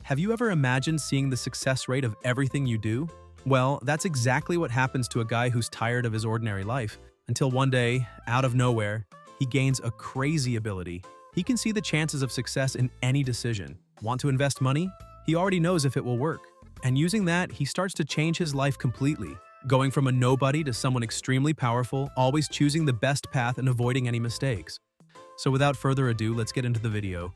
Have you ever imagined seeing the success rate of everything you do? Well, that's exactly what happens to a guy who's tired of his ordinary life, until one day, out of nowhere, he gains a crazy ability. He can see the chances of success in any decision. Want to invest money? He already knows if it will work. And using that, he starts to change his life completely, going from a nobody to someone extremely powerful, always choosing the best path and avoiding any mistakes. So without further ado, let's get into the video.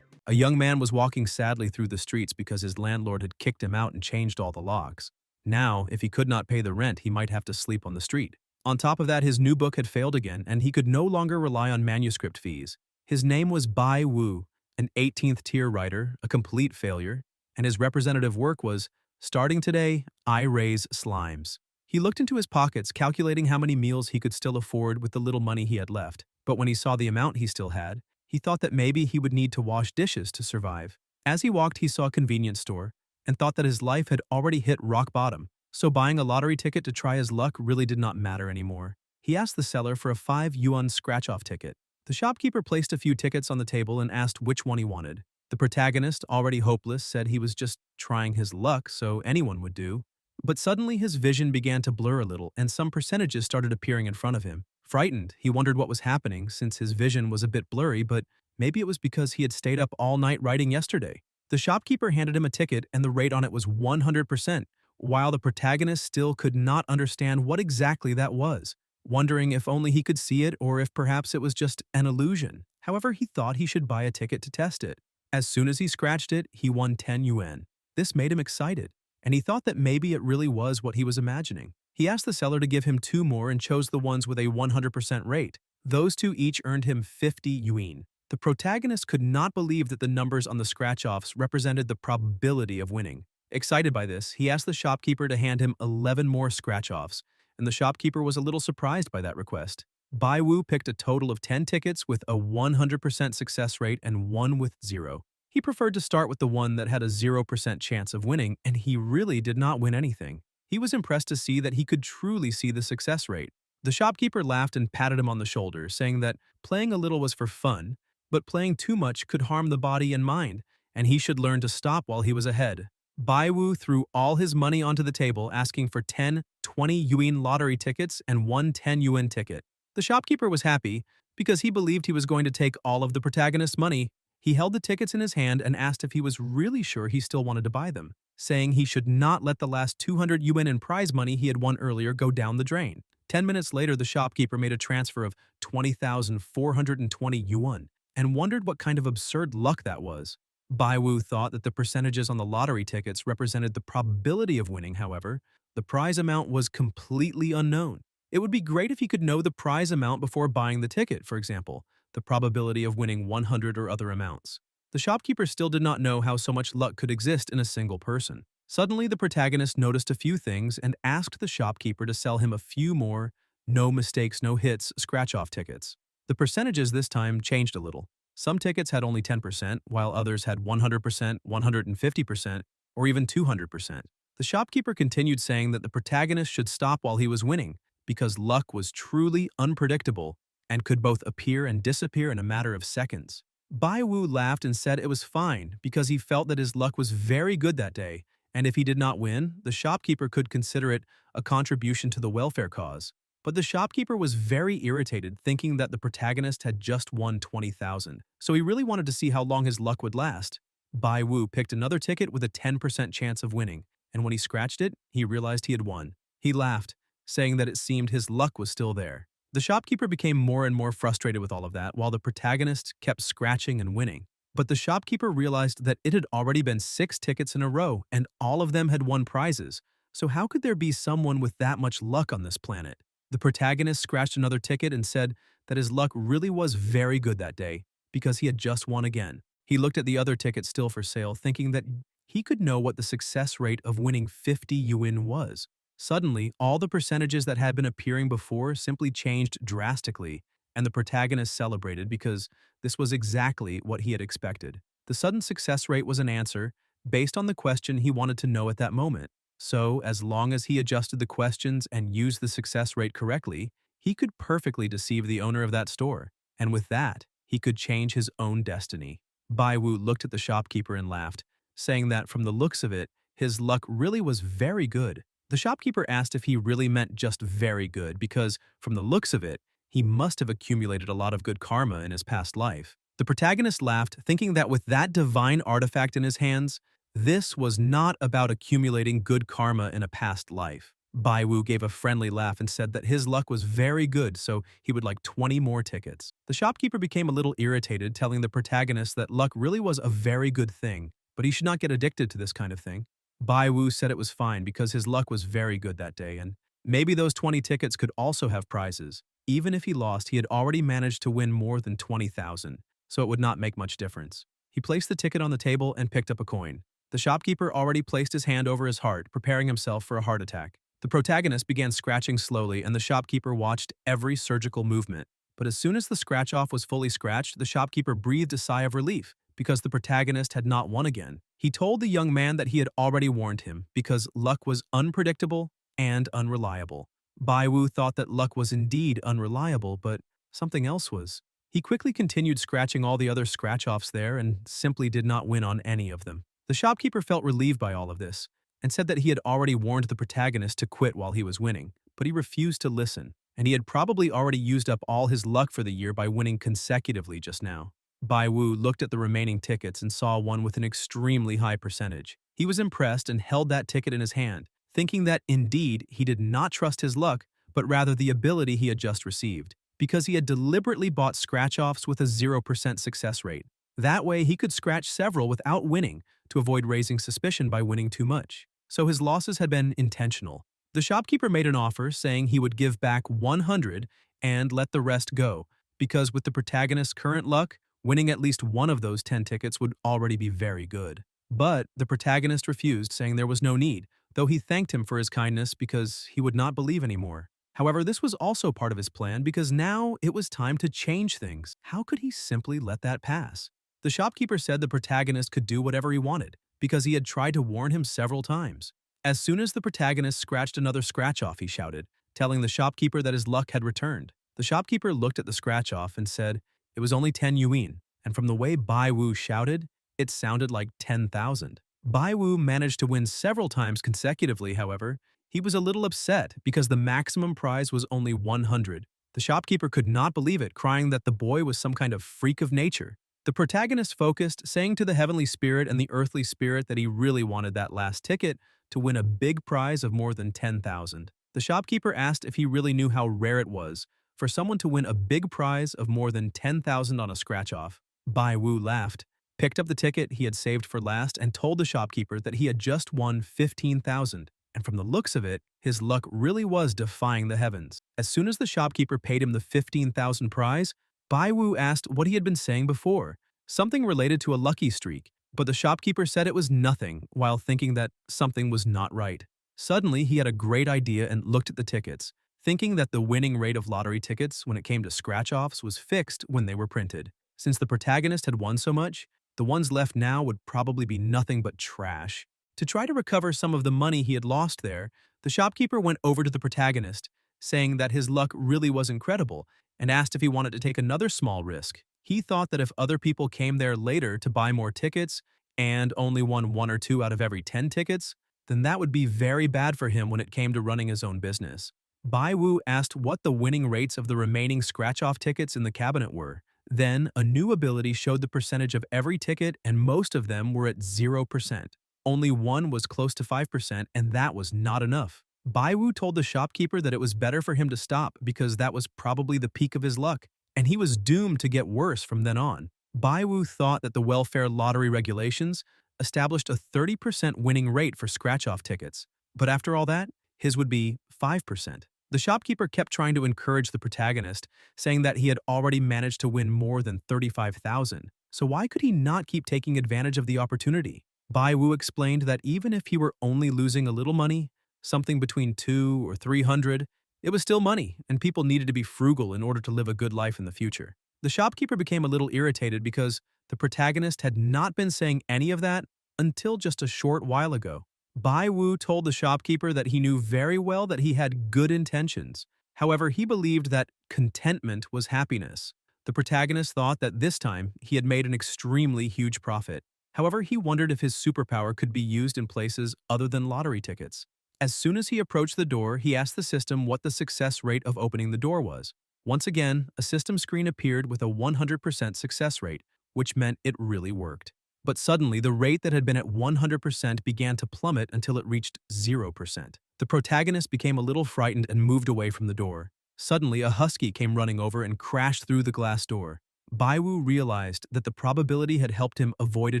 A young man was walking sadly through the streets because his landlord had kicked him out and changed all the locks. Now, if he could not pay the rent, he might have to sleep on the street. On top of that, his new book had failed again, and he could no longer rely on manuscript fees. His name was Bai Wu, an 18th tier writer, a complete failure, and his representative work was, "Starting today, I raise slimes." He looked into his pockets, calculating how many meals he could still afford with the little money he had left. But when he saw the amount he still had, he thought that maybe he would need to wash dishes to survive. As he walked, he saw a convenience store and thought that his life had already hit rock bottom, so buying a lottery ticket to try his luck really did not matter anymore. He asked the seller for a 5 yuan scratch-off ticket. The shopkeeper placed a few tickets on the table and asked which one he wanted. The protagonist, already hopeless, said he was just trying his luck, so anyone would do. But suddenly his vision began to blur a little and some percentages started appearing in front of him. Frightened, he wondered what was happening since his vision was a bit blurry, but maybe it was because he had stayed up all night writing yesterday. The shopkeeper handed him a ticket and the rate on it was 100%, while the protagonist still could not understand what exactly that was, wondering if only he could see it or if perhaps it was just an illusion. However, he thought he should buy a ticket to test it. As soon as he scratched it, he won 10 yuan. This made him excited, and he thought that maybe it really was what he was imagining. He asked the seller to give him 2 more and chose the ones with a 100% rate. Those 2 each earned him 50 yuan. The protagonist could not believe that the numbers on the scratch-offs represented the probability of winning. Excited by this, he asked the shopkeeper to hand him 11 more scratch-offs, and the shopkeeper was a little surprised by that request. Bai Wu picked a total of 10 tickets with a 100% success rate and 1 with 0. He preferred to start with the one that had a 0% chance of winning, and he really did not win anything. He was impressed to see that he could truly see the success rate. The shopkeeper laughed and patted him on the shoulder, saying that playing a little was for fun, but playing too much could harm the body and mind, and he should learn to stop while he was ahead. Bai Wu threw all his money onto the table, asking for 10 20 yuan lottery tickets and 1 10 yuan ticket. The shopkeeper was happy because he believed he was going to take all of the protagonist's money. He held the tickets in his hand and asked if he was really sure he still wanted to buy them, saying he should not let the last 200 yuan in prize money he had won earlier go down the drain. 10 minutes later, the shopkeeper made a transfer of 20,420 yuan and wondered what kind of absurd luck that was. Bai Wu thought that the percentages on the lottery tickets represented the probability of winning. However, the prize amount was completely unknown. It would be great if he could know the prize amount before buying the ticket, for example, the probability of winning 100 or other amounts. The shopkeeper still did not know how so much luck could exist in a single person. Suddenly, the protagonist noticed a few things and asked the shopkeeper to sell him a few more no mistakes, no hits scratch-off tickets. The percentages this time changed a little. Some tickets had only 10%, while others had 100%, 150%, or even 200%. The shopkeeper continued saying that the protagonist should stop while he was winning, because luck was truly unpredictable and could both appear and disappear in a matter of seconds. Bai Wu laughed and said it was fine because he felt that his luck was very good that day, and if he did not win, the shopkeeper could consider it a contribution to the welfare cause. But the shopkeeper was very irritated, thinking that the protagonist had just won 20,000, so he really wanted to see how long his luck would last. Bai Wu picked another ticket with a 10% chance of winning, and when he scratched it, he realized he had won. He laughed, saying that it seemed his luck was still there. The shopkeeper became more and more frustrated with all of that, while the protagonist kept scratching and winning. But the shopkeeper realized that it had already been 6 tickets in a row, and all of them had won prizes. So how could there be someone with that much luck on this planet? The protagonist scratched another ticket and said that his luck really was very good that day, because he had just won again. He looked at the other ticket still for sale, thinking that he could know what the success rate of winning 50 yuan was. Suddenly, all the percentages that had been appearing before simply changed drastically, and the protagonist celebrated because this was exactly what he had expected. The sudden success rate was an answer based on the question he wanted to know at that moment. So, as long as he adjusted the questions and used the success rate correctly, he could perfectly deceive the owner of that store, and with that, he could change his own destiny. Bai Wu looked at the shopkeeper and laughed, saying that from the looks of it, his luck really was very good. The shopkeeper asked if he really meant just very good because, from the looks of it, he must have accumulated a lot of good karma in his past life. The protagonist laughed, thinking that with that divine artifact in his hands, this was not about accumulating good karma in a past life. Baiwu gave a friendly laugh and said that his luck was very good, so he would like 20 more tickets. The shopkeeper became a little irritated, telling the protagonist that luck really was a very good thing, but he should not get addicted to this kind of thing. Baiwu said it was fine because his luck was very good that day, and maybe those 20 tickets could also have prizes. Even if he lost, he had already managed to win more than 20,000, so it would not make much difference. He placed the ticket on the table and picked up a coin. The shopkeeper already placed his hand over his heart, preparing himself for a heart attack. The protagonist began scratching slowly, and the shopkeeper watched every surgical movement. But as soon as the scratch-off was fully scratched, the shopkeeper breathed a sigh of relief, because the protagonist had not won again. He told the young man that he had already warned him, because luck was unpredictable and unreliable. Baiwu thought that luck was indeed unreliable, but something else was. He quickly continued scratching all the other scratch-offs there and simply did not win on any of them. The shopkeeper felt relieved by all of this, and said that he had already warned the protagonist to quit while he was winning, but he refused to listen, and he had probably already used up all his luck for the year by winning consecutively just now. Baiwu looked at the remaining tickets and saw one with an extremely high percentage. He was impressed and held that ticket in his hand, thinking that indeed he did not trust his luck, but rather the ability he had just received, because he had deliberately bought scratch-offs with a 0% success rate. That way, he could scratch several without winning to avoid raising suspicion by winning too much. So his losses had been intentional. The shopkeeper made an offer saying he would give back 100 and let the rest go, because with the protagonist's current luck, winning at least one of those 10 tickets would already be very good. But the protagonist refused, saying there was no need, though he thanked him for his kindness because he would not believe anymore. However, this was also part of his plan because now it was time to change things. How could he simply let that pass? The shopkeeper said the protagonist could do whatever he wanted, because he had tried to warn him several times. As soon as the protagonist scratched another scratch-off, he shouted, telling the shopkeeper that his luck had returned. The shopkeeper looked at the scratch-off and said it was only 10 yuan, and from the way Baiwu shouted, it sounded like 10,000. Baiwu managed to win several times consecutively, however. He was a little upset because the maximum prize was only 100. The shopkeeper could not believe it, crying that the boy was some kind of freak of nature. The protagonist focused, saying to the heavenly spirit and the earthly spirit that he really wanted that last ticket to win a big prize of more than 10,000. The shopkeeper asked if he really knew how rare it was for someone to win a big prize of more than 10,000 on a scratch-off. Baiwu laughed, picked up the ticket he had saved for last, and told the shopkeeper that he had just won 15,000. And from the looks of it, his luck really was defying the heavens. As soon as the shopkeeper paid him the 15,000 prize, Baiwu asked what he had been saying before, something related to a lucky streak, but the shopkeeper said it was nothing, while thinking that something was not right. Suddenly, he had a great idea and looked at the tickets, thinking that the winning rate of lottery tickets when it came to scratch-offs was fixed when they were printed. Since the protagonist had won so much, the ones left now would probably be nothing but trash. To try to recover some of the money he had lost there, the shopkeeper went over to the protagonist, saying that his luck really was incredible, and asked if he wanted to take another small risk. He thought that if other people came there later to buy more tickets and only won 1 or 2 out of every 10 tickets, then that would be very bad for him when it came to running his own business. Baiwu asked what the winning rates of the remaining scratch-off tickets in the cabinet were. Then, a new ability showed the percentage of every ticket, and most of them were at 0%. Only one was close to 5%, and that was not enough. Baiwu told the shopkeeper that it was better for him to stop because that was probably the peak of his luck, and he was doomed to get worse from then on. Baiwu thought that the welfare lottery regulations established a 30% winning rate for scratch-off tickets, but after all that, his would be 5%. The shopkeeper kept trying to encourage the protagonist, saying that he had already managed to win more than 35,000, so why could he not keep taking advantage of the opportunity? Baiwu explained that even if he were only losing a little money, something between 200 or 300, it was still money, and people needed to be frugal in order to live a good life in the future. The shopkeeper became a little irritated because the protagonist had not been saying any of that until just a short while ago. Baiwu told the shopkeeper that he knew very well that he had good intentions. However, he believed that contentment was happiness. The protagonist thought that this time he had made an extremely huge profit. However, he wondered if his superpower could be used in places other than lottery tickets. As soon as he approached the door, he asked the system what the success rate of opening the door was. Once again, a system screen appeared with a 100% success rate, which meant it really worked. But suddenly, the rate that had been at 100% began to plummet until it reached 0%. The protagonist became a little frightened and moved away from the door. Suddenly, a husky came running over and crashed through the glass door. Baiwu realized that the probability had helped him avoid a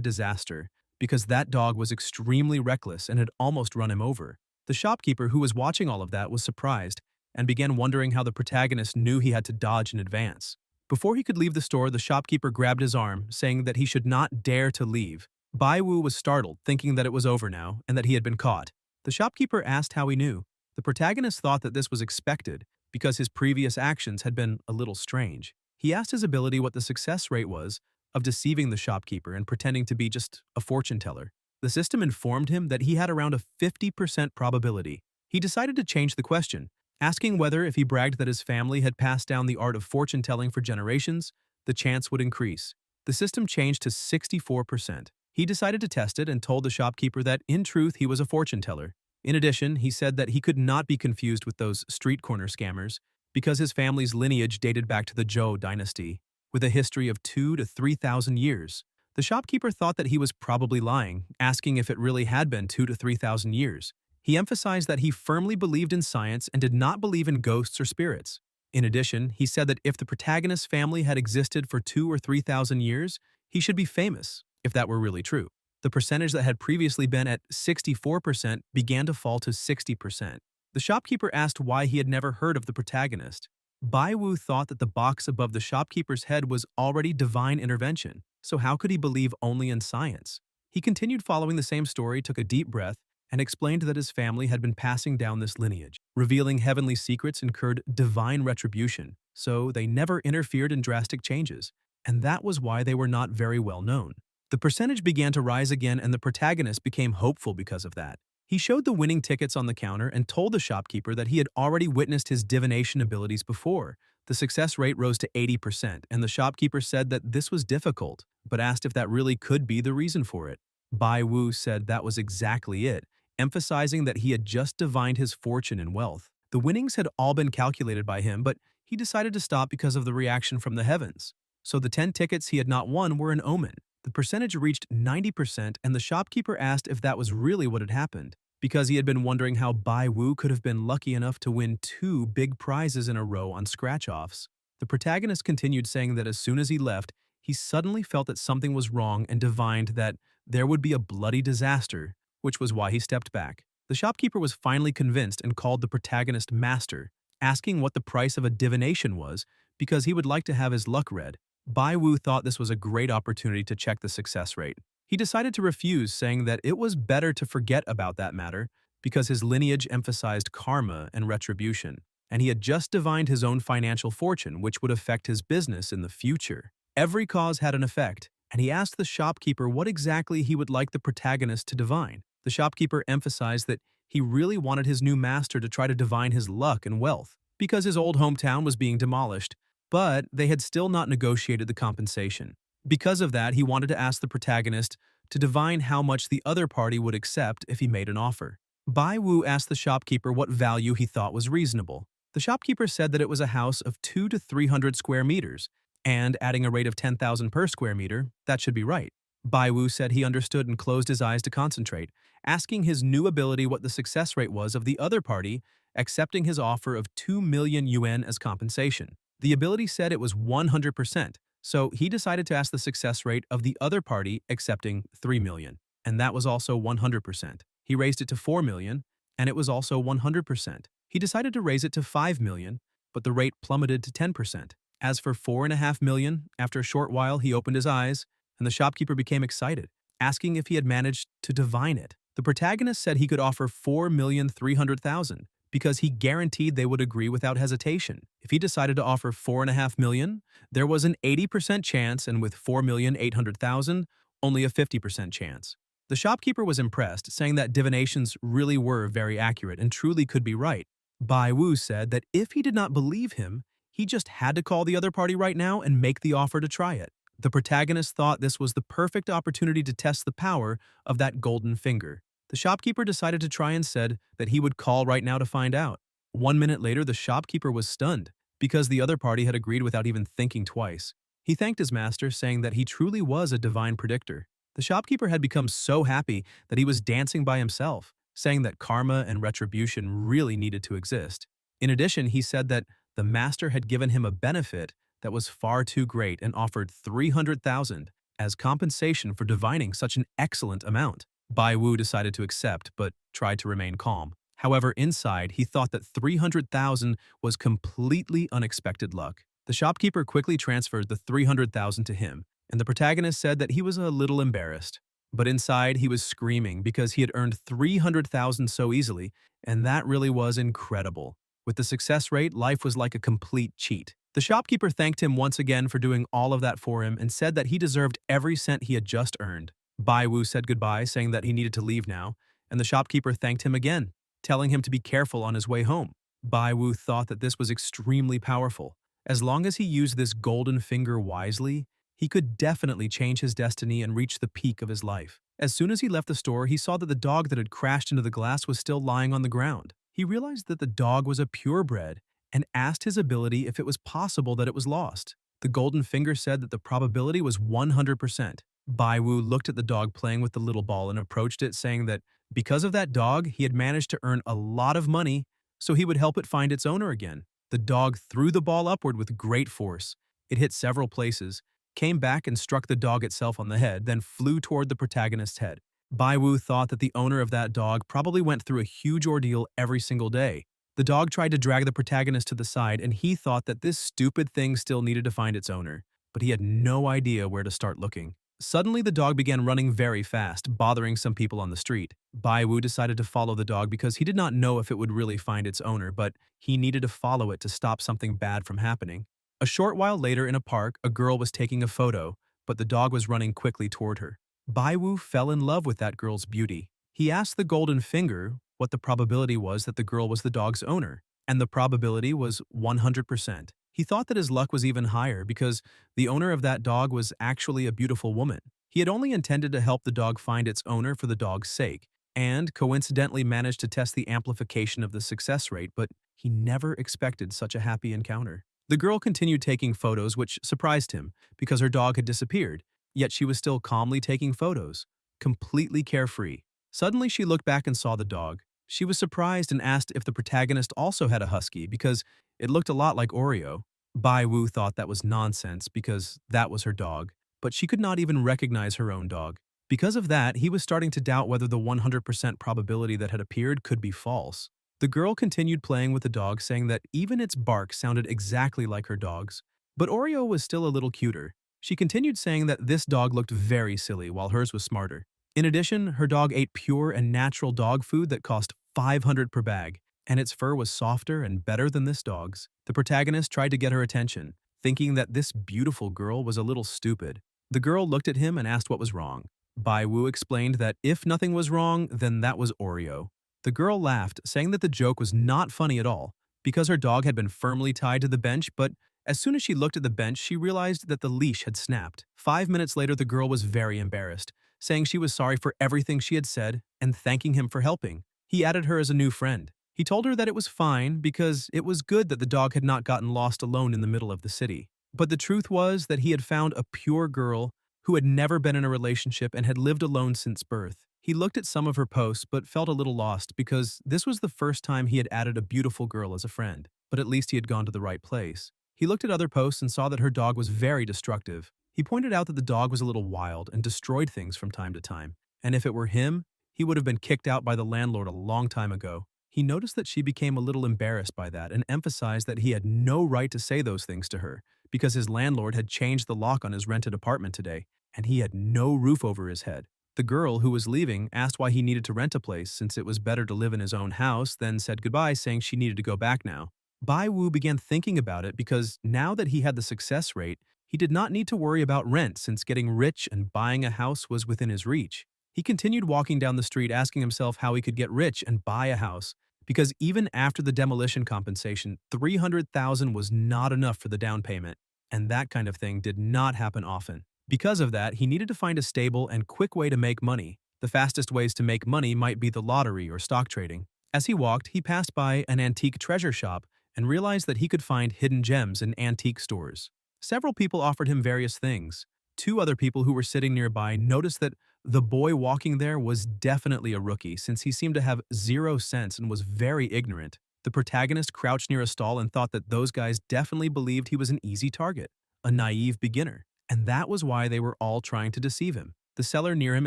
disaster, because that dog was extremely reckless and had almost run him over. The shopkeeper who was watching all of that was surprised and began wondering how the protagonist knew he had to dodge in advance. Before he could leave the store, the shopkeeper grabbed his arm, saying that he should not dare to leave. Baiwu was startled, thinking that it was over now and that he had been caught. The shopkeeper asked how he knew. The protagonist thought that this was expected because his previous actions had been a little strange. He asked his ability what the success rate was of deceiving the shopkeeper and pretending to be just a fortune teller. The system informed him that he had around a 50% probability. He decided to change the question, asking whether if he bragged that his family had passed down the art of fortune-telling for generations, the chance would increase. The system changed to 64%. He decided to test it and told the shopkeeper that, in truth, he was a fortune teller. In addition, he said that he could not be confused with those street corner scammers because his family's lineage dated back to the Zhou dynasty, with a history of 2,000 to 3,000 years. The shopkeeper thought that he was probably lying, asking if it really had been 2,000 to 3,000 years. He emphasized that he firmly believed in science and did not believe in ghosts or spirits. In addition, he said that if the protagonist's family had existed for 2,000 or 3,000 years, he should be famous, if that were really true. The percentage that had previously been at 64% began to fall to 60%. The shopkeeper asked why he had never heard of the protagonist. Baiwu thought that the box above the shopkeeper's head was already divine intervention, so how could he believe only in science? He continued following the same story, took a deep breath, and explained that his family had been passing down this lineage. Revealing heavenly secrets incurred divine retribution, so they never interfered in drastic changes, and that was why they were not very well known. The percentage began to rise again, and the protagonist became hopeful because of that. He showed the winning tickets on the counter and told the shopkeeper that he had already witnessed his divination abilities before. The success rate rose to 80%, and the shopkeeper said that this was difficult, but asked if that really could be the reason for it. Bai Wu said that was exactly it, emphasizing that he had just divined his fortune and wealth. The winnings had all been calculated by him, but he decided to stop because of the reaction from the heavens. So the 10 tickets he had not won were an omen. The percentage reached 90%, and the shopkeeper asked if that was really what had happened, because he had been wondering how Bai Wu could have been lucky enough to win 2 big prizes in a row on scratch-offs. The protagonist continued saying that as soon as he left, he suddenly felt that something was wrong and divined that there would be a bloody disaster, which was why he stepped back. The shopkeeper was finally convinced and called the protagonist master, asking what the price of a divination was because he would like to have his luck read. Bai Wu thought this was a great opportunity to check the success rate. He decided to refuse, saying that it was better to forget about that matter because his lineage emphasized karma and retribution, and he had just divined his own financial fortune, which would affect his business in the future. Every cause had an effect, and he asked the shopkeeper what exactly he would like the protagonist to divine. The shopkeeper emphasized that he really wanted his new master to try to divine his luck and wealth, because his old hometown was being demolished, but they had still not negotiated the compensation. Because of that, he wanted to ask the protagonist to divine how much the other party would accept if he made an offer. Bai Wu asked the shopkeeper what value he thought was reasonable. The shopkeeper said that it was a house of 200 to 300 square meters, and adding a rate of 10,000 per square meter, that should be right. Bai Wu said he understood and closed his eyes to concentrate, asking his new ability what the success rate was of the other party accepting his offer of 2 million yuan as compensation. The ability said it was 100%, so he decided to ask the success rate of the other party accepting 3 million, and that was also 100%. He raised it to 4 million, and it was also 100%. He decided to raise it to 5 million, but the rate plummeted to 10%. As for 4.5 million, after a short while he opened his eyes, and the shopkeeper became excited, asking if he had managed to divine it. The protagonist said he could offer 4,300,000 because he guaranteed they would agree without hesitation. If he decided to offer 4.5 million, there was an 80% chance, and with 4,800,000, only a 50% chance. The shopkeeper was impressed, saying that divinations really were very accurate and truly could be right. Bai Wu said that if he did not believe him, he just had to call the other party right now and make the offer to try it. The protagonist thought this was the perfect opportunity to test the power of that golden finger. The shopkeeper decided to try and said that he would call right now to find out. 1 minute later, the shopkeeper was stunned because the other party had agreed without even thinking twice. He thanked his master, saying that he truly was a divine predictor. The shopkeeper had become so happy that he was dancing by himself, saying that karma and retribution really needed to exist. In addition, he said that the master had given him a benefit that was far too great and offered 300,000 as compensation for divining such an excellent amount. Bai Wu decided to accept, but tried to remain calm. However, inside, he thought that 300,000 was completely unexpected luck. The shopkeeper quickly transferred the 300,000 to him, and the protagonist said that he was a little embarrassed. But inside, he was screaming because he had earned 300,000 so easily, and that really was incredible. With the success rate, life was like a complete cheat. The shopkeeper thanked him once again for doing all of that for him and said that he deserved every cent he had just earned. Bai Wu said goodbye, saying that he needed to leave now, and the shopkeeper thanked him again, telling him to be careful on his way home. Bai Wu thought that this was extremely powerful. As long as he used this golden finger wisely, he could definitely change his destiny and reach the peak of his life. As soon as he left the store, he saw that the dog that had crashed into the glass was still lying on the ground. He realized that the dog was a purebred and asked his ability if it was possible that it was lost. The golden finger said that the probability was 100%. Bai Wu looked at the dog playing with the little ball and approached it, saying that because of that dog, he had managed to earn a lot of money, so he would help it find its owner again. The dog threw the ball upward with great force. It hit several places, came back and struck the dog itself on the head, then flew toward the protagonist's head. Bai Wu thought that the owner of that dog probably went through a huge ordeal every single day. The dog tried to drag the protagonist to the side, and he thought that this stupid thing still needed to find its owner, but he had no idea where to start looking. Suddenly, the dog began running very fast, bothering some people on the street. Bai Wu decided to follow the dog because he did not know if it would really find its owner, but he needed to follow it to stop something bad from happening. A short while later in a park, a girl was taking a photo, but the dog was running quickly toward her. Bai Wu fell in love with that girl's beauty. He asked the golden finger what the probability was that the girl was the dog's owner, and the probability was 100%. He thought that his luck was even higher because the owner of that dog was actually a beautiful woman. He had only intended to help the dog find its owner for the dog's sake, and coincidentally managed to test the amplification of the success rate, but he never expected such a happy encounter. The girl continued taking photos, which surprised him because her dog had disappeared, yet she was still calmly taking photos, completely carefree. Suddenly, she looked back and saw the dog. She was surprised and asked if the protagonist also had a husky because it looked a lot like Oreo. Bai Wu thought that was nonsense because that was her dog, but she could not even recognize her own dog. Because of that, he was starting to doubt whether the 100% probability that had appeared could be false. The girl continued playing with the dog, saying that even its bark sounded exactly like her dog's. But Oreo was still a little cuter. She continued saying that this dog looked very silly while hers was smarter. In addition, her dog ate pure and natural dog food that cost 500 per bag, and its fur was softer and better than this dog's. The protagonist tried to get her attention, thinking that this beautiful girl was a little stupid. The girl looked at him and asked what was wrong. Bai Wu explained that if nothing was wrong, then that was Oreo. The girl laughed, saying that the joke was not funny at all, because her dog had been firmly tied to the bench, but as soon as she looked at the bench, she realized that the leash had snapped. 5 minutes later, the girl was very embarrassed, saying she was sorry for everything she had said and thanking him for helping. He added her as a new friend. He told her that it was fine because it was good that the dog had not gotten lost alone in the middle of the city. But the truth was that he had found a pure girl who had never been in a relationship and had lived alone since birth. He looked at some of her posts but felt a little lost because this was the first time he had added a beautiful girl as a friend, but at least he had gone to the right place. He looked at other posts and saw that her dog was very destructive. He pointed out that the dog was a little wild and destroyed things from time to time, and if it were him, he would have been kicked out by the landlord a long time ago. He noticed that she became a little embarrassed by that and emphasized that he had no right to say those things to her because his landlord had changed the lock on his rented apartment today, and he had no roof over his head. The girl, who was leaving, asked why he needed to rent a place since it was better to live in his own house, then said goodbye, saying she needed to go back now. Bai Wu began thinking about it because now that he had the success rate, he did not need to worry about rent since getting rich and buying a house was within his reach. He continued walking down the street asking himself how he could get rich and buy a house, because even after the demolition compensation, 300,000 was not enough for the down payment, and that kind of thing did not happen often. Because of that, he needed to find a stable and quick way to make money. The fastest ways to make money might be the lottery or stock trading. As he walked, he passed by an antique treasure shop and realized that he could find hidden gems in antique stores. Several people offered him various things. Two other people who were sitting nearby noticed that the boy walking there was definitely a rookie since he seemed to have zero sense and was very ignorant. The protagonist crouched near a stall and thought that those guys definitely believed he was an easy target, a naive beginner, and that was why they were all trying to deceive him. The seller near him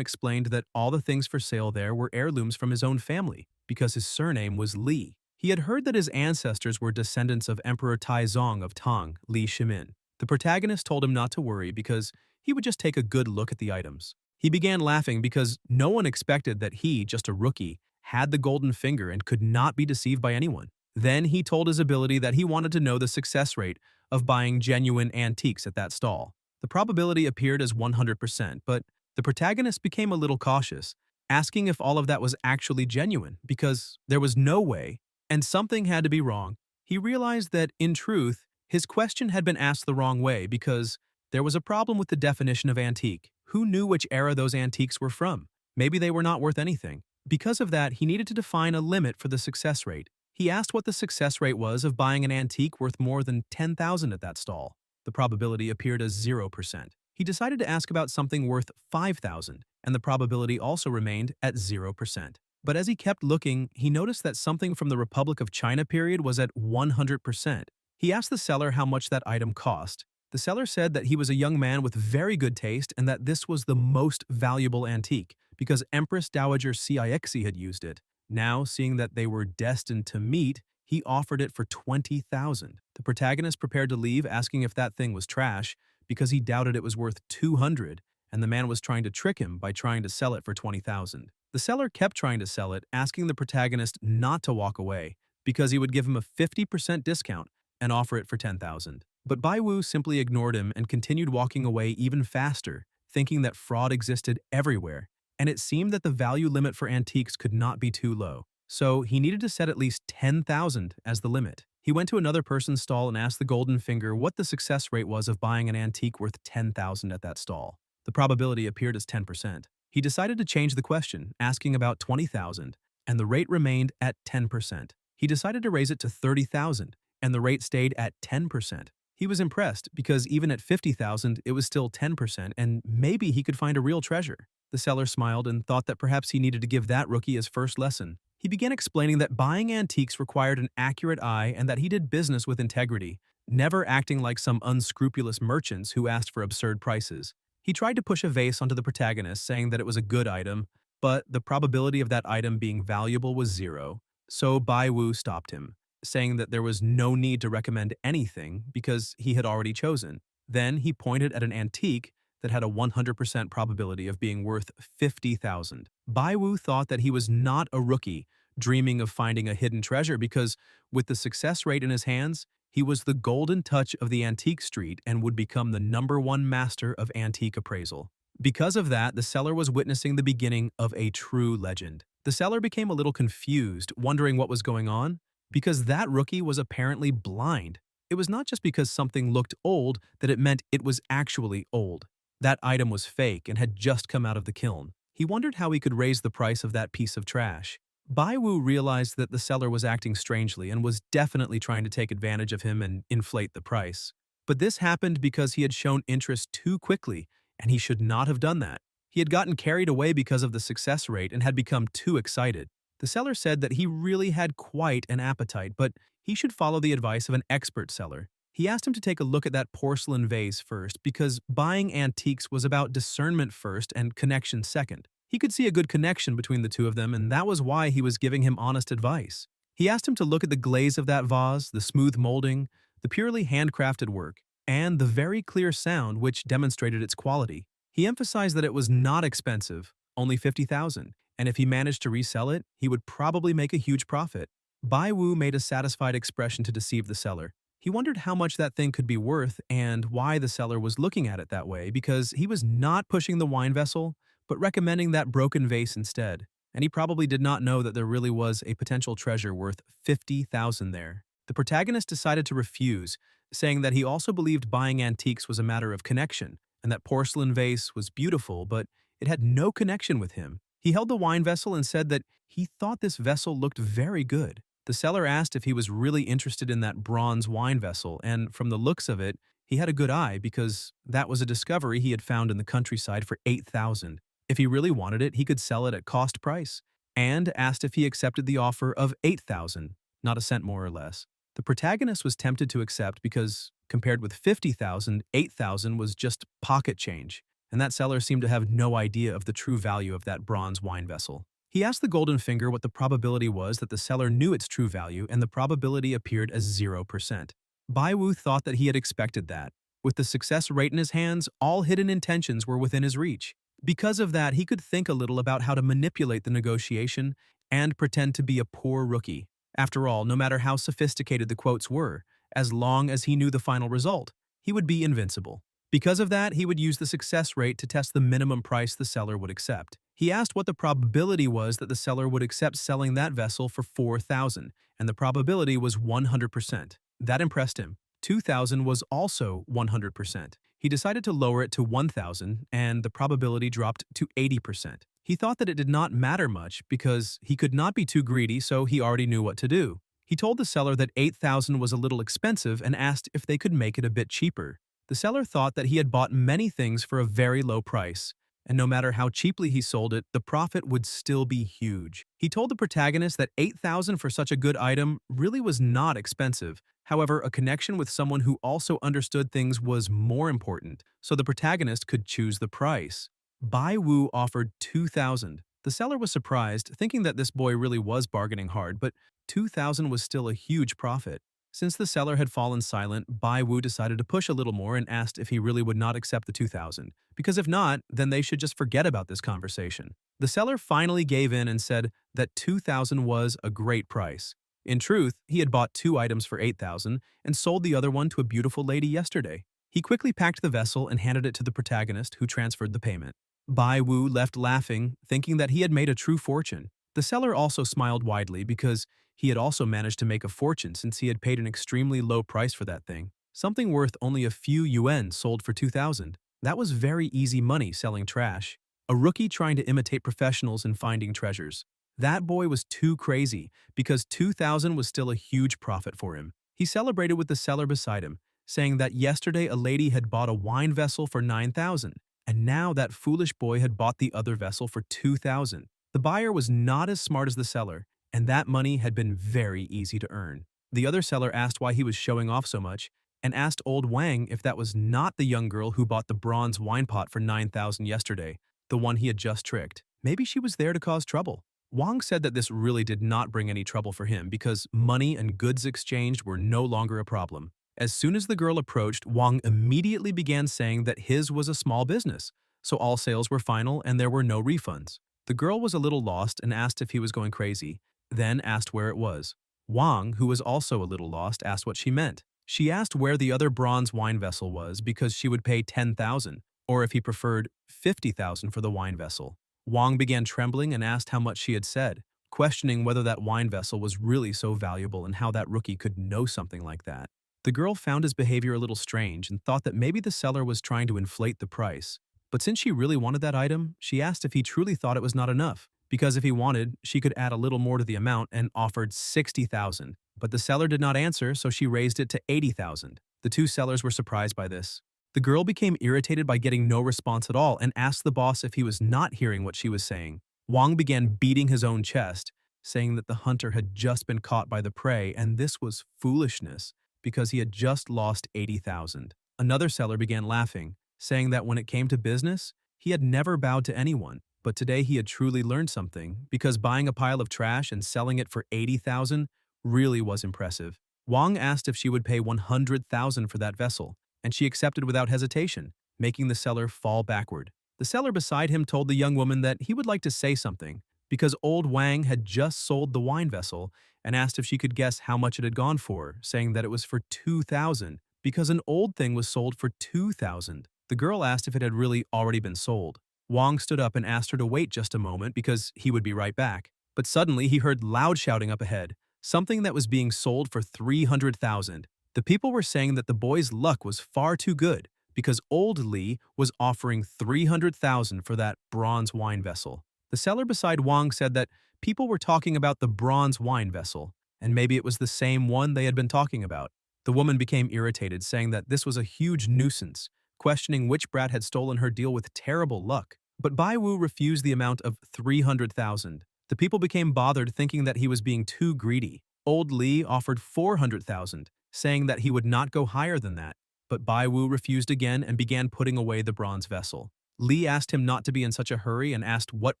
explained that all the things for sale there were heirlooms from his own family, because his surname was Li. He had heard that his ancestors were descendants of Emperor Taizong of Tang, Li Shimin. The protagonist told him not to worry because he would just take a good look at the items. He began laughing because no one expected that he, just a rookie, had the golden finger and could not be deceived by anyone. Then he told his ability that he wanted to know the success rate of buying genuine antiques at that stall. The probability appeared as 100%, but the protagonist became a little cautious, asking if all of that was actually genuine, because there was no way, and something had to be wrong. He realized that, in truth, his question had been asked the wrong way because there was a problem with the definition of antique. Who knew which era those antiques were from? Maybe they were not worth anything. Because of that, he needed to define a limit for the success rate. He asked what the success rate was of buying an antique worth more than 10,000 at that stall. The probability appeared as 0%. He decided to ask about something worth 5,000, and the probability also remained at 0%. But as he kept looking, he noticed that something from the Republic of China period was at 100%. He asked the seller how much that item cost. The seller said that he was a young man with very good taste and that this was the most valuable antique because Empress Dowager Cixi had used it. Now, seeing that they were destined to meet, he offered it for 20,000. The protagonist prepared to leave, asking if that thing was trash because he doubted it was worth 200, and the man was trying to trick him by trying to sell it for 20,000. The seller kept trying to sell it, asking the protagonist not to walk away because he would give him a 50% discount and offer it for 10,000. But Bai Wu simply ignored him and continued walking away even faster, thinking that fraud existed everywhere, and it seemed that the value limit for antiques could not be too low. So he needed to set at least 10,000 as the limit. He went to another person's stall and asked the golden finger what the success rate was of buying an antique worth 10,000 at that stall. The probability appeared as 10%. He decided to change the question, asking about 20,000, and the rate remained at 10%. He decided to raise it to 30,000, and the rate stayed at 10%. He was impressed because even at 50,000, it was still 10%, and maybe he could find a real treasure. The seller smiled and thought that perhaps he needed to give that rookie his first lesson. He began explaining that buying antiques required an accurate eye and that he did business with integrity, never acting like some unscrupulous merchants who asked for absurd prices. He tried to push a vase onto the protagonist, saying that it was a good item, but the probability of that item being valuable was 0, so Bai Wu stopped him, saying that there was no need to recommend anything because he had already chosen. Then he pointed at an antique that had a 100% probability of being worth 50,000. Bai Wu thought that he was not a rookie, dreaming of finding a hidden treasure because, with the success rate in his hands, he was the golden touch of the antique street and would become the #1 master of antique appraisal. Because of that, the seller was witnessing the beginning of a true legend. The seller became a little confused, wondering what was going on, because that rookie was apparently blind. It was not just because something looked old that it meant it was actually old. That item was fake and had just come out of the kiln. He wondered how he could raise the price of that piece of trash. Bai Wu realized that the seller was acting strangely and was definitely trying to take advantage of him and inflate the price. But this happened because he had shown interest too quickly, and he should not have done that. He had gotten carried away because of the success rate and had become too excited. The seller said that he really had quite an appetite, but he should follow the advice of an expert seller. He asked him to take a look at that porcelain vase first because buying antiques was about discernment first and connection second. He could see a good connection between the two of them, and that was why he was giving him honest advice. He asked him to look at the glaze of that vase, the smooth molding, the purely handcrafted work, and the very clear sound which demonstrated its quality. He emphasized that it was not expensive, only 50,000, and if he managed to resell it, he would probably make a huge profit. Bai Wu made a satisfied expression to deceive the seller. He wondered how much that thing could be worth and why the seller was looking at it that way because he was not pushing the wine vessel, but recommending that broken vase instead. And he probably did not know that there really was a potential treasure worth 50,000 there. The protagonist decided to refuse, saying that he also believed buying antiques was a matter of connection, and that porcelain vase was beautiful, but it had no connection with him. He held the wine vessel and said that he thought this vessel looked very good. The seller asked if he was really interested in that bronze wine vessel, and from the looks of it, he had a good eye because that was a discovery he had found in the countryside for 8,000. If he really wanted it, he could sell it at cost price, and asked if he accepted the offer of 8,000, not a cent more or less. The protagonist was tempted to accept because, compared with 50,000, 8,000 was just pocket change, and that seller seemed to have no idea of the true value of that bronze wine vessel. He asked the golden finger what the probability was that the seller knew its true value, and the probability appeared as 0%. Bai Wu thought that he had expected that. With the success rate in his hands, all hidden intentions were within his reach. Because of that, he could think a little about how to manipulate the negotiation and pretend to be a poor rookie. After all, no matter how sophisticated the quotes were, as long as he knew the final result, he would be invincible. Because of that, he would use the success rate to test the minimum price the seller would accept. He asked what the probability was that the seller would accept selling that vessel for 4,000, and the probability was 100%. That impressed him. 2,000 was also 100%. He decided to lower it to 1,000, and the probability dropped to 80%. He thought that it did not matter much because he could not be too greedy, so he already knew what to do. He told the seller that 8,000 was a little expensive and asked if they could make it a bit cheaper. The seller thought that he had bought many things for a very low price, and no matter how cheaply he sold it, the profit would still be huge. He told the protagonist that 8,000 for such a good item really was not expensive. However, a connection with someone who also understood things was more important, so the protagonist could choose the price. Bai Wu offered 2,000. The seller was surprised, thinking that this boy really was bargaining hard, but 2,000 was still a huge profit. Since the seller had fallen silent, Bai Wu decided to push a little more and asked if he really would not accept the 2,000, because if not, then they should just forget about this conversation. The seller finally gave in and said that 2,000 was a great price. In truth, he had bought 2 items for 8,000 and sold the other one to a beautiful lady yesterday. He quickly packed the vessel and handed it to the protagonist, who transferred the payment. Bai Wu left laughing, thinking that he had made a true fortune. The seller also smiled widely because he had also managed to make a fortune since he had paid an extremely low price for that thing. Something worth only a few yuan sold for 2,000. That was very easy money selling trash. A rookie trying to imitate professionals in finding treasures. That boy was too crazy because 2,000 was still a huge profit for him. He celebrated with the seller beside him, saying that yesterday a lady had bought a wine vessel for 9,000, and now that foolish boy had bought the other vessel for 2,000. The buyer was not as smart as the seller, and that money had been very easy to earn. The other seller asked why he was showing off so much, and asked old Wang if that was not the young girl who bought the bronze wine pot for 9,000 yesterday, the one he had just tricked. Maybe she was there to cause trouble. Wang said that this really did not bring any trouble for him because money and goods exchanged were no longer a problem. As soon as the girl approached, Wang immediately began saying that his was a small business, so all sales were final and there were no refunds. The girl was a little lost and asked if he was going crazy, then asked where it was. Wang, who was also a little lost, asked what she meant. She asked where the other bronze wine vessel was because she would pay 10,000, or if he preferred 50,000 for the wine vessel. Wang began trembling and asked how much she had said, questioning whether that wine vessel was really so valuable and how that rookie could know something like that. The girl found his behavior a little strange and thought that maybe the seller was trying to inflate the price. But since she really wanted that item, she asked if he truly thought it was not enough, because if he wanted, she could add a little more to the amount and offered 60,000. But the seller did not answer, so she raised it to 80,000. The two sellers were surprised by this. The girl became irritated by getting no response at all and asked the boss if he was not hearing what she was saying. Wang began beating his own chest, saying that the hunter had just been caught by the prey and this was foolishness because he had just lost 80,000. Another seller began laughing, saying that when it came to business, he had never bowed to anyone, but today he had truly learned something because buying a pile of trash and selling it for 80,000 really was impressive. Wang asked if she would pay 100,000 for that vessel, and she accepted without hesitation, making the seller fall backward. The seller beside him told the young woman that he would like to say something because old Wang had just sold the wine vessel and asked if she could guess how much it had gone for, saying that it was for 2,000 because an old thing was sold for 2,000. The girl asked if it had really already been sold. Wang stood up and asked her to wait just a moment because he would be right back. But suddenly he heard loud shouting up ahead, something that was being sold for 300,000. The people were saying that the boy's luck was far too good because old Li was offering 300,000 for that bronze wine vessel. The seller beside Wang said that people were talking about the bronze wine vessel, and maybe it was the same one they had been talking about. The woman became irritated, saying that this was a huge nuisance, questioning which brat had stolen her deal with terrible luck. But Bai Wu refused the amount of 300,000. The people became bothered, thinking that he was being too greedy. Old Li offered 400,000, saying that he would not go higher than that. But Bai Wu refused again and began putting away the bronze vessel. Li asked him not to be in such a hurry and asked what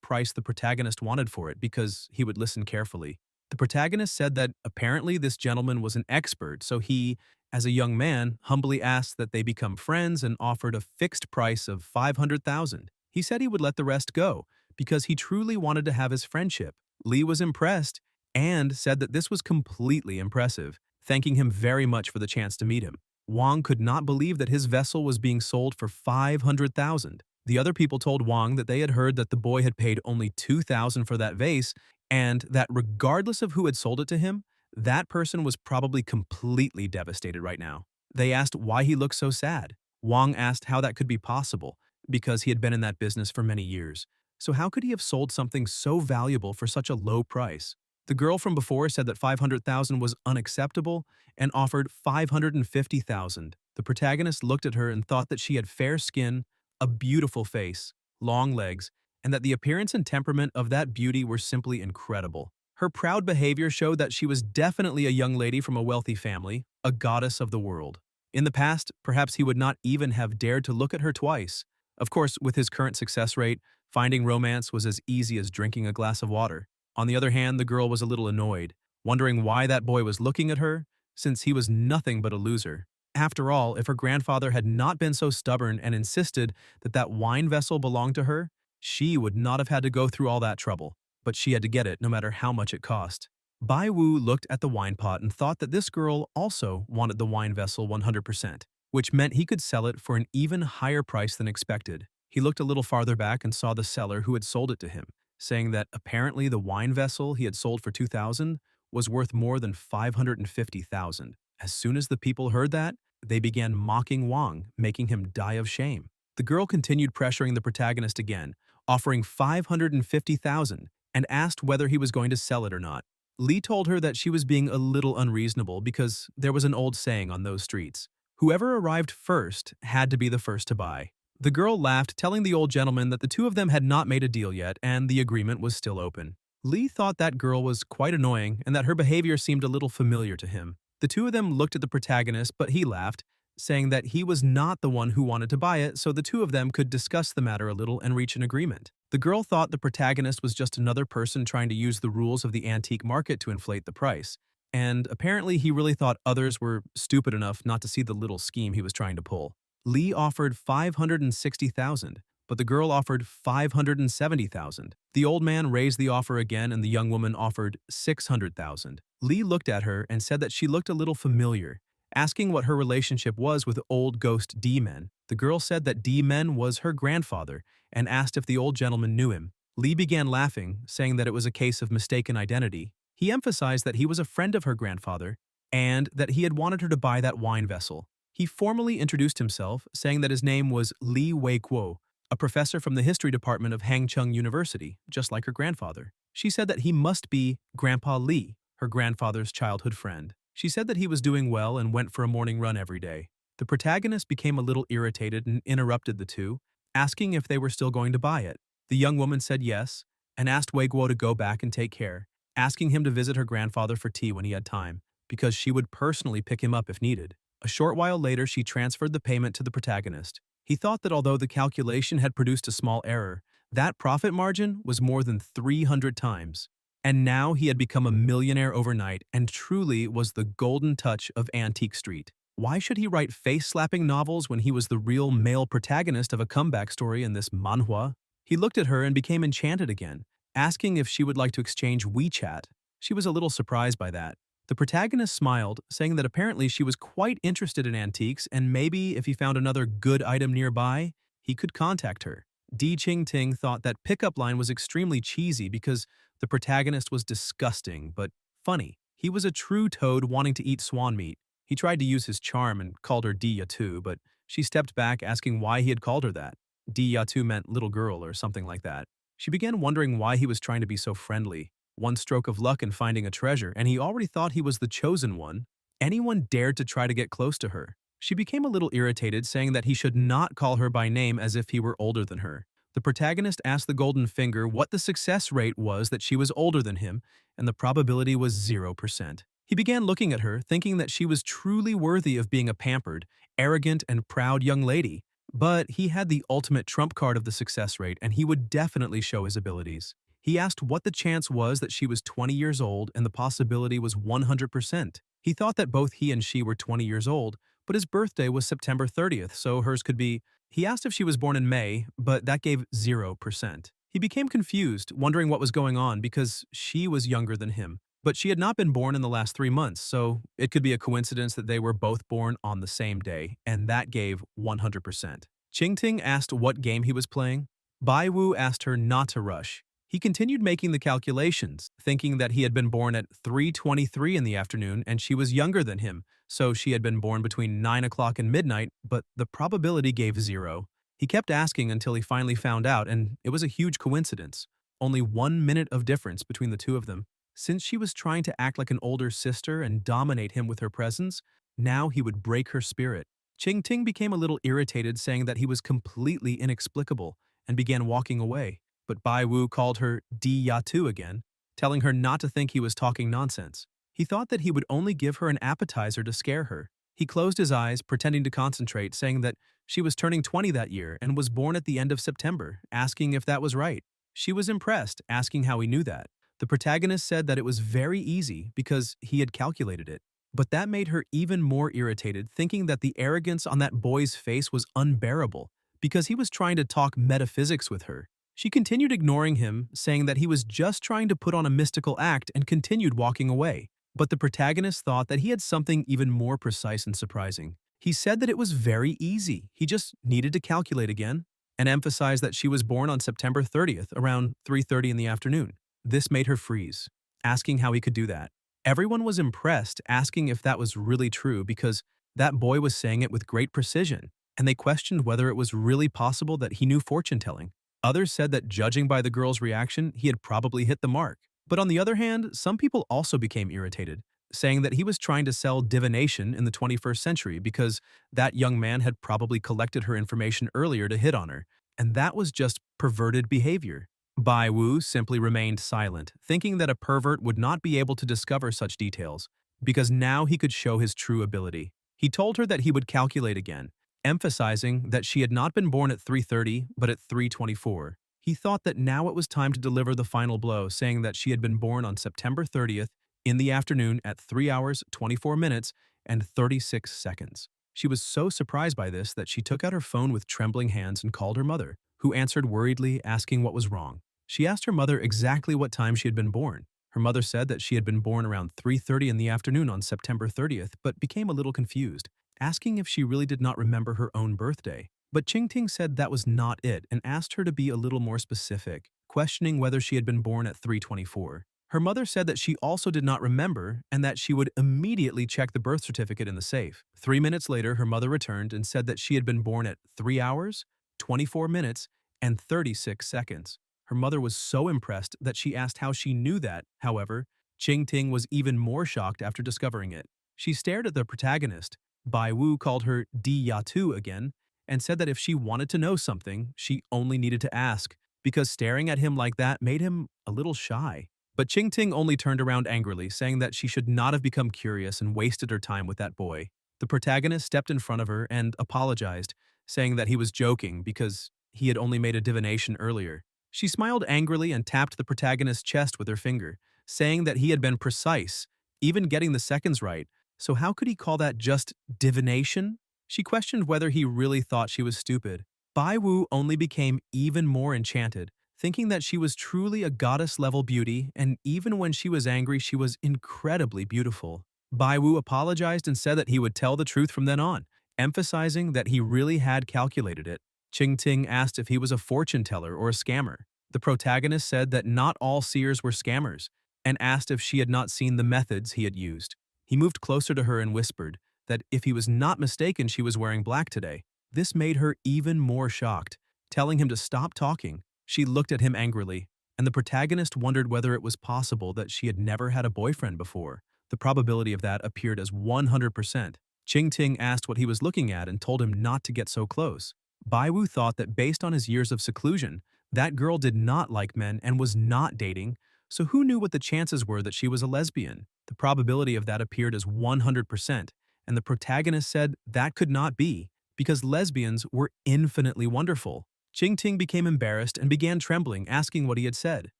price the protagonist wanted for it because he would listen carefully. The protagonist said that apparently this gentleman was an expert, so he, as a young man, humbly asked that they become friends and offered a fixed price of 500,000. He said he would let the rest go because he truly wanted to have his friendship. Li was impressed and said that this was completely impressive, thanking him very much for the chance to meet him. Wang could not believe that his vessel was being sold for 500,000. The other people told Wang that they had heard that the boy had paid only 2,000 for that vase and that regardless of who had sold it to him, that person was probably completely devastated right now. They asked why he looked so sad. Wang asked how that could be possible, because he had been in that business for many years. So how could he have sold something so valuable for such a low price? The girl from before said that 500,000 was unacceptable and offered 550,000. The protagonist looked at her and thought that she had fair skin, a beautiful face, long legs, and that the appearance and temperament of that beauty were simply incredible. Her proud behavior showed that she was definitely a young lady from a wealthy family, a goddess of the world. In the past, perhaps he would not even have dared to look at her twice. Of course, with his current success rate, finding romance was as easy as drinking a glass of water. On the other hand, the girl was a little annoyed, wondering why that boy was looking at her, since he was nothing but a loser. After all, if her grandfather had not been so stubborn and insisted that that wine vessel belonged to her, she would not have had to go through all that trouble, but she had to get it no matter how much it cost. Bai Wu looked at the wine pot and thought that this girl also wanted the wine vessel 100%, which meant he could sell it for an even higher price than expected. He looked a little farther back and saw the seller who had sold it to him, saying that apparently the wine vessel he had sold for 2,000 was worth more than 550,000. As soon as the people heard that, they began mocking Wang, making him die of shame. The girl continued pressuring the protagonist again, offering 550,000 and asked whether he was going to sell it or not. Li told her that she was being a little unreasonable because there was an old saying on those streets: whoever arrived first had to be the first to buy. The girl laughed, telling the old gentleman that the two of them had not made a deal yet and the agreement was still open. Li thought that girl was quite annoying and that her behavior seemed a little familiar to him. The two of them looked at the protagonist, but he laughed, saying that he was not the one who wanted to buy it, so the two of them could discuss the matter a little and reach an agreement. The girl thought the protagonist was just another person trying to use the rules of the antique market to inflate the price, and apparently he really thought others were stupid enough not to see the little scheme he was trying to pull. Li offered 560,000, but the girl offered 570,000. The old man raised the offer again and the young woman offered 600,000. Li looked at her and said that she looked a little familiar, asking what her relationship was with old ghost D-Men. The girl said that D-Men was her grandfather and asked if the old gentleman knew him. Li began laughing, saying that it was a case of mistaken identity. He emphasized that he was a friend of her grandfather and that he had wanted her to buy that wine vessel. He formally introduced himself, saying that his name was Li Wei-Kuo, a professor from the history department of Hangcheng University, just like her grandfather. She said that he must be Grandpa Li, her grandfather's childhood friend. She said that he was doing well and went for a morning run every day. The protagonist became a little irritated and interrupted the two, asking if they were still going to buy it. The young woman said yes, and asked Wei Guo to go back and take care, asking him to visit her grandfather for tea when he had time, because she would personally pick him up if needed. A short while later, she transferred the payment to the protagonist. He thought that although the calculation had produced a small error, that profit margin was more than 300 times. And now he had become a millionaire overnight and truly was the golden touch of Antique Street. Why should he write face-slapping novels when he was the real male protagonist of a comeback story in this manhwa? He looked at her and became enchanted again, asking if she would like to exchange WeChat. She was a little surprised by that. The protagonist smiled, saying that apparently she was quite interested in antiques and maybe if he found another good item nearby, he could contact her. Di Qingting thought that pickup line was extremely cheesy because the protagonist was disgusting but funny. He was a true toad wanting to eat swan meat. He tried to use his charm and called her Dia too, but She stepped back, asking why he had called her that. Yatu meant little girl or something like that. She began wondering why he was trying to be so friendly. One stroke of luck in finding a treasure, and he already thought he was the chosen one. Anyone dared to try to get close to her. She became a little irritated, saying that he should not call her by name as if he were older than her. The protagonist asked the golden finger what the success rate was that she was older than him, and the probability was 0%. He began looking at her, thinking that she was truly worthy of being a pampered, arrogant, and proud young lady. But he had the ultimate trump card of the success rate, and he would definitely show his abilities. He asked what the chance was that she was 20 years old, and the possibility was 100%. He thought that both he and she were 20 years old, but his birthday was September 30th, so hers could be. He asked if she was born in May, but that gave 0%. He became confused, wondering what was going on because she was younger than him. But she had not been born in the last 3 months, so it could be a coincidence that they were both born on the same day, and that gave 100%. Qingting asked what game he was playing. Bai Wu asked her not to rush. He continued making the calculations, thinking that he had been born at 3:23 in the afternoon and she was younger than him, so she had been born between 9 o'clock and midnight, but the probability gave 0. He kept asking until he finally found out, and it was a huge coincidence. Only 1 minute of difference between the two of them. Since she was trying to act like an older sister and dominate him with her presence, now he would break her spirit. Qingting became a little irritated, saying that he was completely inexplicable, and began walking away. But Bai Wu called her Di Yatu again, telling her not to think he was talking nonsense. He thought that he would only give her an appetizer to scare her. He closed his eyes, pretending to concentrate, saying that she was turning 20 that year and was born at the end of September, asking if that was right. She was impressed, asking how he knew that. The protagonist said that it was very easy because he had calculated it. But that made her even more irritated, thinking that the arrogance on that boy's face was unbearable because he was trying to talk metaphysics with her. She continued ignoring him, saying that he was just trying to put on a mystical act, and continued walking away. But the protagonist thought that he had something even more precise and surprising. He said that it was very easy, he just needed to calculate again, and emphasized that she was born on September 30th, around 3:30 in the afternoon. This made her freeze, asking how he could do that. Everyone was impressed, asking if that was really true because that boy was saying it with great precision, and they questioned whether it was really possible that he knew fortune-telling. Others said that judging by the girl's reaction, he had probably hit the mark. But on the other hand, some people also became irritated, saying that he was trying to sell divination in the 21st century because that young man had probably collected her information earlier to hit on her, and that was just perverted behavior. Bai Wu simply remained silent, thinking that a pervert would not be able to discover such details, because now he could show his true ability. He told her that he would calculate again, emphasizing that she had not been born at 3:30 but at 3:24. He thought that now it was time to deliver the final blow, saying that she had been born on September 30th in the afternoon at 3 hours, 24 minutes, and 36 seconds. She was so surprised by this that she took out her phone with trembling hands and called her mother, who answered worriedly, asking what was wrong. She asked her mother exactly what time she had been born. Her mother said that she had been born around 3:30 in the afternoon on September 30th, but became a little confused, asking if she really did not remember her own birthday. But Qingting said that was not it and asked her to be a little more specific, questioning whether she had been born at 3:24. Her mother said that she also did not remember and that she would immediately check the birth certificate in the safe. 3 minutes later, her mother returned and said that she had been born at 3 hours, 24 minutes, and 36 seconds. Her mother was so impressed that she asked how she knew that. However, Qingting was even more shocked after discovering it. She stared at the protagonist. Bai Wu called her Di Yatu again and said that if she wanted to know something, she only needed to ask, because staring at him like that made him a little shy. But Qingting only turned around angrily, saying that she should not have become curious and wasted her time with that boy. The protagonist stepped in front of her and apologized, saying that he was joking because he had only made a divination earlier. She smiled angrily and tapped the protagonist's chest with her finger, saying that he had been precise, even getting the seconds right, so how could he call that just divination? She questioned whether he really thought she was stupid. Bai Wu only became even more enchanted, thinking that she was truly a goddess-level beauty, and even when she was angry, she was incredibly beautiful. Bai Wu apologized and said that he would tell the truth from then on, emphasizing that he really had calculated it. Qingting asked if he was a fortune teller or a scammer. The protagonist said that not all seers were scammers, and asked if she had not seen the methods he had used. He moved closer to her and whispered that if he was not mistaken, she was wearing black today. This made her even more shocked, telling him to stop talking. She looked at him angrily, and the protagonist wondered whether it was possible that she had never had a boyfriend before. The probability of that appeared as 100%. Ching Ting asked what he was looking at and told him not to get so close. Bai Wu thought that based on his years of seclusion, that girl did not like men and was not dating, so who knew what the chances were that she was a lesbian? The probability of that appeared as 100%, and the protagonist said that could not be, because lesbians were infinitely wonderful. Ching Ting became embarrassed and began trembling, asking what he had said.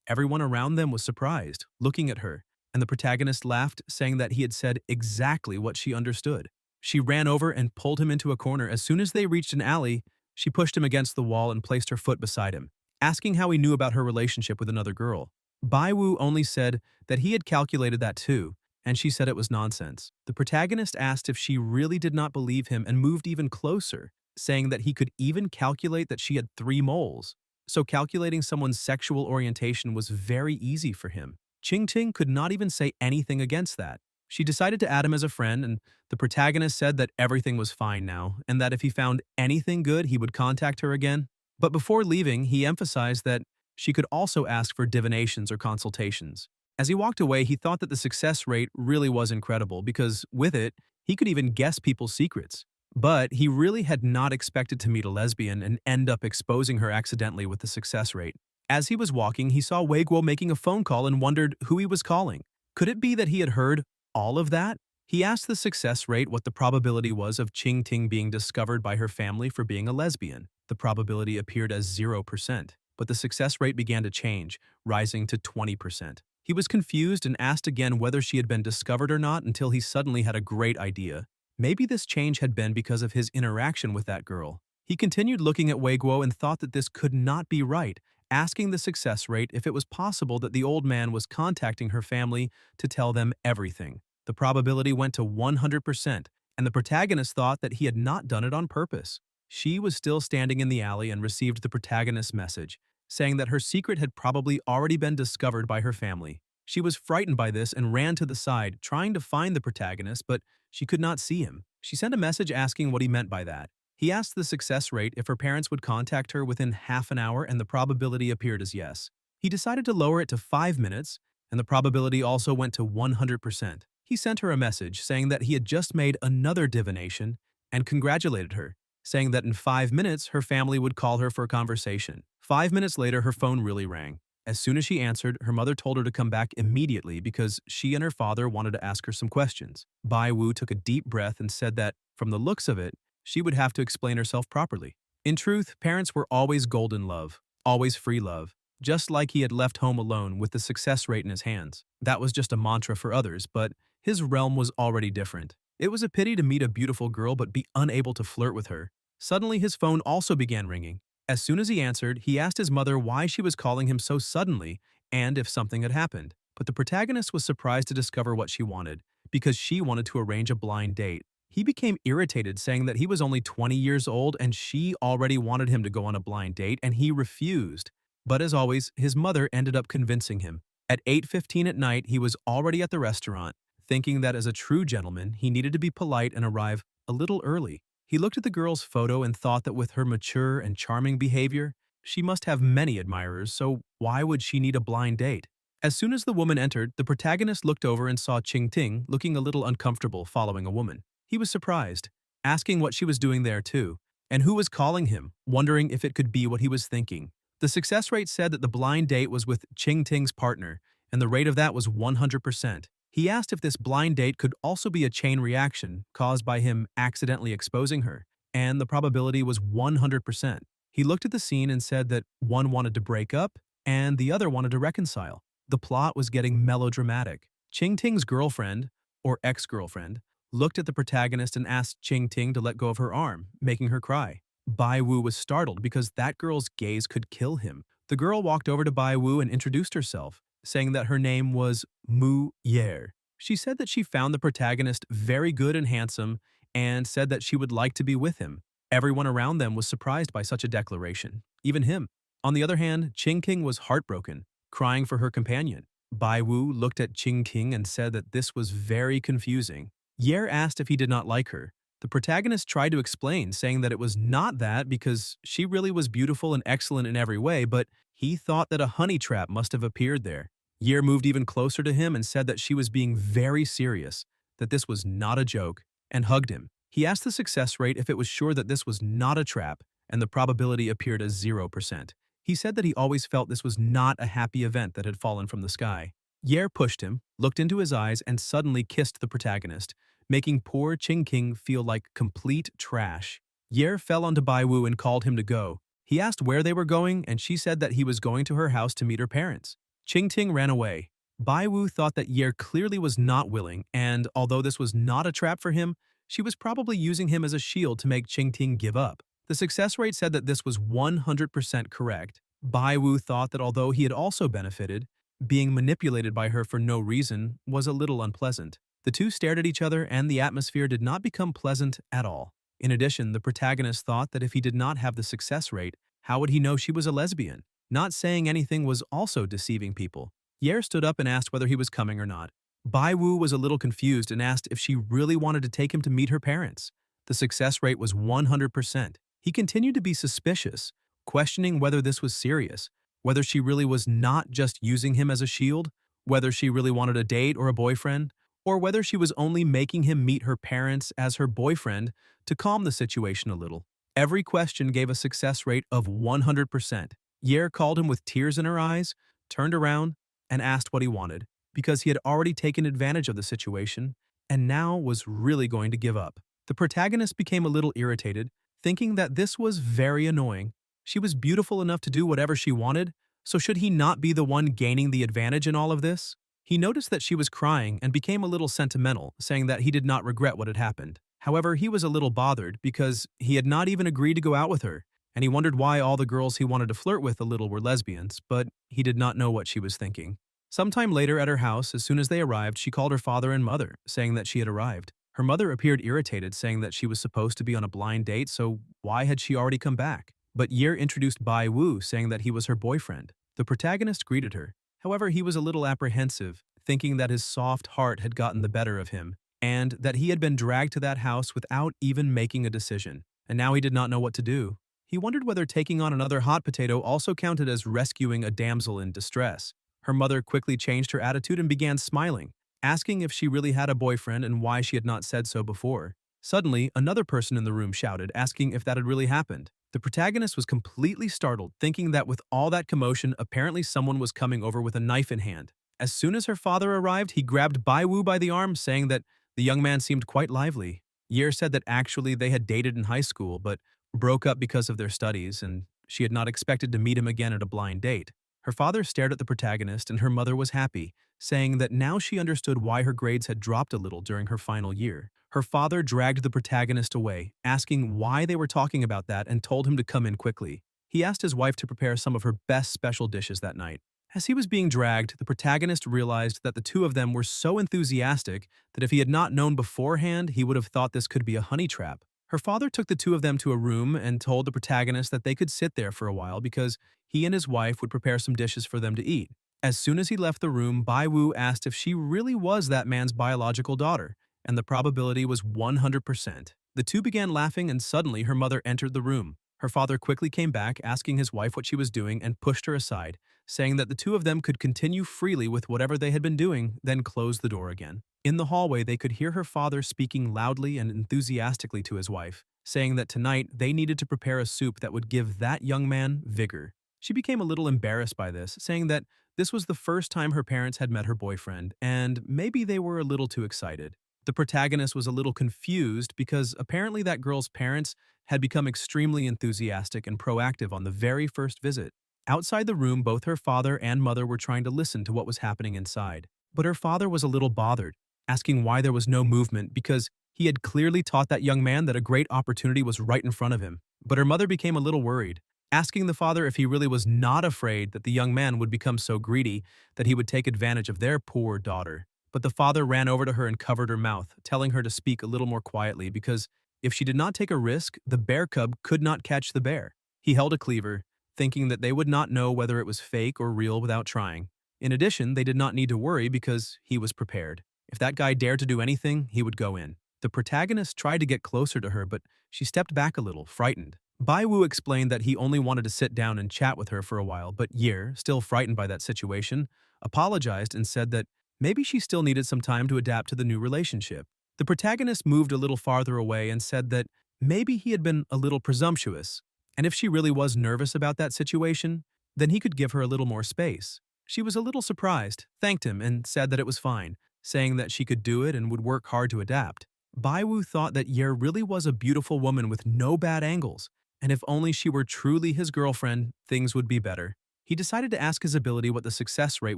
Everyone around them was surprised, looking at her, and the protagonist laughed, saying that he had said exactly what she understood. She ran over and pulled him into a corner. As soon as they reached an alley, she pushed him against the wall and placed her foot beside him, asking how he knew about her relationship with another girl. Bai Wu only said that he had calculated that too, and she said it was nonsense. The protagonist asked if she really did not believe him and moved even closer, saying that he could even calculate that she had 3 moles. So calculating someone's sexual orientation was very easy for him. Ching Ting could not even say anything against that. She decided to add him as a friend, and the protagonist said that everything was fine now, and that if he found anything good, he would contact her again. But before leaving, he emphasized that she could also ask for divinations or consultations. As he walked away, he thought that the success rate really was incredible because, with it, he could even guess people's secrets. But he really had not expected to meet a lesbian and end up exposing her accidentally with the success rate. As he was walking, he saw Wei Guo making a phone call and wondered who he was calling. Could it be that he had heard all of that? He asked the success rate what the probability was of Ching Ting being discovered by her family for being a lesbian. The probability appeared as 0%, but the success rate began to change, rising to 20%. He was confused and asked again whether she had been discovered or not until he suddenly had a great idea. Maybe this change had been because of his interaction with that girl. He continued looking at Wei Guo and thought that this could not be right, asking the success rate if it was possible that the old man was contacting her family to tell them everything. The probability went to 100%, and the protagonist thought that he had not done it on purpose. She was still standing in the alley and received the protagonist's message, saying that her secret had probably already been discovered by her family. She was frightened by this and ran to the side, trying to find the protagonist, but she could not see him. She sent a message asking what he meant by that. He asked the success rate if her parents would contact her within half an hour, and the probability appeared as yes. He decided to lower it to 5 minutes, and the probability also went to 100%. He sent her a message saying that he had just made another divination and congratulated her, saying that in 5 minutes her family would call her for a conversation. 5 minutes later, her phone really rang. As soon as she answered, her mother told her to come back immediately because she and her father wanted to ask her some questions. Bai Wu took a deep breath and said that, from the looks of it, she would have to explain herself properly. In truth, parents were always golden love, always free love, just like he had left home alone with the success rate in his hands. That was just a mantra for others, but his realm was already different. It was a pity to meet a beautiful girl but be unable to flirt with her. Suddenly, his phone also began ringing. As soon as he answered, he asked his mother why she was calling him so suddenly and if something had happened. But the protagonist was surprised to discover what she wanted, because she wanted to arrange a blind date. He became irritated, saying that he was only 20 years old and she already wanted him to go on a blind date, and he refused. But as always, his mother ended up convincing him. At 8:15 at night, he was already at the restaurant, thinking that as a true gentleman, he needed to be polite and arrive a little early. He looked at the girl's photo and thought that with her mature and charming behavior, she must have many admirers, so why would she need a blind date? As soon as the woman entered, the protagonist looked over and saw Ching Ting looking a little uncomfortable following a woman. He was surprised, asking what she was doing there too, and who was calling him, wondering if it could be what he was thinking. The success rate said that the blind date was with Ching Ting's partner, and the rate of that was 100%. He asked if this blind date could also be a chain reaction caused by him accidentally exposing her, and the probability was 100%. He looked at the scene and said that one wanted to break up and the other wanted to reconcile. The plot was getting melodramatic. Ching Ting's girlfriend, or ex-girlfriend, looked at the protagonist and asked Ching Ting to let go of her arm, making her cry. Bai Wu was startled because that girl's gaze could kill him. The girl walked over to Bai Wu and introduced herself, saying that her name was Mu Yer. She said that she found the protagonist very good and handsome and said that she would like to be with him. Everyone around them was surprised by such a declaration, even him. On the other hand, Ching King was heartbroken, crying for her companion. Bai Wu looked at Ching King and said that this was very confusing. Yer asked if he did not like her, The protagonist tried to explain, saying that it was not that because she really was beautiful and excellent in every way, but he thought that a honey trap must have appeared there. Yer moved even closer to him and said that she was being very serious, that this was not a joke, and hugged him. He asked the success rate if it was sure that this was not a trap, and the probability appeared as 0%. He said that he always felt this was not a happy event that had fallen from the sky. Yer pushed him, looked into his eyes, and suddenly kissed the protagonist, making poor Ching King feel like complete trash. Yer fell onto Bai Wu and called him to go. He asked where they were going, and she said that he was going to her house to meet her parents. Ching Ting ran away. Bai Wu thought that Yer clearly was not willing, and although this was not a trap for him, she was probably using him as a shield to make Ching Ting give up. The success rate said that this was 100% correct. Bai Wu thought that although he had also benefited, being manipulated by her for no reason was a little unpleasant. The two stared at each other and the atmosphere did not become pleasant at all. In addition, the protagonist thought that if he did not have the success rate, how would he know she was a lesbian? Not saying anything was also deceiving people. Yer stood up and asked whether he was coming or not. Bai Wu was a little confused and asked if she really wanted to take him to meet her parents. The success rate was 100%. He continued to be suspicious, questioning whether this was serious, whether she really was not just using him as a shield, whether she really wanted a date or a boyfriend, or whether she was only making him meet her parents as her boyfriend to calm the situation a little. Every question gave a success rate of 100%. Yer called him with tears in her eyes, turned around, and asked what he wanted, because he had already taken advantage of the situation and now was really going to give up. The protagonist became a little irritated, thinking that this was very annoying. She was beautiful enough to do whatever she wanted, so should he not be the one gaining the advantage in all of this? He noticed that she was crying and became a little sentimental, saying that he did not regret what had happened. However, he was a little bothered because he had not even agreed to go out with her, and he wondered why all the girls he wanted to flirt with a little were lesbians, but he did not know what she was thinking. Sometime later at her house, as soon as they arrived, she called her father and mother, saying that she had arrived. Her mother appeared irritated, saying that she was supposed to be on a blind date, so why had she already come back? But Yer introduced Bai Wu, saying that he was her boyfriend. The protagonist greeted her. However, he was a little apprehensive, thinking that his soft heart had gotten the better of him, and that he had been dragged to that house without even making a decision, and now he did not know what to do. He wondered whether taking on another hot potato also counted as rescuing a damsel in distress. Her mother quickly changed her attitude and began smiling, asking if she really had a boyfriend and why she had not said so before. Suddenly, another person in the room shouted, asking if that had really happened. The protagonist was completely startled, thinking that with all that commotion, apparently someone was coming over with a knife in hand. As soon as her father arrived, he grabbed Bai Wu by the arm, saying that the young man seemed quite lively. Yer said that actually they had dated in high school, but broke up because of their studies, and she had not expected to meet him again at a blind date. Her father stared at the protagonist, and her mother was happy, saying that now she understood why her grades had dropped a little during her final year. Her father dragged the protagonist away, asking why they were talking about that and told him to come in quickly. He asked his wife to prepare some of her best special dishes that night. As he was being dragged, the protagonist realized that the two of them were so enthusiastic that if he had not known beforehand, he would have thought this could be a honey trap. Her father took the two of them to a room and told the protagonist that they could sit there for a while because he and his wife would prepare some dishes for them to eat. As soon as he left the room, Bai Wu asked if she really was that man's biological daughter, and the probability was 100%. The two began laughing and suddenly her mother entered the room. Her father quickly came back, asking his wife what she was doing and pushed her aside, saying that the two of them could continue freely with whatever they had been doing, then closed the door again. In the hallway, they could hear her father speaking loudly and enthusiastically to his wife, saying that tonight they needed to prepare a soup that would give that young man vigor. She became a little embarrassed by this, saying that this was the first time her parents had met her boyfriend, and maybe they were a little too excited. The protagonist was a little confused because apparently that girl's parents had become extremely enthusiastic and proactive on the very first visit. Outside the room, both her father and mother were trying to listen to what was happening inside. But her father was a little bothered, asking why there was no movement because he had clearly taught that young man that a great opportunity was right in front of him. But her mother became a little worried, asking the father if he really was not afraid that the young man would become so greedy that he would take advantage of their poor daughter. But the father ran over to her and covered her mouth, telling her to speak a little more quietly because if she did not take a risk, the bear cub could not catch the bear. He held a cleaver, thinking that they would not know whether it was fake or real without trying. In addition, they did not need to worry because he was prepared. If that guy dared to do anything, he would go in. The protagonist tried to get closer to her, but she stepped back a little, frightened. Bai Wu explained that he only wanted to sit down and chat with her for a while, but Yer, still frightened by that situation, apologized and said that maybe she still needed some time to adapt to the new relationship. The protagonist moved a little farther away and said that maybe he had been a little presumptuous, and if she really was nervous about that situation, then he could give her a little more space. She was a little surprised, thanked him, and said that it was fine, saying that she could do it and would work hard to adapt. Bai Wu thought that Yer really was a beautiful woman with no bad angles, and if only she were truly his girlfriend, things would be better. He decided to ask his ability what the success rate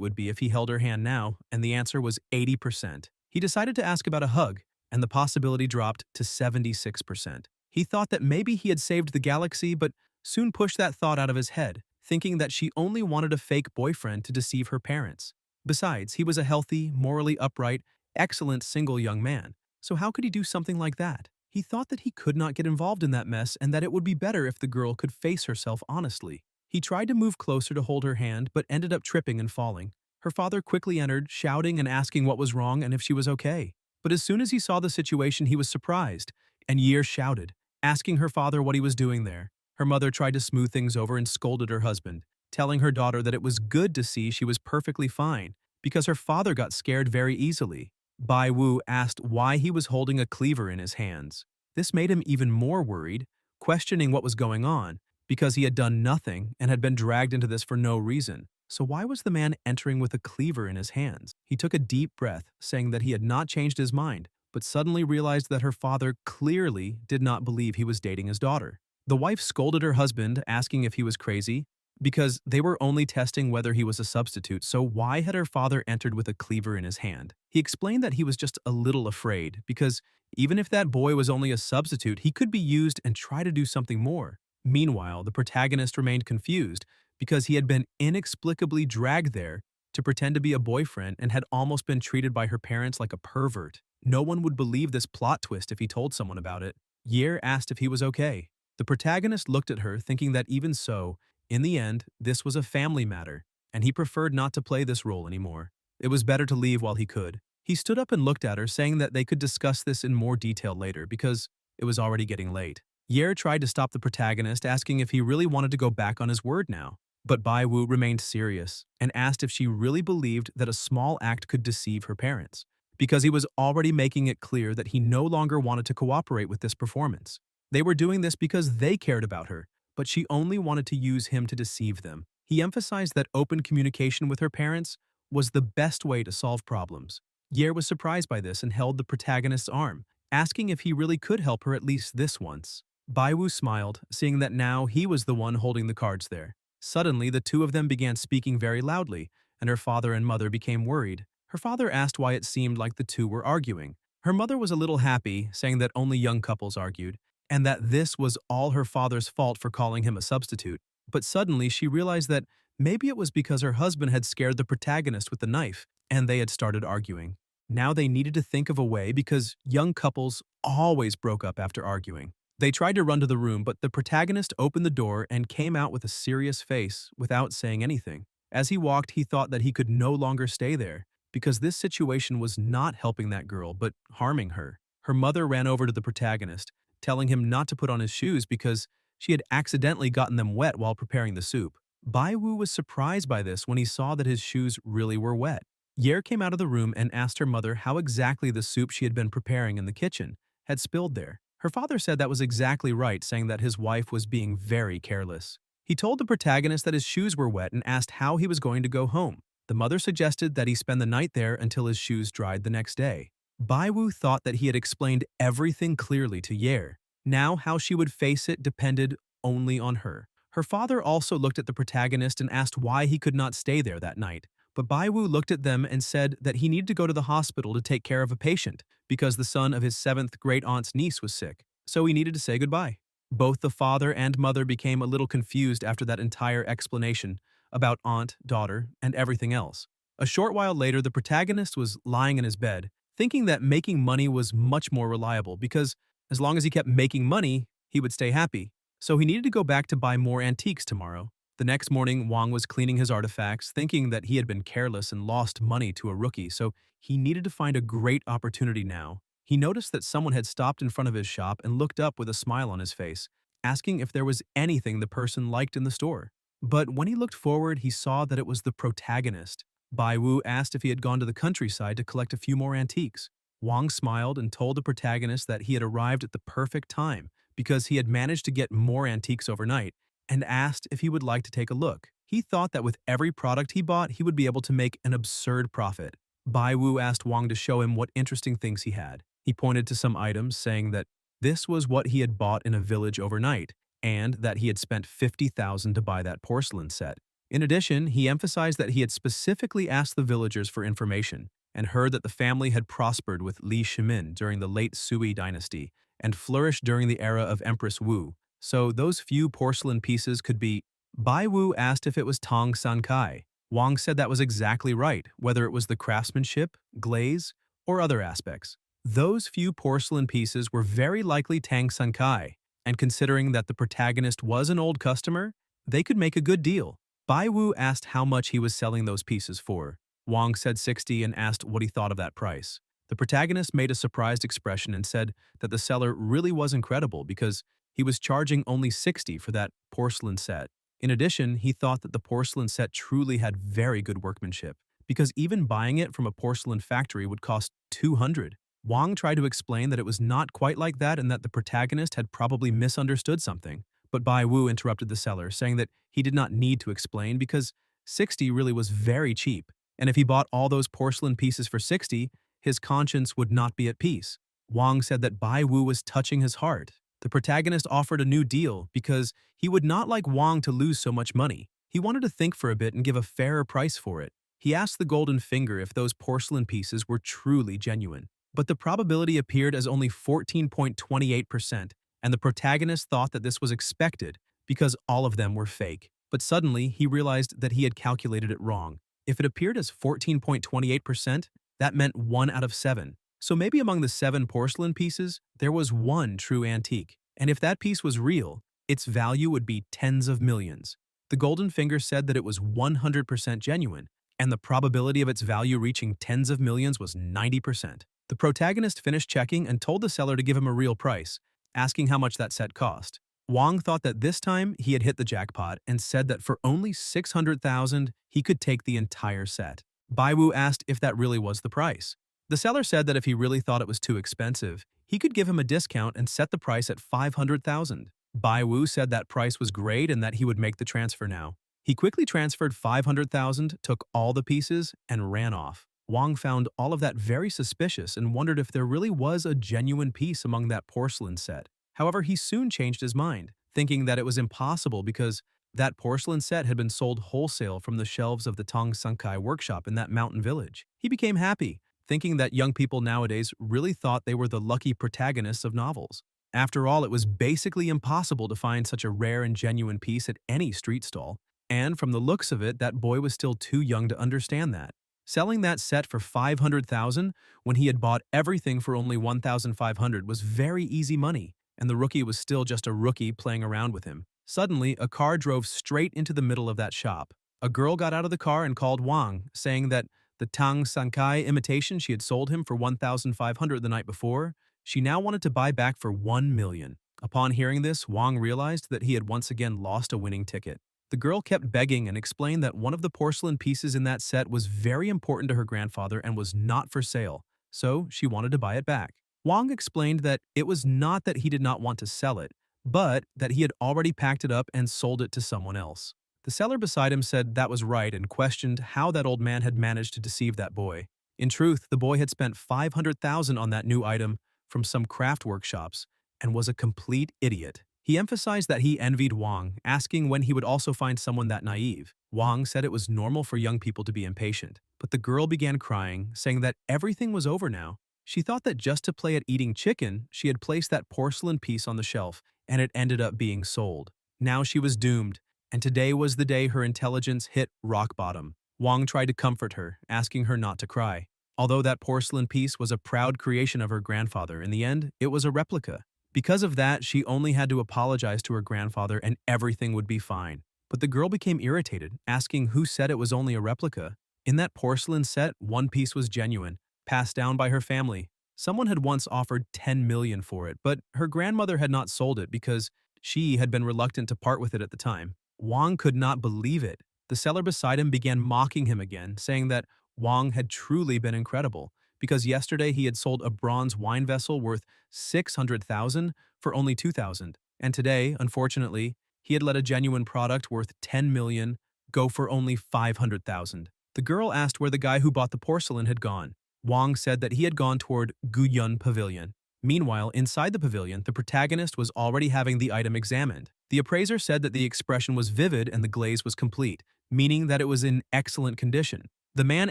would be if he held her hand now, and the answer was 80%. He decided to ask about a hug, and the possibility dropped to 76%. He thought that maybe he had saved the galaxy, but soon pushed that thought out of his head, thinking that she only wanted a fake boyfriend to deceive her parents. Besides, he was a healthy, morally upright, excellent single young man, so how could he do something like that? He thought that he could not get involved in that mess and that it would be better if the girl could face herself honestly. He tried to move closer to hold her hand, but ended up tripping and falling. Her father quickly entered, shouting and asking what was wrong and if she was okay. But as soon as he saw the situation, he was surprised, and Yer shouted, asking her father what he was doing there. Her mother tried to smooth things over and scolded her husband, telling her daughter that it was good to see she was perfectly fine, because her father got scared very easily. Bai Wu asked why he was holding a cleaver in his hands. This made him even more worried, questioning what was going on, because he had done nothing and had been dragged into this for no reason. So why was the man entering with a cleaver in his hands? He took a deep breath, saying that he had not changed his mind, but suddenly realized that her father clearly did not believe he was dating his daughter. The wife scolded her husband, asking if he was crazy, because they were only testing whether he was a substitute, so why had her father entered with a cleaver in his hand? He explained that he was just a little afraid, because even if that boy was only a substitute, he could be used and try to do something more. Meanwhile, the protagonist remained confused, because he had been inexplicably dragged there to pretend to be a boyfriend and had almost been treated by her parents like a pervert. No one would believe this plot twist if he told someone about it. Yer asked if he was okay. The protagonist looked at her, thinking that even so, in the end, this was a family matter, and he preferred not to play this role anymore. It was better to leave while he could. He stood up and looked at her, saying that they could discuss this in more detail later because it was already getting late. Yer tried to stop the protagonist, asking if he really wanted to go back on his word now. But Bai Wu remained serious and asked if she really believed that a small act could deceive her parents, because he was already making it clear that he no longer wanted to cooperate with this performance. They were doing this because they cared about her, but she only wanted to use him to deceive them. He emphasized that open communication with her parents was the best way to solve problems. Yer was surprised by this and held the protagonist's arm, asking if he really could help her at least this once. Bai Wu smiled, seeing that now he was the one holding the cards there. Suddenly, the two of them began speaking very loudly, and her father and mother became worried. Her father asked why it seemed like the two were arguing. Her mother was a little happy, saying that only young couples argued, and that this was all her father's fault for calling him a substitute. But suddenly she realized that maybe it was because her husband had scared the protagonist with the knife, and they had started arguing. Now they needed to think of a way because young couples always broke up after arguing. They tried to run to the room, but the protagonist opened the door and came out with a serious face without saying anything. As he walked, he thought that he could no longer stay there, because this situation was not helping that girl, but harming her. Her mother ran over to the protagonist, telling him not to put on his shoes because she had accidentally gotten them wet while preparing the soup. Bai Wu was surprised by this when he saw that his shoes really were wet. Yer came out of the room and asked her mother how exactly the soup she had been preparing in the kitchen had spilled there. Her father said that was exactly right, saying that his wife was being very careless. He told the protagonist that his shoes were wet and asked how he was going to go home. The mother suggested that he spend the night there until his shoes dried the next day. Bai Wu thought that he had explained everything clearly to Yer. Now how she would face it depended only on her. Her father also looked at the protagonist and asked why he could not stay there that night. But Bai Wu looked at them and said that he needed to go to the hospital to take care of a patient because the son of his 7th great-aunt's niece was sick, so he needed to say goodbye. Both the father and mother became a little confused after that entire explanation about aunt, daughter, and everything else. A short while later, the protagonist was lying in his bed, thinking that making money was much more reliable because as long as he kept making money, he would stay happy. So he needed to go back to buy more antiques tomorrow. The next morning, Wang was cleaning his artifacts, thinking that he had been careless and lost money to a rookie, so he needed to find a great opportunity now. he noticed that someone had stopped in front of his shop and looked up with a smile on his face, asking if there was anything the person liked in the store. But when he looked forward, he saw that it was the protagonist. Bai Wu asked if he had gone to the countryside to collect a few more antiques. Wang smiled and told the protagonist that he had arrived at the perfect time because he had managed to get more antiques overnight, and asked if he would like to take a look. He thought that with every product he bought, he would be able to make an absurd profit. Bai Wu asked Wang to show him what interesting things he had. He pointed to some items, saying that this was what he had bought in a village overnight, and that he had spent 50,000 to buy that porcelain set. In addition, he emphasized that he had specifically asked the villagers for information and heard that the family had prospered with Li Shimin during the late Sui dynasty and flourished during the era of Empress Wu, so those few porcelain pieces could be. Bai Wu asked if it was Tong San Kai. Wang said that was exactly right, whether it was the craftsmanship, glaze, or other aspects. Those few porcelain pieces were very likely Tang San Kai, and considering that the protagonist was an old customer, they could make a good deal. Bai Wu asked how much he was selling those pieces for. Wang said 60 and asked what he thought of that price. The protagonist made a surprised expression and said that the seller really was incredible because he was charging only 60 for that porcelain set. In addition, he thought that the porcelain set truly had very good workmanship, because even buying it from a porcelain factory would cost 200. Wang tried to explain that it was not quite like that and that the protagonist had probably misunderstood something, but Bai Wu interrupted the seller, saying that he did not need to explain because 60 really was very cheap, and if he bought all those porcelain pieces for 60, his conscience would not be at peace. Wang said that Bai Wu was touching his heart. The protagonist offered a new deal because he would not like Wang to lose so much money. He wanted to think for a bit and give a fairer price for it. He asked the golden finger if those porcelain pieces were truly genuine, but the probability appeared as only 14.28%, and the protagonist thought that this was expected because all of them were fake. But suddenly, he realized that he had calculated it wrong. If it appeared as 14.28%, that meant 1 out of 7. So maybe among the 7 porcelain pieces, there was one true antique. And if that piece was real, its value would be tens of millions. The golden finger said that it was 100% genuine, and the probability of its value reaching tens of millions was 90%. The protagonist finished checking and told the seller to give him a real price, asking how much that set cost. Wang thought that this time he had hit the jackpot and said that for only 600,000, he could take the entire set. Bai Wu asked if that really was the price. The seller said that if he really thought it was too expensive, he could give him a discount and set the price at 500,000. Bai Wu said that price was great and that he would make the transfer now. He quickly transferred 500,000, took all the pieces, and ran off. Wang found all of that very suspicious and wondered if there really was a genuine piece among that porcelain set. However, he soon changed his mind, thinking that it was impossible because that porcelain set had been sold wholesale from the shelves of the Tong San Kai workshop in that mountain village. He became happy, thinking that young people nowadays really thought they were the lucky protagonists of novels. After all, it was basically impossible to find such a rare and genuine piece at any street stall, and from the looks of it, that boy was still too young to understand that. Selling that set for 500,000 when he had bought everything for only 1,500 was very easy money, and the rookie was still just a rookie playing around with him. Suddenly, a car drove straight into the middle of that shop. A girl got out of the car and called Wang, saying that the Tang San Kai imitation she had sold him for 1,500 the night before, she now wanted to buy back for 1 million. Upon hearing this, Wang realized that he had once again lost a winning ticket. The girl kept begging and explained that one of the porcelain pieces in that set was very important to her grandfather and was not for sale, so she wanted to buy it back. Wang explained that it was not that he did not want to sell it, but that he had already packed it up and sold it to someone else. The seller beside him said that was right and questioned how that old man had managed to deceive that boy. In truth, the boy had spent 500,000 on that new item from some craft workshops and was a complete idiot. He emphasized that he envied Wang, asking when he would also find someone that naive. Wang said it was normal for young people to be impatient, but the girl began crying, saying that everything was over now. She thought that just to play at eating chicken, she had placed that porcelain piece on the shelf, and it ended up being sold. Now she was doomed, and today was the day her intelligence hit rock bottom. Wang tried to comfort her, asking her not to cry. Although that porcelain piece was a proud creation of her grandfather, in the end, it was a replica. Because of that, she only had to apologize to her grandfather and everything would be fine. But the girl became irritated, asking who said it was only a replica. In that porcelain set, one piece was genuine, passed down by her family. Someone had once offered 10 million for it, but her grandmother had not sold it because she had been reluctant to part with it at the time. Wang could not believe it. The seller beside him began mocking him again, saying that Wang had truly been incredible because yesterday he had sold a bronze wine vessel worth 600,000 for only 2,000, and today, unfortunately, he had let a genuine product worth 10 million go for only 500,000. The girl asked where the guy who bought the porcelain had gone. Wang said that he had gone toward Guyun Pavilion. Meanwhile, inside the pavilion, the protagonist was already having the item examined. The appraiser said that the expression was vivid and the glaze was complete, meaning that it was in excellent condition. The man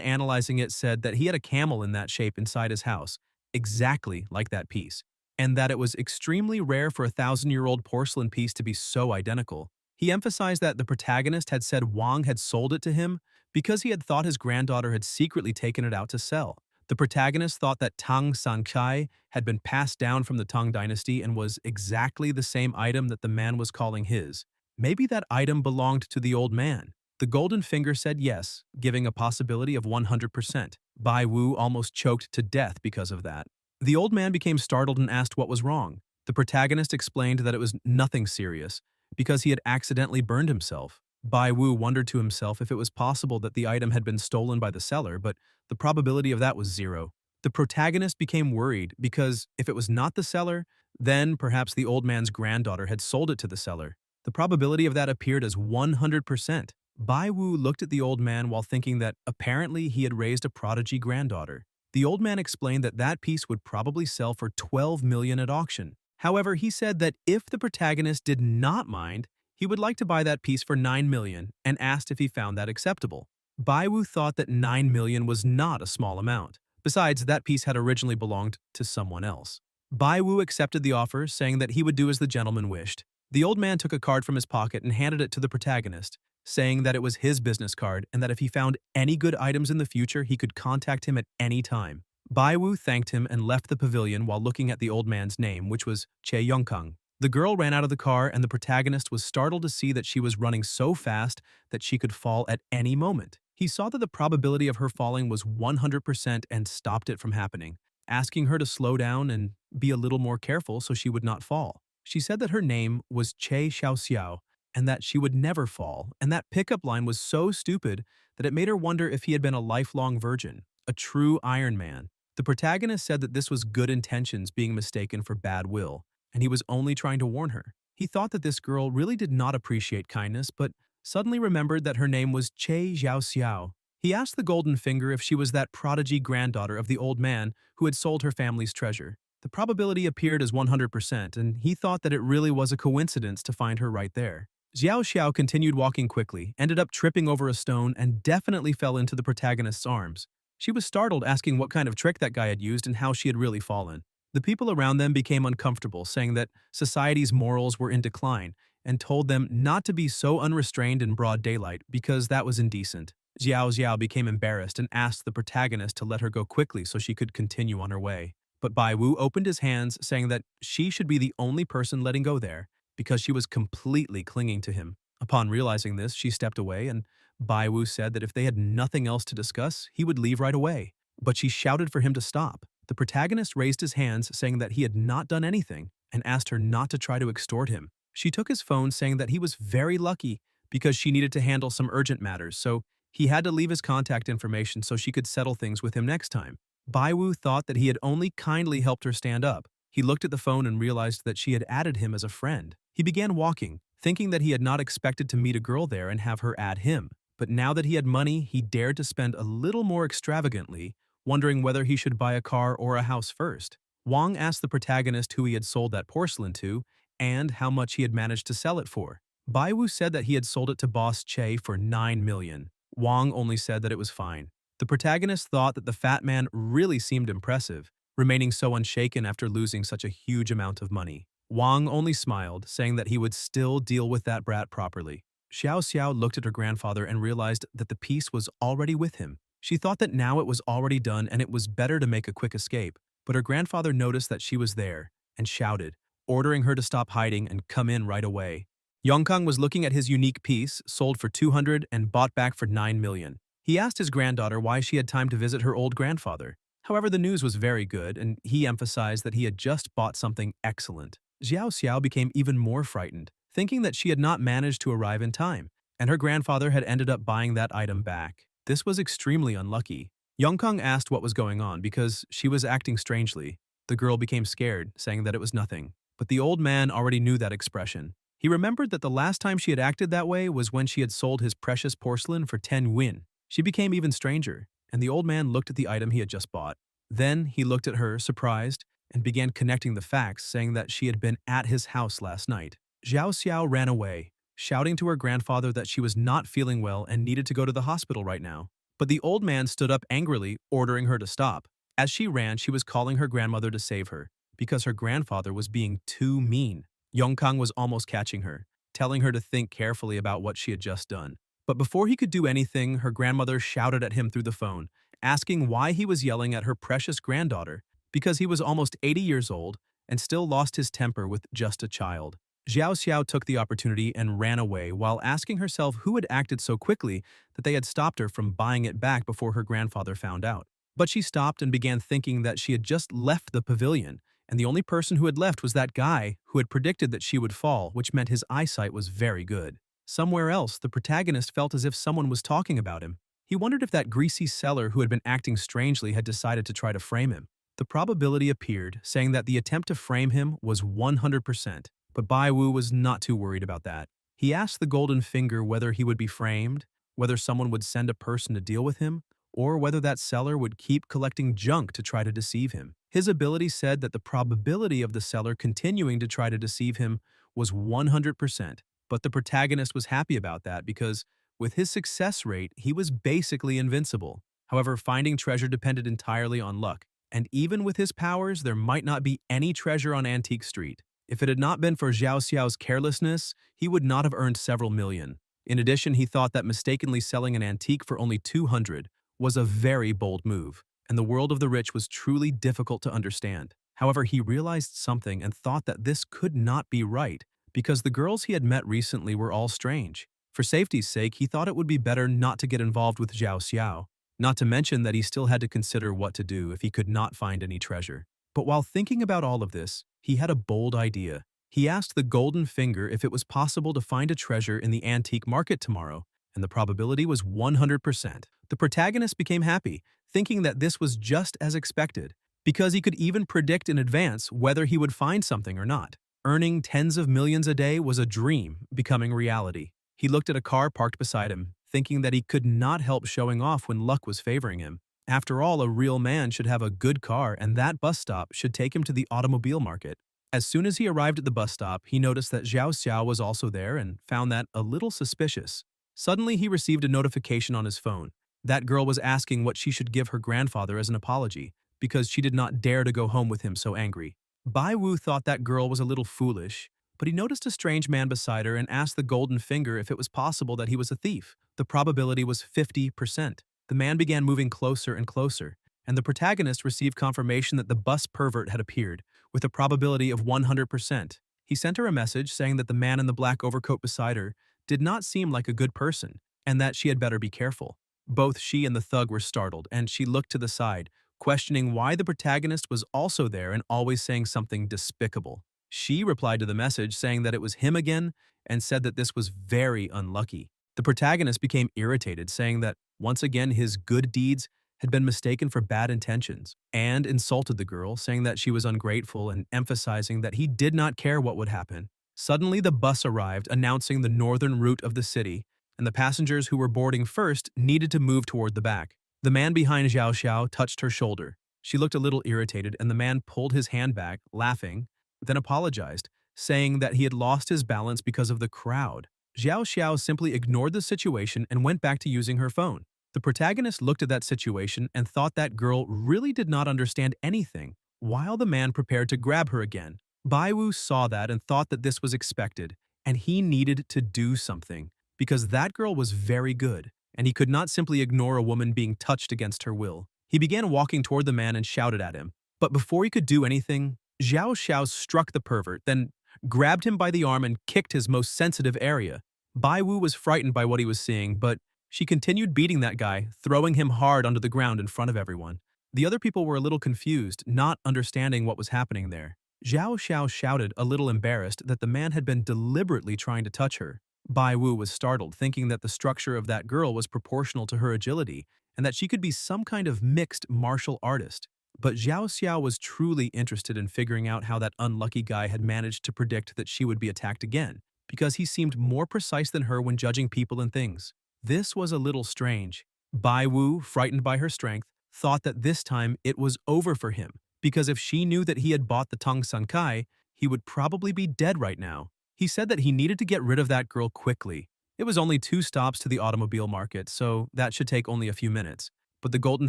analyzing it said that he had a camel in that shape inside his house, exactly like that piece, and that it was extremely rare for a 1,000-year-old porcelain piece to be so identical. He emphasized that the protagonist had said Wang had sold it to him because he had thought his granddaughter had secretly taken it out to sell. The protagonist thought that Tang Sanchai had been passed down from the Tang dynasty and was exactly the same item that the man was calling his. Maybe that item belonged to the old man. The golden finger said yes, giving a possibility of 100%. Bai Wu almost choked to death because of that. The old man became startled and asked what was wrong. The protagonist explained that it was nothing serious, because he had accidentally burned himself. Bai Wu wondered to himself if it was possible that the item had been stolen by the seller, but the probability of that was zero. The protagonist became worried because if it was not the seller, then perhaps the old man's granddaughter had sold it to the seller. The probability of that appeared as 100%. Bai Wu looked at the old man while thinking that apparently he had raised a prodigy granddaughter. The old man explained that that piece would probably sell for 12 million at auction. However, he said that if the protagonist did not mind, he would like to buy that piece for 9 million and asked if he found that acceptable. Bai Wu thought that 9 million was not a small amount. Besides, that piece had originally belonged to someone else. Bai Wu accepted the offer, saying that he would do as the gentleman wished. The old man took a card from his pocket and handed it to the protagonist, saying that it was his business card and that if he found any good items in the future, he could contact him at any time. Bai Wu thanked him and left the pavilion while looking at the old man's name, which was Che Yongkang. The girl ran out of the car and the protagonist was startled to see that she was running so fast that she could fall at any moment. He saw that the probability of her falling was 100% and stopped it from happening, asking her to slow down and be a little more careful so she would not fall. She said that her name was Che Xiaoxiao and that she would never fall, and that pickup line was so stupid that it made her wonder if he had been a lifelong virgin, a true Iron Man. The protagonist said that this was good intentions being mistaken for bad will, and he was only trying to warn her. He thought that this girl really did not appreciate kindness, but suddenly remembered that her name was Che Xiaoxiao. He asked the golden finger if she was that prodigy granddaughter of the old man who had sold her family's treasure. The probability appeared as 100%, and he thought that it really was a coincidence to find her right there. Xiao Xiao continued walking quickly, ended up tripping over a stone, and definitely fell into the protagonist's arms. She was startled, asking what kind of trick that guy had used and how she had really fallen. The people around them became uncomfortable, saying that society's morals were in decline, and told them not to be so unrestrained in broad daylight because that was indecent. Xiao Xiao became embarrassed and asked the protagonist to let her go quickly so she could continue on her way. But Bai Wu opened his hands, saying that she should be the only person letting go there, because she was completely clinging to him. Upon realizing this, she stepped away, and Bai Wu said that if they had nothing else to discuss, he would leave right away. But she shouted for him to stop. The protagonist raised his hands, saying that he had not done anything, and asked her not to try to extort him. She took his phone, saying that he was very lucky because she needed to handle some urgent matters, so he had to leave his contact information so she could settle things with him next time. Bai Wu thought that he had only kindly helped her stand up. He looked at the phone and realized that she had added him as a friend. He began walking, thinking that he had not expected to meet a girl there and have her add him. But now that he had money, he dared to spend a little more extravagantly, wondering whether he should buy a car or a house first. Wang asked the protagonist who he had sold that porcelain to and how much he had managed to sell it for. Bai Wu said that he had sold it to Boss Che for 9 million. Wang only said that it was fine. The protagonist thought that the fat man really seemed impressive, remaining so unshaken after losing such a huge amount of money. Wang only smiled, saying that he would still deal with that brat properly. Xiao Xiao looked at her grandfather and realized that the piece was already with him. She thought that now it was already done and it was better to make a quick escape, but her grandfather noticed that she was there and shouted, ordering her to stop hiding and come in right away. Yongkang was looking at his unique piece, sold for 200 and bought back for 9 million. He asked his granddaughter why she had time to visit her old grandfather. However, the news was very good, and he emphasized that he had just bought something excellent. Xiao Xiao became even more frightened, thinking that she had not managed to arrive in time, and her grandfather had ended up buying that item back. This was extremely unlucky. Yongkang asked what was going on because she was acting strangely. The girl became scared, saying that it was nothing. But the old man already knew that expression. He remembered that the last time she had acted that way was when she had sold his precious porcelain for 10 win. She became even stranger, and the old man looked at the item he had just bought. Then he looked at her, surprised, and began connecting the facts, saying that she had been at his house last night. Zhao Xiao ran away, shouting to her grandfather that she was not feeling well and needed to go to the hospital right now. But the old man stood up angrily, ordering her to stop. As she ran, she was calling her grandmother to save her, because her grandfather was being too mean. Yongkang was almost catching her, telling her to think carefully about what she had just done. But before he could do anything, her grandmother shouted at him through the phone, asking why he was yelling at her precious granddaughter, because he was almost 80 years old and still lost his temper with just a child. Xiao Xiao took the opportunity and ran away while asking herself who had acted so quickly that they had stopped her from buying it back before her grandfather found out. But she stopped and began thinking that she had just left the pavilion, and the only person who had left was that guy who had predicted that she would fall, which meant his eyesight was very good. Somewhere else, the protagonist felt as if someone was talking about him. He wondered if that greasy seller who had been acting strangely had decided to try to frame him. The probability appeared, saying that the attempt to frame him was 100%, but Bai Wu was not too worried about that. He asked the Golden Finger whether he would be framed, whether someone would send a person to deal with him, or whether that seller would keep collecting junk to try to deceive him. His ability said that the probability of the seller continuing to try to deceive him was 100%, but the protagonist was happy about that because, with his success rate, he was basically invincible. However, finding treasure depended entirely on luck, and even with his powers, there might not be any treasure on Antique Street. If it had not been for Xiao Xiao's carelessness, he would not have earned several million. In addition, he thought that mistakenly selling an antique for only 200 was a very bold move, and the world of the rich was truly difficult to understand. However, he realized something and thought that this could not be right, because the girls he had met recently were all strange. For safety's sake, he thought it would be better not to get involved with Xiao Xiao, not to mention that he still had to consider what to do if he could not find any treasure. But while thinking about all of this, he had a bold idea. He asked the Golden Finger if it was possible to find a treasure in the antique market tomorrow, and the probability was 100%. The protagonist became happy, thinking that this was just as expected, because he could even predict in advance whether he would find something or not. Earning tens of millions a day was a dream becoming reality. He looked at a car parked beside him, thinking that he could not help showing off when luck was favoring him. After all, a real man should have a good car, and that bus stop should take him to the automobile market. As soon as he arrived at the bus stop, he noticed that Xiao Xiao was also there and found that a little suspicious. Suddenly, he received a notification on his phone. That girl was asking what she should give her grandfather as an apology, because she did not dare to go home with him so angry. Bai Wu thought that girl was a little foolish, but he noticed a strange man beside her and asked the Golden Finger if it was possible that he was a thief. The probability was 50%. The man began moving closer and closer, and the protagonist received confirmation that the bus pervert had appeared, with a probability of 100%. He sent her a message saying that the man in the black overcoat beside her did not seem like a good person, and that she had better be careful. Both she and the thug were startled, and she looked to the side, questioning why the protagonist was also there and always saying something despicable. She replied to the message saying that it was him again and said that this was very unlucky. The protagonist became irritated, saying that once again his good deeds had been mistaken for bad intentions, and insulted the girl, saying that she was ungrateful and emphasizing that he did not care what would happen. Suddenly the bus arrived, announcing the northern route of the city, and the passengers who were boarding first needed to move toward the back. The man behind Xiao Xiao touched her shoulder. She looked a little irritated, and the man pulled his hand back, laughing, then apologized, saying that he had lost his balance because of the crowd. Xiao Xiao simply ignored the situation and went back to using her phone. The protagonist looked at that situation and thought that girl really did not understand anything, while the man prepared to grab her again. Bai Wu saw that and thought that this was expected, and he needed to do something, because that girl was very good, and he could not simply ignore a woman being touched against her will. He began walking toward the man and shouted at him, but before he could do anything, Xiao Xiao struck the pervert, then grabbed him by the arm and kicked his most sensitive area. Bai Wu was frightened by what he was seeing, but she continued beating that guy, throwing him hard onto the ground in front of everyone. The other people were a little confused, not understanding what was happening there. Zhao Xiao shouted, a little embarrassed, that the man had been deliberately trying to touch her. Bai Wu was startled, thinking that the structure of that girl was proportional to her agility, and that she could be some kind of mixed martial artist. But Zhao Xiao was truly interested in figuring out how that unlucky guy had managed to predict that she would be attacked again, because he seemed more precise than her when judging people and things. This was a little strange. Bai Wu, frightened by her strength, thought that this time it was over for him, because if she knew that he had bought the Tong San Kai, he would probably be dead right now. He said that he needed to get rid of that girl quickly. It was only 2 stops to the automobile market, so that should take only a few minutes. But the Golden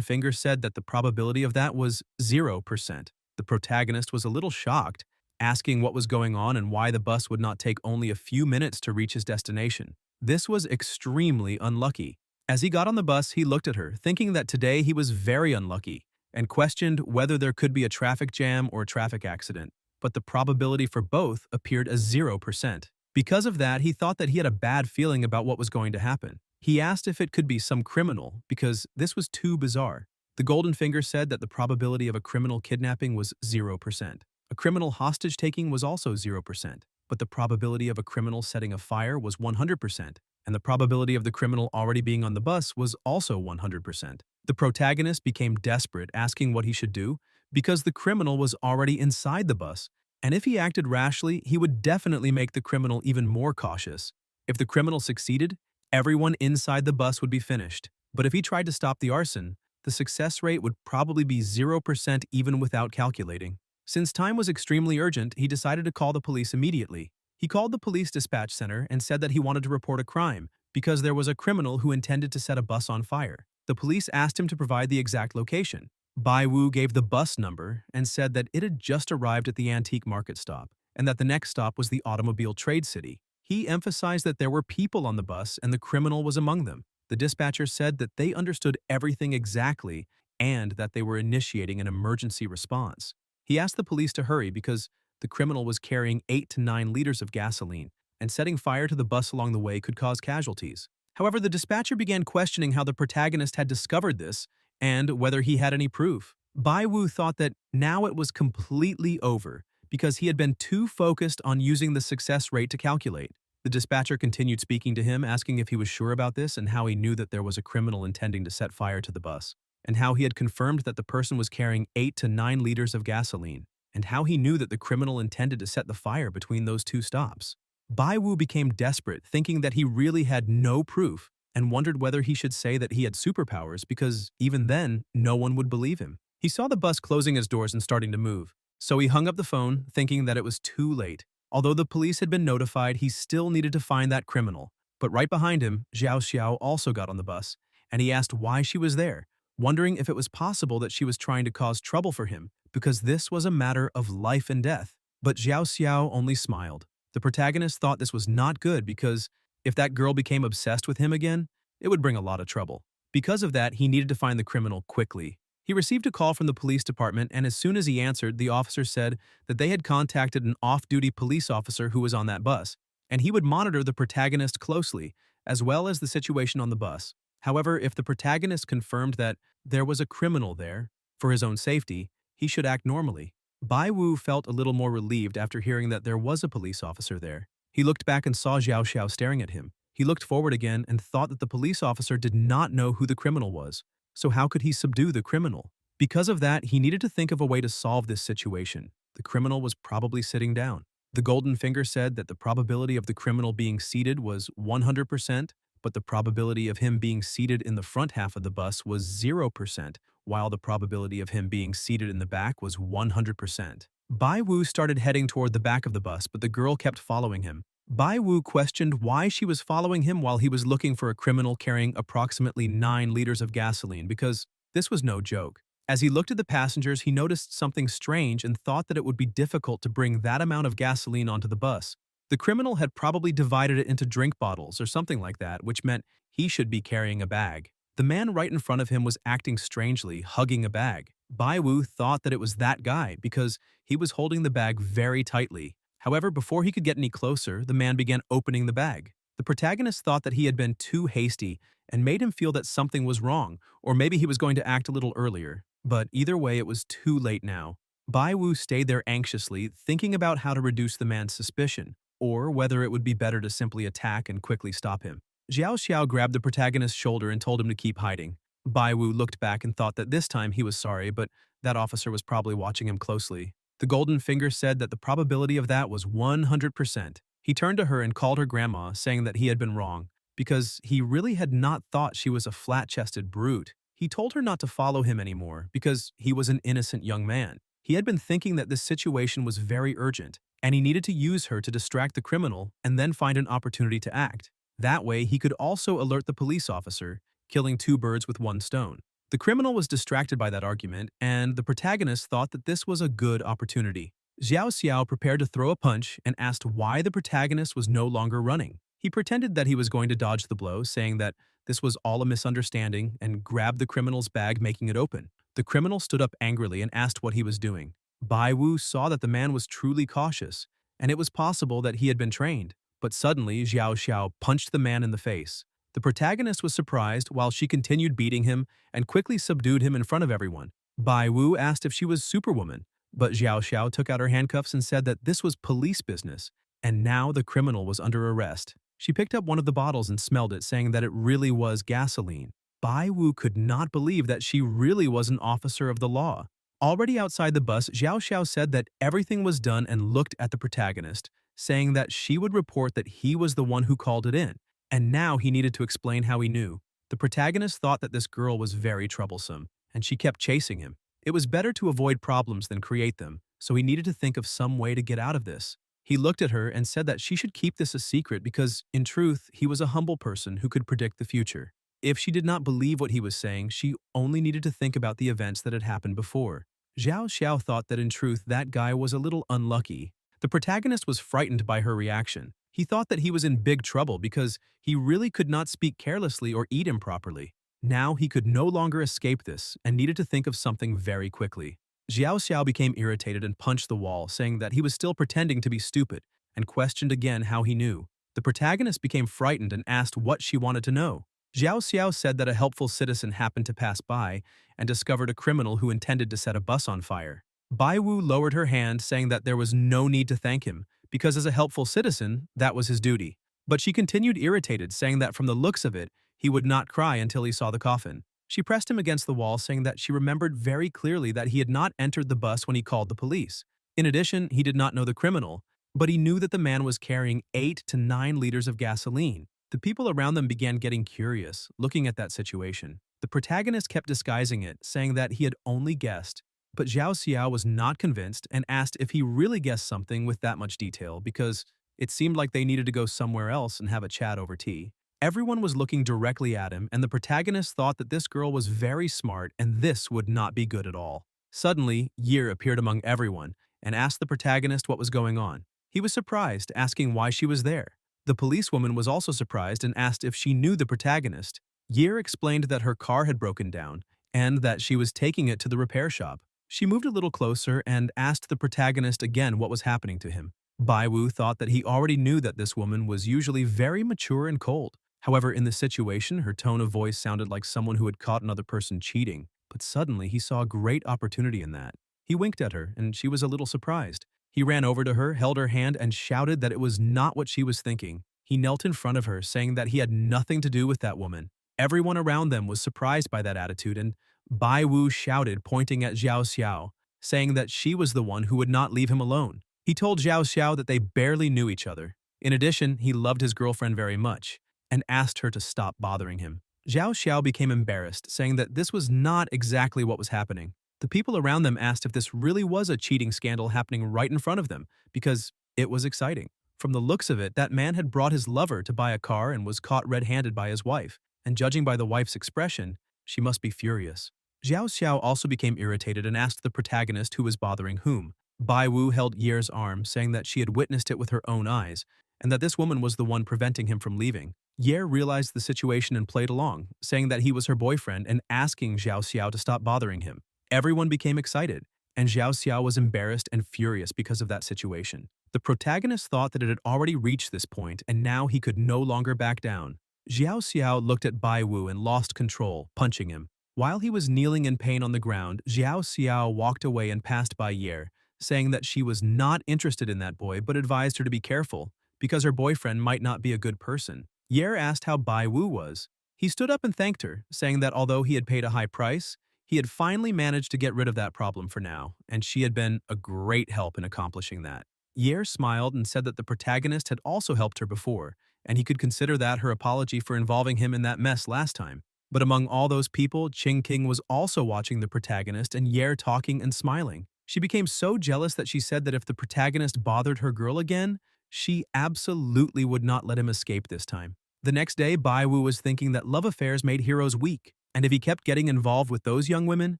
Finger said that the probability of that was 0%. The protagonist was a little shocked, asking what was going on and why the bus would not take only a few minutes to reach his destination. This was extremely unlucky. As he got on the bus, he looked at her, thinking that today he was very unlucky, and questioned whether there could be a traffic jam or a traffic accident. But the probability for both appeared as 0%. Because of that, he thought that he had a bad feeling about what was going to happen. He asked if it could be some criminal, because this was too bizarre. The Golden Finger said that the probability of a criminal kidnapping was 0%. A criminal hostage-taking was also 0%, but the probability of a criminal setting a fire was 100%, and the probability of the criminal already being on the bus was also 100%. The protagonist became desperate, asking what he should do, because the criminal was already inside the bus, and if he acted rashly, he would definitely make the criminal even more cautious. If the criminal succeeded, everyone inside the bus would be finished. But if he tried to stop the arson, the success rate would probably be 0% even without calculating. Since time was extremely urgent, he decided to call the police immediately. He called the police dispatch center and said that he wanted to report a crime because there was a criminal who intended to set a bus on fire. The police asked him to provide the exact location. Bai Wu gave the bus number and said that it had just arrived at the antique market stop and that the next stop was the automobile trade city. He emphasized that there were people on the bus and the criminal was among them. The dispatcher said that they understood everything exactly and that they were initiating an emergency response. He asked the police to hurry because the criminal was carrying 8 to 9 liters of gasoline, and setting fire to the bus along the way could cause casualties. However, the dispatcher began questioning how the protagonist had discovered this and whether he had any proof. Bai Wu thought that now it was completely over because he had been too focused on using the success rate to calculate. The dispatcher continued speaking to him, asking if he was sure about this and how he knew that there was a criminal intending to set fire to the bus, and how he had confirmed that the person was carrying 8 to 9 liters of gasoline, and how he knew that the criminal intended to set the fire between those 2 stops. Bai Wu became desperate, thinking that he really had no proof, and wondered whether he should say that he had superpowers because even then, no one would believe him. He saw the bus closing its doors and starting to move, so he hung up the phone, thinking that it was too late. Although the police had been notified, he still needed to find that criminal. But right behind him, Zhao Xiao also got on the bus, and he asked why she was there, wondering if it was possible that she was trying to cause trouble for him, because this was a matter of life and death. But Zhao Xiao only smiled. The protagonist thought this was not good because if that girl became obsessed with him again, it would bring a lot of trouble. Because of that, he needed to find the criminal quickly. He received a call from the police department, and as soon as he answered, the officer said that they had contacted an off-duty police officer who was on that bus, and he would monitor the protagonist closely, as well as the situation on the bus. However, if the protagonist confirmed that there was a criminal there, for his own safety, he should act normally. Bai Wu felt a little more relieved after hearing that there was a police officer there. He looked back and saw Zhao Xiao staring at him. He looked forward again and thought that the police officer did not know who the criminal was. So how could he subdue the criminal? Because of that, he needed to think of a way to solve this situation. The criminal was probably sitting down. The Golden Finger said that the probability of the criminal being seated was 100%, but the probability of him being seated in the front half of the bus was 0%, while the probability of him being seated in the back was 100%. Bai Wu started heading toward the back of the bus, but the girl kept following him. Bai Wu questioned why she was following him while he was looking for a criminal carrying approximately 9 liters of gasoline, because this was no joke. As he looked at the passengers, he noticed something strange and thought that it would be difficult to bring that amount of gasoline onto the bus. The criminal had probably divided it into drink bottles or something like that, which meant he should be carrying a bag. The man right in front of him was acting strangely, hugging a bag. Bai Wu thought that it was that guy because he was holding the bag very tightly. However, before he could get any closer, the man began opening the bag. The protagonist thought that he had been too hasty and made him feel that something was wrong, or maybe he was going to act a little earlier. But either way, it was too late now. Bai Wu stayed there anxiously, thinking about how to reduce the man's suspicion, or whether it would be better to simply attack and quickly stop him. Xiao Xiao grabbed the protagonist's shoulder and told him to keep hiding. Bai Wu looked back and thought that this time he was sorry, but that officer was probably watching him closely. The golden finger said that the probability of that was 100%. He turned to her and called her grandma, saying that he had been wrong, because he really had not thought she was a flat-chested brute. He told her not to follow him anymore because he was an innocent young man. He had been thinking that this situation was very urgent, and he needed to use her to distract the criminal and then find an opportunity to act. That way, he could also alert the police officer, killing two birds with one stone. The criminal was distracted by that argument, and the protagonist thought that this was a good opportunity. Xiao Xiao prepared to throw a punch and asked why the protagonist was no longer running. He pretended that he was going to dodge the blow, saying that this was all a misunderstanding, and grabbed the criminal's bag, making it open. The criminal stood up angrily and asked what he was doing. Bai Wu saw that the man was truly cautious, and it was possible that he had been trained. But suddenly, Xiao Xiao punched the man in the face. The protagonist was surprised while she continued beating him and quickly subdued him in front of everyone. Bai Wu asked if she was Superwoman, but Xiao Xiao took out her handcuffs and said that this was police business, and now the criminal was under arrest. She picked up one of the bottles and smelled it, saying that it really was gasoline. Bai Wu could not believe that she really was an officer of the law. Already outside the bus, Xiao Xiao said that everything was done and looked at the protagonist, saying that she would report that he was the one who called it in, and now he needed to explain how he knew. The protagonist thought that this girl was very troublesome, and she kept chasing him. It was better to avoid problems than create them, so he needed to think of some way to get out of this. He looked at her and said that she should keep this a secret because, in truth, he was a humble person who could predict the future. If she did not believe what he was saying, she only needed to think about the events that had happened before. Xiao Xiao thought that in truth that guy was a little unlucky. The protagonist was frightened by her reaction. He thought that he was in big trouble because he really could not speak carelessly or eat improperly. Now he could no longer escape this and needed to think of something very quickly. Xiao Xiao became irritated and punched the wall, saying that he was still pretending to be stupid, and questioned again how he knew. The protagonist became frightened and asked what she wanted to know. Xiao Xiao said that a helpful citizen happened to pass by and discovered a criminal who intended to set a bus on fire. Bai Wu lowered her hand, saying that there was no need to thank him, because as a helpful citizen, that was his duty. But she continued irritated, saying that from the looks of it, he would not cry until he saw the coffin. She pressed him against the wall, saying that she remembered very clearly that he had not entered the bus when he called the police. In addition, he did not know the criminal, but he knew that the man was carrying 8 to 9 liters of gasoline. The people around them began getting curious, looking at that situation. The protagonist kept disguising it, saying that he had only guessed. But Xiao Xiao was not convinced and asked if he really guessed something with that much detail because it seemed like they needed to go somewhere else and have a chat over tea. Everyone was looking directly at him, and the protagonist thought that this girl was very smart and this would not be good at all. Suddenly, Yer appeared among everyone and asked the protagonist what was going on. He was surprised, asking why she was there. The policewoman was also surprised and asked if she knew the protagonist. Yer explained that her car had broken down and that she was taking it to the repair shop. She moved a little closer and asked the protagonist again what was happening to him. Bai Wu thought that he already knew that this woman was usually very mature and cold. However, in this situation, her tone of voice sounded like someone who had caught another person cheating, but suddenly he saw a great opportunity in that. He winked at her, and she was a little surprised. He ran over to her, held her hand, and shouted that it was not what she was thinking. He knelt in front of her, saying that he had nothing to do with that woman. Everyone around them was surprised by that attitude, and Bai Wu shouted, pointing at Xiao Xiao, saying that she was the one who would not leave him alone. He told Xiao Xiao that they barely knew each other. In addition, he loved his girlfriend very much and asked her to stop bothering him. Xiao Xiao became embarrassed, saying that this was not exactly what was happening. The people around them asked if this really was a cheating scandal happening right in front of them, because it was exciting. From the looks of it, that man had brought his lover to buy a car and was caught red-handed by his wife, and judging by the wife's expression, she must be furious. Xiao Xiao also became irritated and asked the protagonist who was bothering whom. Bai Wu held Yer's arm, saying that she had witnessed it with her own eyes, and that this woman was the one preventing him from leaving. Yer realized the situation and played along, saying that he was her boyfriend and asking Xiao Xiao to stop bothering him. Everyone became excited, and Xiao Xiao was embarrassed and furious because of that situation. The protagonist thought that it had already reached this point, and now he could no longer back down. Xiao Xiao looked at Bai Wu and lost control, punching him. While he was kneeling in pain on the ground, Xiao Xiao walked away and passed by Yer, saying that she was not interested in that boy but advised her to be careful, because her boyfriend might not be a good person. Yer asked how Bai Wu was. He stood up and thanked her, saying that although he had paid a high price, he had finally managed to get rid of that problem for now, and she had been a great help in accomplishing that. Yer smiled and said that the protagonist had also helped her before, and he could consider that her apology for involving him in that mess last time. But among all those people, Qing King was also watching the protagonist and Yer talking and smiling. She became so jealous that she said that if the protagonist bothered her girl again, she absolutely would not let him escape this time. The next day, Bai Wu was thinking that love affairs made heroes weak, and if he kept getting involved with those young women,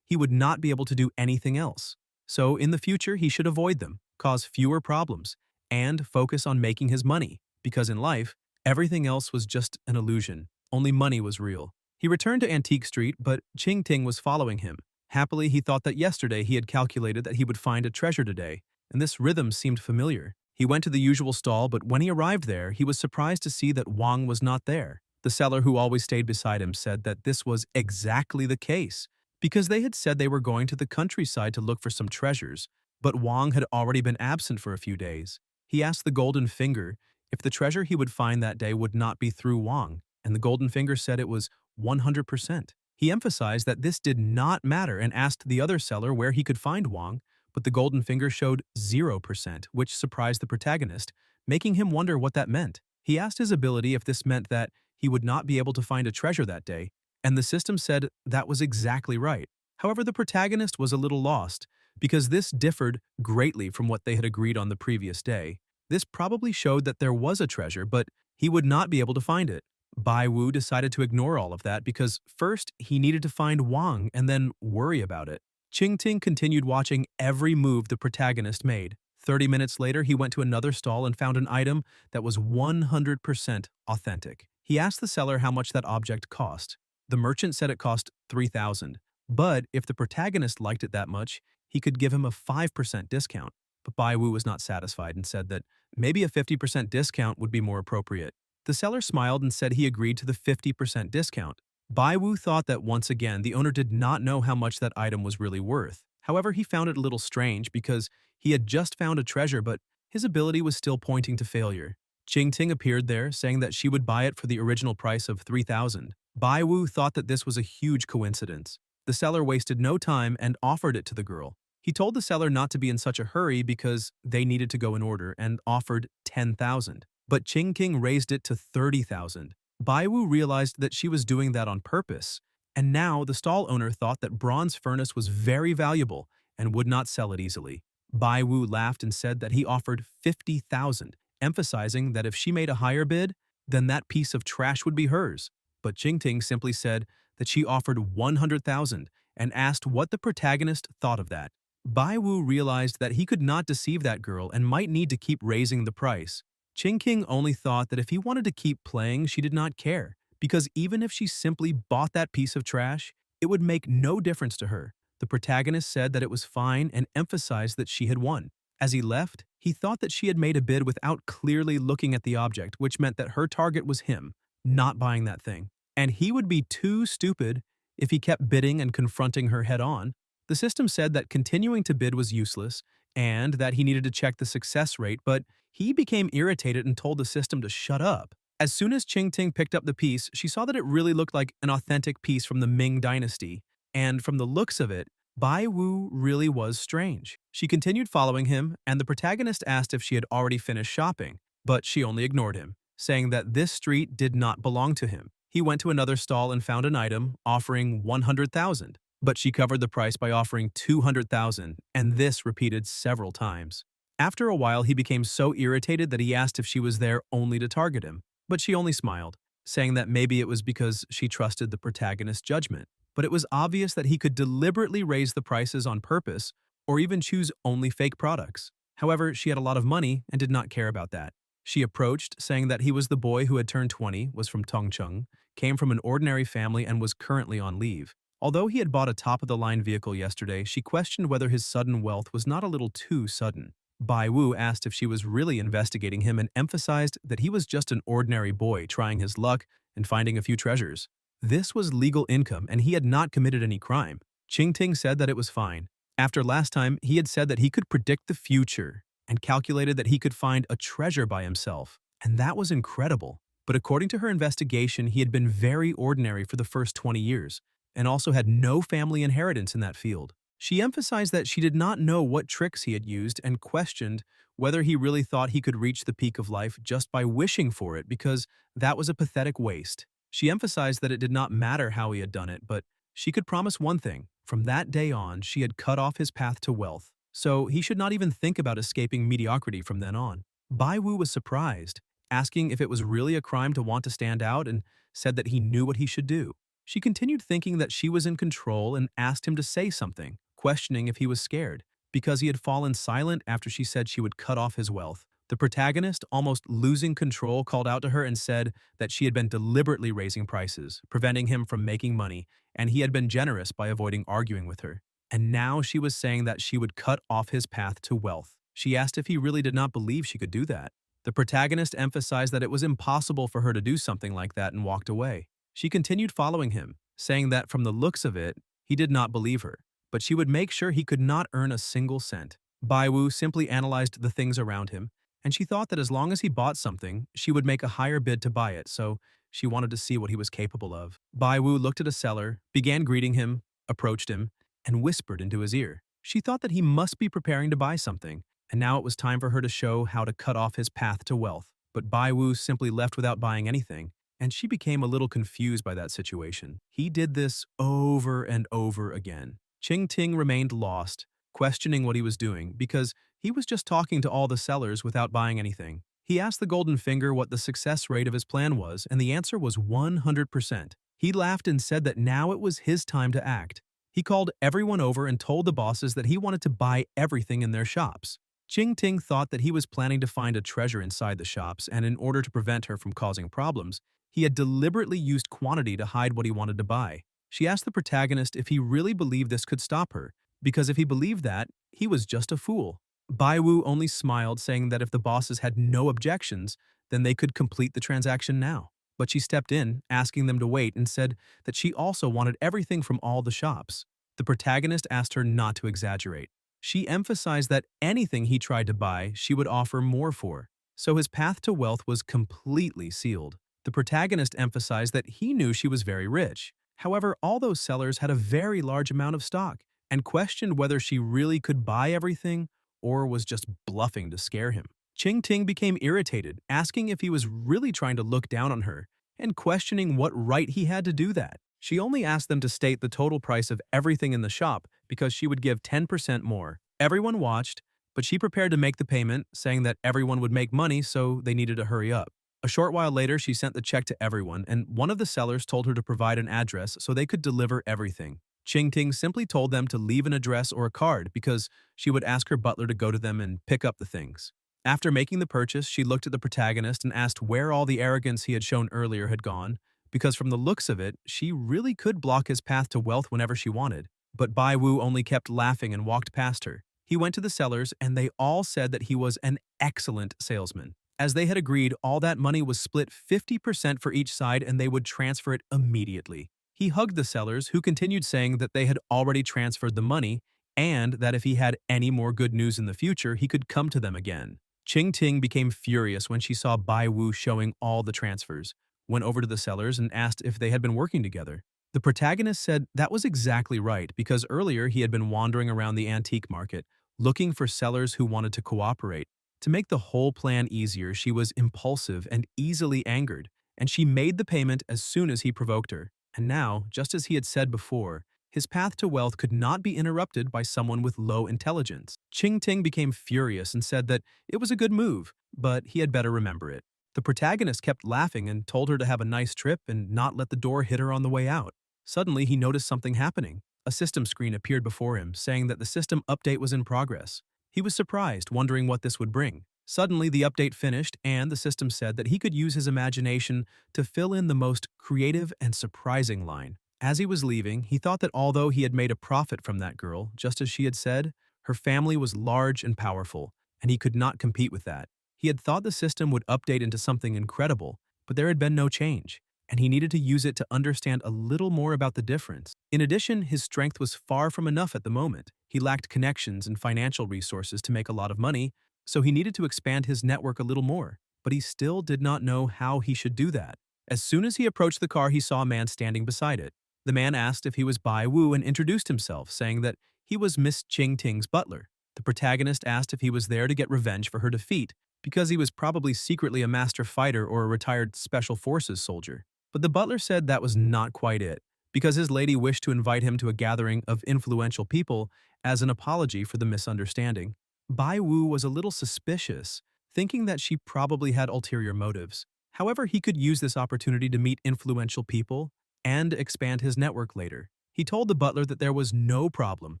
he would not be able to do anything else. So in the future, he should avoid them, cause fewer problems, and focus on making his money, because in life, everything else was just an illusion. Only money was real. He returned to Antique Street, but Qing Ting was following him. Happily, he thought that yesterday he had calculated that he would find a treasure today, and this rhythm seemed familiar. He went to the usual stall, but when he arrived there, he was surprised to see that Wang was not there. The seller who always stayed beside him said that this was exactly the case, because they had said they were going to the countryside to look for some treasures, but Wang had already been absent for a few days. He asked the Golden Finger if the treasure he would find that day would not be through Wang, and the Golden Finger said it was 100%. He emphasized that this did not matter and asked the other seller where he could find Wang, but the Golden Finger showed 0%, which surprised the protagonist, making him wonder what that meant. He asked his ability if this meant that he would not be able to find a treasure that day, and the system said that was exactly right. However, the protagonist was a little lost, because this differed greatly from what they had agreed on the previous day. This probably showed that there was a treasure, but he would not be able to find it. Bai Wu decided to ignore all of that because first he needed to find Wang and then worry about it. Qing Ting continued watching every move the protagonist made. 30 minutes later, he went to another stall and found an item that was 100% authentic. He asked the seller how much that object cost. The merchant said it cost 3,000, but if the protagonist liked it that much, he could give him a 5% discount. But Bai Wu was not satisfied and said that maybe a 50% discount would be more appropriate. The seller smiled and said he agreed to the 50% discount. Bai Wu thought that once again the owner did not know how much that item was really worth. However, he found it a little strange because he had just found a treasure, but his ability was still pointing to failure. Qing Ting appeared there, saying that she would buy it for the original price of 3,000. Bai Wu thought that this was a huge coincidence. The seller wasted no time and offered it to the girl. He told the seller not to be in such a hurry because they needed to go in order and offered 10,000. But Qing King raised it to 30,000. Bai Wu realized that she was doing that on purpose, and now the stall owner thought that bronze furnace was very valuable and would not sell it easily. Bai Wu laughed and said that he offered 50,000, emphasizing that if she made a higher bid, then that piece of trash would be hers. But Qing Ting simply said that she offered 100,000 and asked what the protagonist thought of that. Bai Wu realized that he could not deceive that girl and might need to keep raising the price. Qing King only thought that if he wanted to keep playing, she did not care, because even if she simply bought that piece of trash, it would make no difference to her. The protagonist said that it was fine and emphasized that she had won. As he left, he thought that she had made a bid without clearly looking at the object, which meant that her target was him, not buying that thing. And he would be too stupid if he kept bidding and confronting her head-on. The system said that continuing to bid was useless and that he needed to check the success rate, but he became irritated and told the system to shut up. As soon as Qing Ting picked up the piece, she saw that it really looked like an authentic piece from the Ming dynasty, and from the looks of it, Bai Wu really was strange. She continued following him, and the protagonist asked if she had already finished shopping, but she only ignored him, saying that this street did not belong to him. He went to another stall and found an item offering 100,000, but she covered the price by offering 200,000, and this repeated several times. After a while, he became so irritated that he asked if she was there only to target him, but she only smiled, saying that maybe it was because she trusted the protagonist's judgment. But it was obvious that he could deliberately raise the prices on purpose or even choose only fake products. However, she had a lot of money and did not care about that. She approached, saying that he was the boy who had turned 20, was from Tongcheng, came from an ordinary family and was currently on leave. Although he had bought a top-of-the-line vehicle yesterday, she questioned whether his sudden wealth was not a little too sudden. Bai Wu asked if she was really investigating him and emphasized that he was just an ordinary boy trying his luck and finding a few treasures. This was legal income and he had not committed any crime. Ching Ting said that it was fine. After last time, he had said that he could predict the future and calculated that he could find a treasure by himself. And that was incredible. But according to her investigation, he had been very ordinary for the first 20 years and also had no family inheritance in that field. She emphasized that she did not know what tricks he had used and questioned whether he really thought he could reach the peak of life just by wishing for it because that was a pathetic waste. She emphasized that it did not matter how he had done it, but she could promise one thing. From that day on, she had cut off his path to wealth, so he should not even think about escaping mediocrity from then on. Bai Wu was surprised, asking if it was really a crime to want to stand out and said that he knew what he should do. She continued thinking that she was in control and asked him to say something, questioning if he was scared, because he had fallen silent after she said she would cut off his wealth. The protagonist, almost losing control, called out to her and said that she had been deliberately raising prices, preventing him from making money, and he had been generous by avoiding arguing with her. And now she was saying that she would cut off his path to wealth. She asked if he really did not believe she could do that. The protagonist emphasized that it was impossible for her to do something like that and walked away. She continued following him, saying that from the looks of it, he did not believe her, but she would make sure he could not earn a single cent. Bai Wu simply analyzed the things around him, and she thought that as long as he bought something, she would make a higher bid to buy it, so she wanted to see what he was capable of. Bai Wu looked at a seller, began greeting him, approached him, and whispered into his ear. She thought that he must be preparing to buy something, and now it was time for her to show how to cut off his path to wealth. But Bai Wu simply left without buying anything, and she became a little confused by that situation. He did this over and over again. Ching Ting remained lost, questioning what he was doing because he was just talking to all the sellers without buying anything. He asked the Golden Finger what the success rate of his plan was, and the answer was 100%. He laughed and said that now it was his time to act. He called everyone over and told the bosses that he wanted to buy everything in their shops. Ching Ting thought that he was planning to find a treasure inside the shops, and in order to prevent her from causing problems, he had deliberately used quantity to hide what he wanted to buy. She asked the protagonist if he really believed this could stop her, because if he believed that, he was just a fool. Bai Wu only smiled, saying that if the bosses had no objections, then they could complete the transaction now. But she stepped in, asking them to wait, and said that she also wanted everything from all the shops. The protagonist asked her not to exaggerate. She emphasized that anything he tried to buy, she would offer more for, so his path to wealth was completely sealed. The protagonist emphasized that he knew she was very rich. However, all those sellers had a very large amount of stock and questioned whether she really could buy everything or was just bluffing to scare him. Ching Ting became irritated, asking if he was really trying to look down on her and questioning what right he had to do that. She only asked them to state the total price of everything in the shop because she would give 10% more. Everyone watched, but she prepared to make the payment, saying that everyone would make money, so they needed to hurry up. A short while later, she sent the check to everyone, and one of the sellers told her to provide an address so they could deliver everything. Ching Ting simply told them to leave an address or a card because she would ask her butler to go to them and pick up the things. After making the purchase, she looked at the protagonist and asked where all the arrogance he had shown earlier had gone, because from the looks of it, she really could block his path to wealth whenever she wanted. But Bai Wu only kept laughing and walked past her. He went to the sellers, and they all said that he was an excellent salesman. As they had agreed, all that money was split 50% for each side and they would transfer it immediately. He hugged the sellers, who continued saying that they had already transferred the money and that if he had any more good news in the future, he could come to them again. Ching Ting became furious when she saw Bai Wu showing all the transfers, went over to the sellers and asked if they had been working together. The protagonist said that was exactly right because earlier he had been wandering around the antique market, looking for sellers who wanted to cooperate. To make the whole plan easier, she was impulsive and easily angered, and she made the payment as soon as he provoked her. And now, just as he had said before, his path to wealth could not be interrupted by someone with low intelligence. Ching Ting became furious and said that it was a good move, but he had better remember it. The protagonist kept laughing and told her to have a nice trip and not let the door hit her on the way out. Suddenly, he noticed something happening. A system screen appeared before him, saying that the system update was in progress. He was surprised, wondering what this would bring. Suddenly, the update finished, and the system said that he could use his imagination to fill in the most creative and surprising line. As he was leaving, he thought that although he had made a profit from that girl, just as she had said, her family was large and powerful, and he could not compete with that. He had thought the system would update into something incredible, but there had been no change. and he needed to use it to understand a little more about the difference. In addition, his strength was far from enough at the moment. He lacked connections and financial resources to make a lot of money, so he needed to expand his network a little more, but he still did not know how he should do that. As soon as he approached the car, he saw a man standing beside it. The man asked if he was Bai Wu and introduced himself, saying that he was Miss Qing Ting's butler. The protagonist asked if he was there to get revenge for her defeat, because he was probably secretly a master fighter or a retired special forces soldier. But the butler said that was not quite it, because his lady wished to invite him to a gathering of influential people as an apology for the misunderstanding. Bai Wu was a little suspicious, thinking that she probably had ulterior motives. However, he could use this opportunity to meet influential people and expand his network later. He told the butler that there was no problem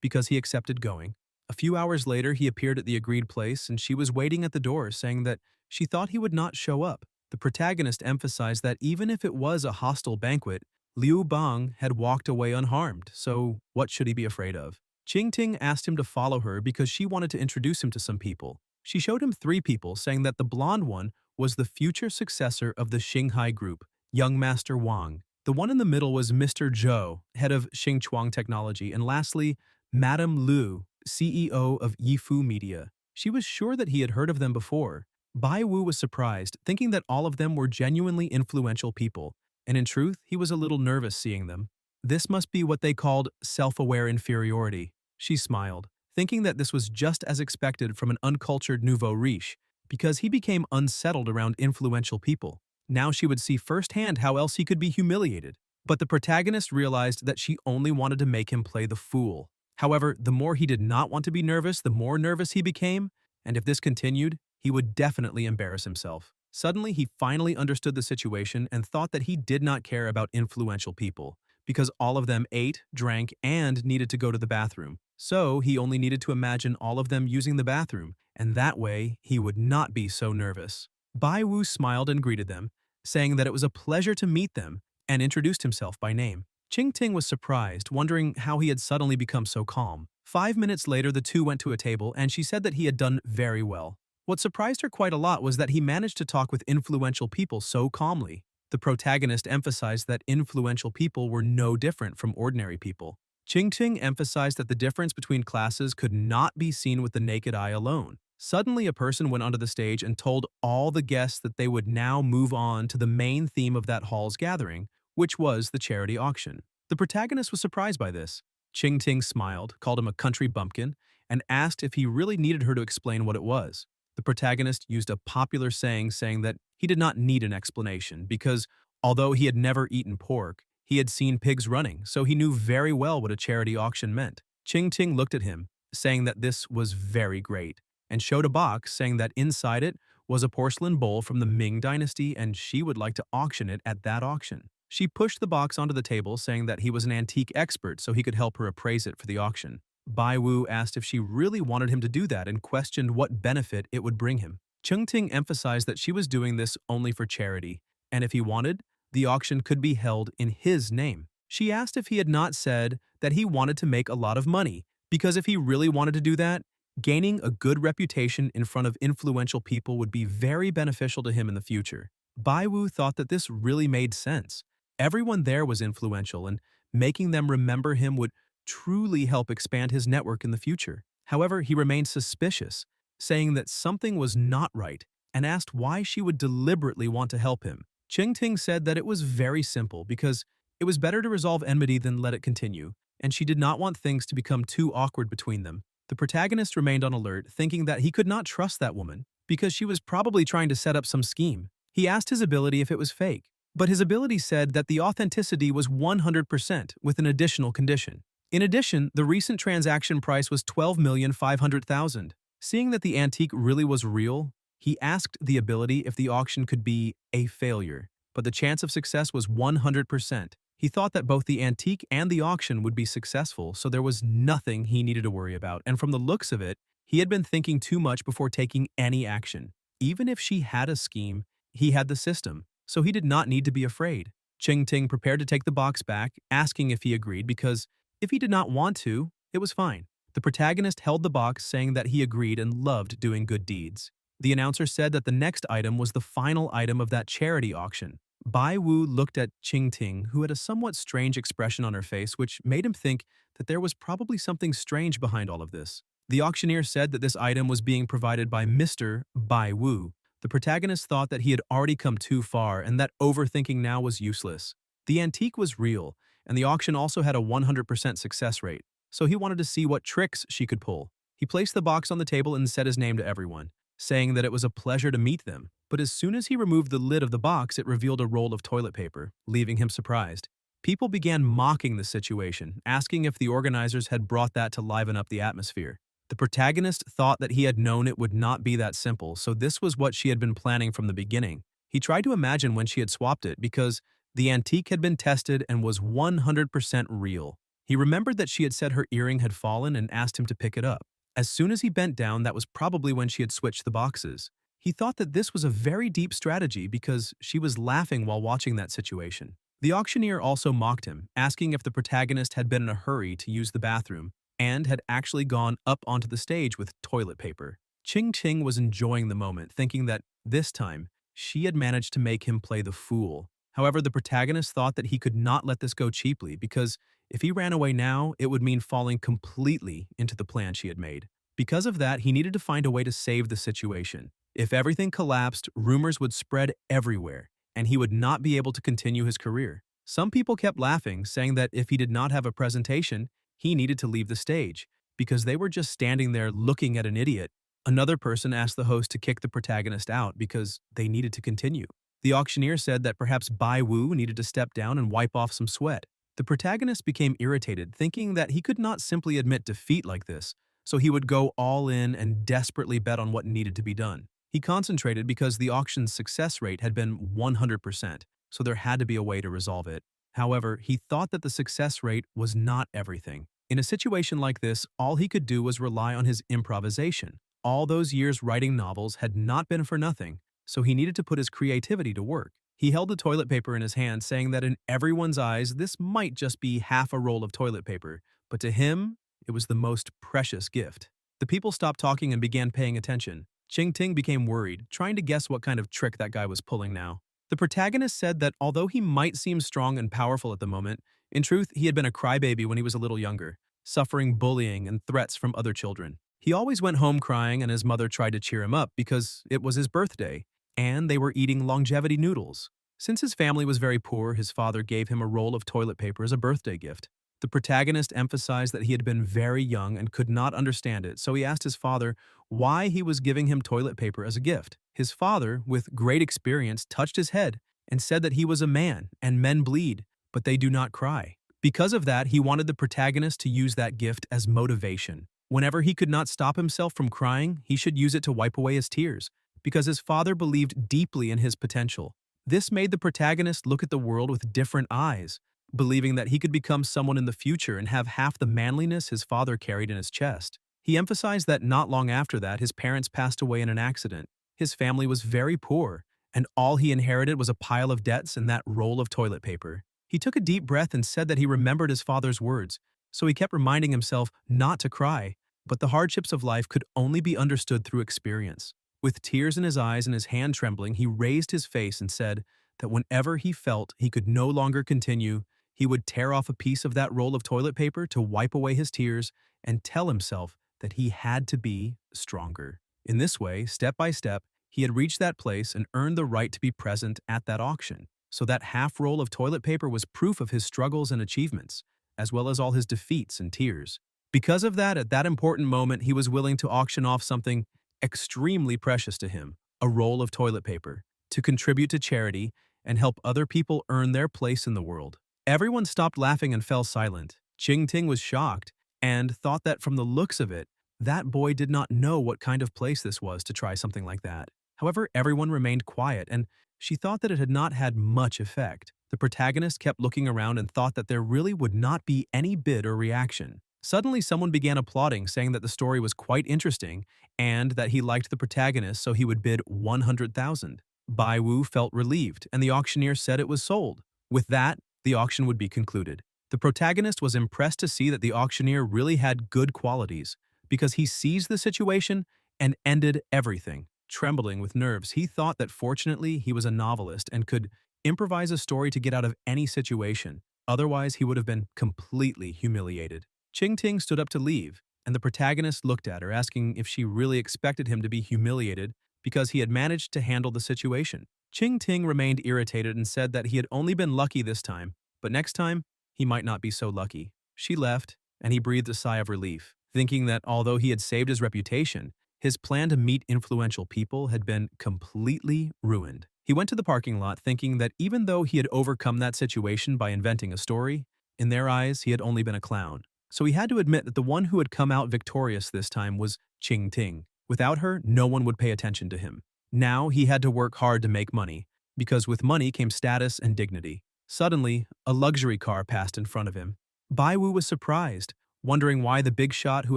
because he accepted going. A few hours later, he appeared at the agreed place and she was waiting at the door, saying that she thought he would not show up. The protagonist emphasized that even if it was a hostile banquet, Liu Bang had walked away unharmed, so what should he be afraid of? Qing Ting asked him to follow her because she wanted to introduce him to some people. She showed him 3 people, saying that the blonde one was the future successor of the Xinghai group, young Master Wang. The one in the middle was Mr. Zhou, head of Xingchuang Technology, and lastly, Madame Liu, CEO of Yifu Media. She was sure that he had heard of them before. Bai Wu was surprised, thinking that all of them were genuinely influential people, and in truth, he was a little nervous seeing them. This must be what they called self-aware inferiority. She smiled, thinking that this was just as expected from an uncultured nouveau riche, because he became unsettled around influential people. Now she would see firsthand how else he could be humiliated. But the protagonist realized that she only wanted to make him play the fool. However, the more he did not want to be nervous, the more nervous he became, and if this continued, he would definitely embarrass himself. Suddenly, he finally understood the situation and thought that he did not care about influential people, because all of them ate, drank, and needed to go to the bathroom. So he only needed to imagine all of them using the bathroom, and that way he would not be so nervous. Bai Wu smiled and greeted them, saying that it was a pleasure to meet them, and introduced himself by name. Qing Ting was surprised, wondering how he had suddenly become so calm. 5 minutes later, the two went to a table, and she said that he had done very well. What surprised her quite a lot was that he managed to talk with influential people so calmly. The protagonist emphasized that influential people were no different from ordinary people. Qing Ting emphasized that the difference between classes could not be seen with the naked eye alone. Suddenly, a person went onto the stage and told all the guests that they would now move on to the main theme of that hall's gathering, which was the charity auction. The protagonist was surprised by this. Qing Ting smiled, called him a country bumpkin, and asked if he really needed her to explain what it was. The protagonist used a popular saying that he did not need an explanation because, although he had never eaten pork, he had seen pigs running, so he knew very well what a charity auction meant. Qing Ting looked at him, saying that this was very great, and showed a box saying that inside it was a porcelain bowl from the Ming dynasty and she would like to auction it at that auction. She pushed the box onto the table, saying that he was an antique expert so he could help her appraise it for the auction. Bai Wu asked if she really wanted him to do that and questioned what benefit it would bring him. Qing Ting emphasized that she was doing this only for charity, and if he wanted, the auction could be held in his name. She asked if he had not said that he wanted to make a lot of money, because if he really wanted to do that, gaining a good reputation in front of influential people would be very beneficial to him in the future. Bai Wu thought that this really made sense. Everyone there was influential, and making them remember him would truly help expand his network in the future. However, he remained suspicious, saying that something was not right, and asked why she would deliberately want to help him. Qing Ting said that it was very simple because it was better to resolve enmity than let it continue, and she did not want things to become too awkward between them. The protagonist remained on alert, thinking that he could not trust that woman because she was probably trying to set up some scheme. He asked his ability if it was fake, but his ability said that the authenticity was 100% with an additional condition. In addition, the recent transaction price was 12,500,000. Seeing that the antique really was real, he asked the ability if the auction could be a failure, but the chance of success was 100%. He thought that both the antique and the auction would be successful, so there was nothing he needed to worry about, and from the looks of it, he had been thinking too much before taking any action. Even if she had a scheme, he had the system, so he did not need to be afraid. Qing Ting prepared to take the box back, asking if he agreed because if he did not want to, it was fine. The protagonist held the box, saying that he agreed and loved doing good deeds. The announcer said that the next item was the final item of that charity auction. Bai Wu looked at Qing Ting, who had a somewhat strange expression on her face, which made him think that there was probably something strange behind all of this. The auctioneer said that this item was being provided by Mr. Bai Wu. The protagonist thought that he had already come too far and that overthinking now was useless. The antique was real, and the auction also had a 100% success rate, so he wanted to see what tricks she could pull. He placed the box on the table and said his name to everyone, saying that it was a pleasure to meet them. But as soon as he removed the lid of the box, it revealed a roll of toilet paper, leaving him surprised. People began mocking the situation, asking if the organizers had brought that to liven up the atmosphere. The protagonist thought that he had known it would not be that simple, so this was what she had been planning from the beginning. He tried to imagine when she had swapped it because the antique had been tested and was 100% real. He remembered that she had said her earring had fallen and asked him to pick it up. As soon as he bent down, that was probably when she had switched the boxes. He thought that this was a very deep strategy because she was laughing while watching that situation. The auctioneer also mocked him, asking if the protagonist had been in a hurry to use the bathroom and had actually gone up onto the stage with toilet paper. Ching Ching was enjoying the moment, thinking that this time she had managed to make him play the fool. However, the protagonist thought that he could not let this go cheaply because if he ran away now, it would mean falling completely into the plan she had made. Because of that, he needed to find a way to save the situation. If everything collapsed, rumors would spread everywhere, and he would not be able to continue his career. Some people kept laughing, saying that if he did not have a presentation, he needed to leave the stage, because they were just standing there looking at an idiot. Another person asked the host to kick the protagonist out because they needed to continue. The auctioneer said that perhaps Bai Wu needed to step down and wipe off some sweat. The protagonist became irritated, thinking that he could not simply admit defeat like this, so he would go all in and desperately bet on what needed to be done. He concentrated because the auction's success rate had been 100%, so there had to be a way to resolve it. However, he thought that the success rate was not everything. In a situation like this, all he could do was rely on his improvisation. All those years writing novels had not been for nothing, so he needed to put his creativity to work. He held the toilet paper in his hand, saying that in everyone's eyes, this might just be half a roll of toilet paper, but to him, it was the most precious gift. The people stopped talking and began paying attention. Ching Ting became worried, trying to guess what kind of trick that guy was pulling now. The protagonist said that although he might seem strong and powerful at the moment, in truth, he had been a crybaby when he was a little younger, suffering bullying and threats from other children. He always went home crying, and his mother tried to cheer him up because it was his birthday, and they were eating longevity noodles. Since his family was very poor, his father gave him a roll of toilet paper as a birthday gift. The protagonist emphasized that he had been very young and could not understand it, so he asked his father why he was giving him toilet paper as a gift. His father, with great experience, touched his head and said that he was a man and men bleed, but they do not cry. Because of that, he wanted the protagonist to use that gift as motivation. Whenever he could not stop himself from crying, he should use it to wipe away his tears, because his father believed deeply in his potential. This made the protagonist look at the world with different eyes, believing that he could become someone in the future and have half the manliness his father carried in his chest. He emphasized that not long after that, his parents passed away in an accident. His family was very poor, and all he inherited was a pile of debts and that roll of toilet paper. He took a deep breath and said that he remembered his father's words, so he kept reminding himself not to cry, but the hardships of life could only be understood through experience. With tears in his eyes and his hand trembling, he raised his face and said that whenever he felt he could no longer continue, he would tear off a piece of that roll of toilet paper to wipe away his tears and tell himself that he had to be stronger. In this way, step by step, he had reached that place and earned the right to be present at that auction. So that half roll of toilet paper was proof of his struggles and achievements, as well as all his defeats and tears. Because of that, at that important moment, he was willing to auction off something extremely precious to him, a roll of toilet paper, to contribute to charity and help other people earn their place in the world. Everyone stopped laughing and fell silent. Ching Ting was shocked and thought that from the looks of it, that boy did not know what kind of place this was to try something like that. However, everyone remained quiet, and she thought that it had not had much effect. The protagonist kept looking around and thought that there really would not be any bid or reaction. Suddenly, someone began applauding, saying that the story was quite interesting and that he liked the protagonist, so he would bid 100,000. Bai Wu felt relieved, and the auctioneer said it was sold. With that, the auction would be concluded. The protagonist was impressed to see that the auctioneer really had good qualities, because he seized the situation and ended everything. Trembling with nerves, he thought that fortunately he was a novelist and could improvise a story to get out of any situation. Otherwise, he would have been completely humiliated. Ching Ting stood up to leave, and the protagonist looked at her, asking if she really expected him to be humiliated because he had managed to handle the situation. Ching Ting remained irritated and said that he had only been lucky this time, but next time, he might not be so lucky. She left, and he breathed a sigh of relief, thinking that although he had saved his reputation, his plan to meet influential people had been completely ruined. He went to the parking lot thinking that even though he had overcome that situation by inventing a story, in their eyes he had only been a clown. So he had to admit that the one who had come out victorious this time was Ching Ting. Without her, no one would pay attention to him. Now he had to work hard to make money, because with money came status and dignity. Suddenly, a luxury car passed in front of him. Bai Wu was surprised, wondering why the big shot who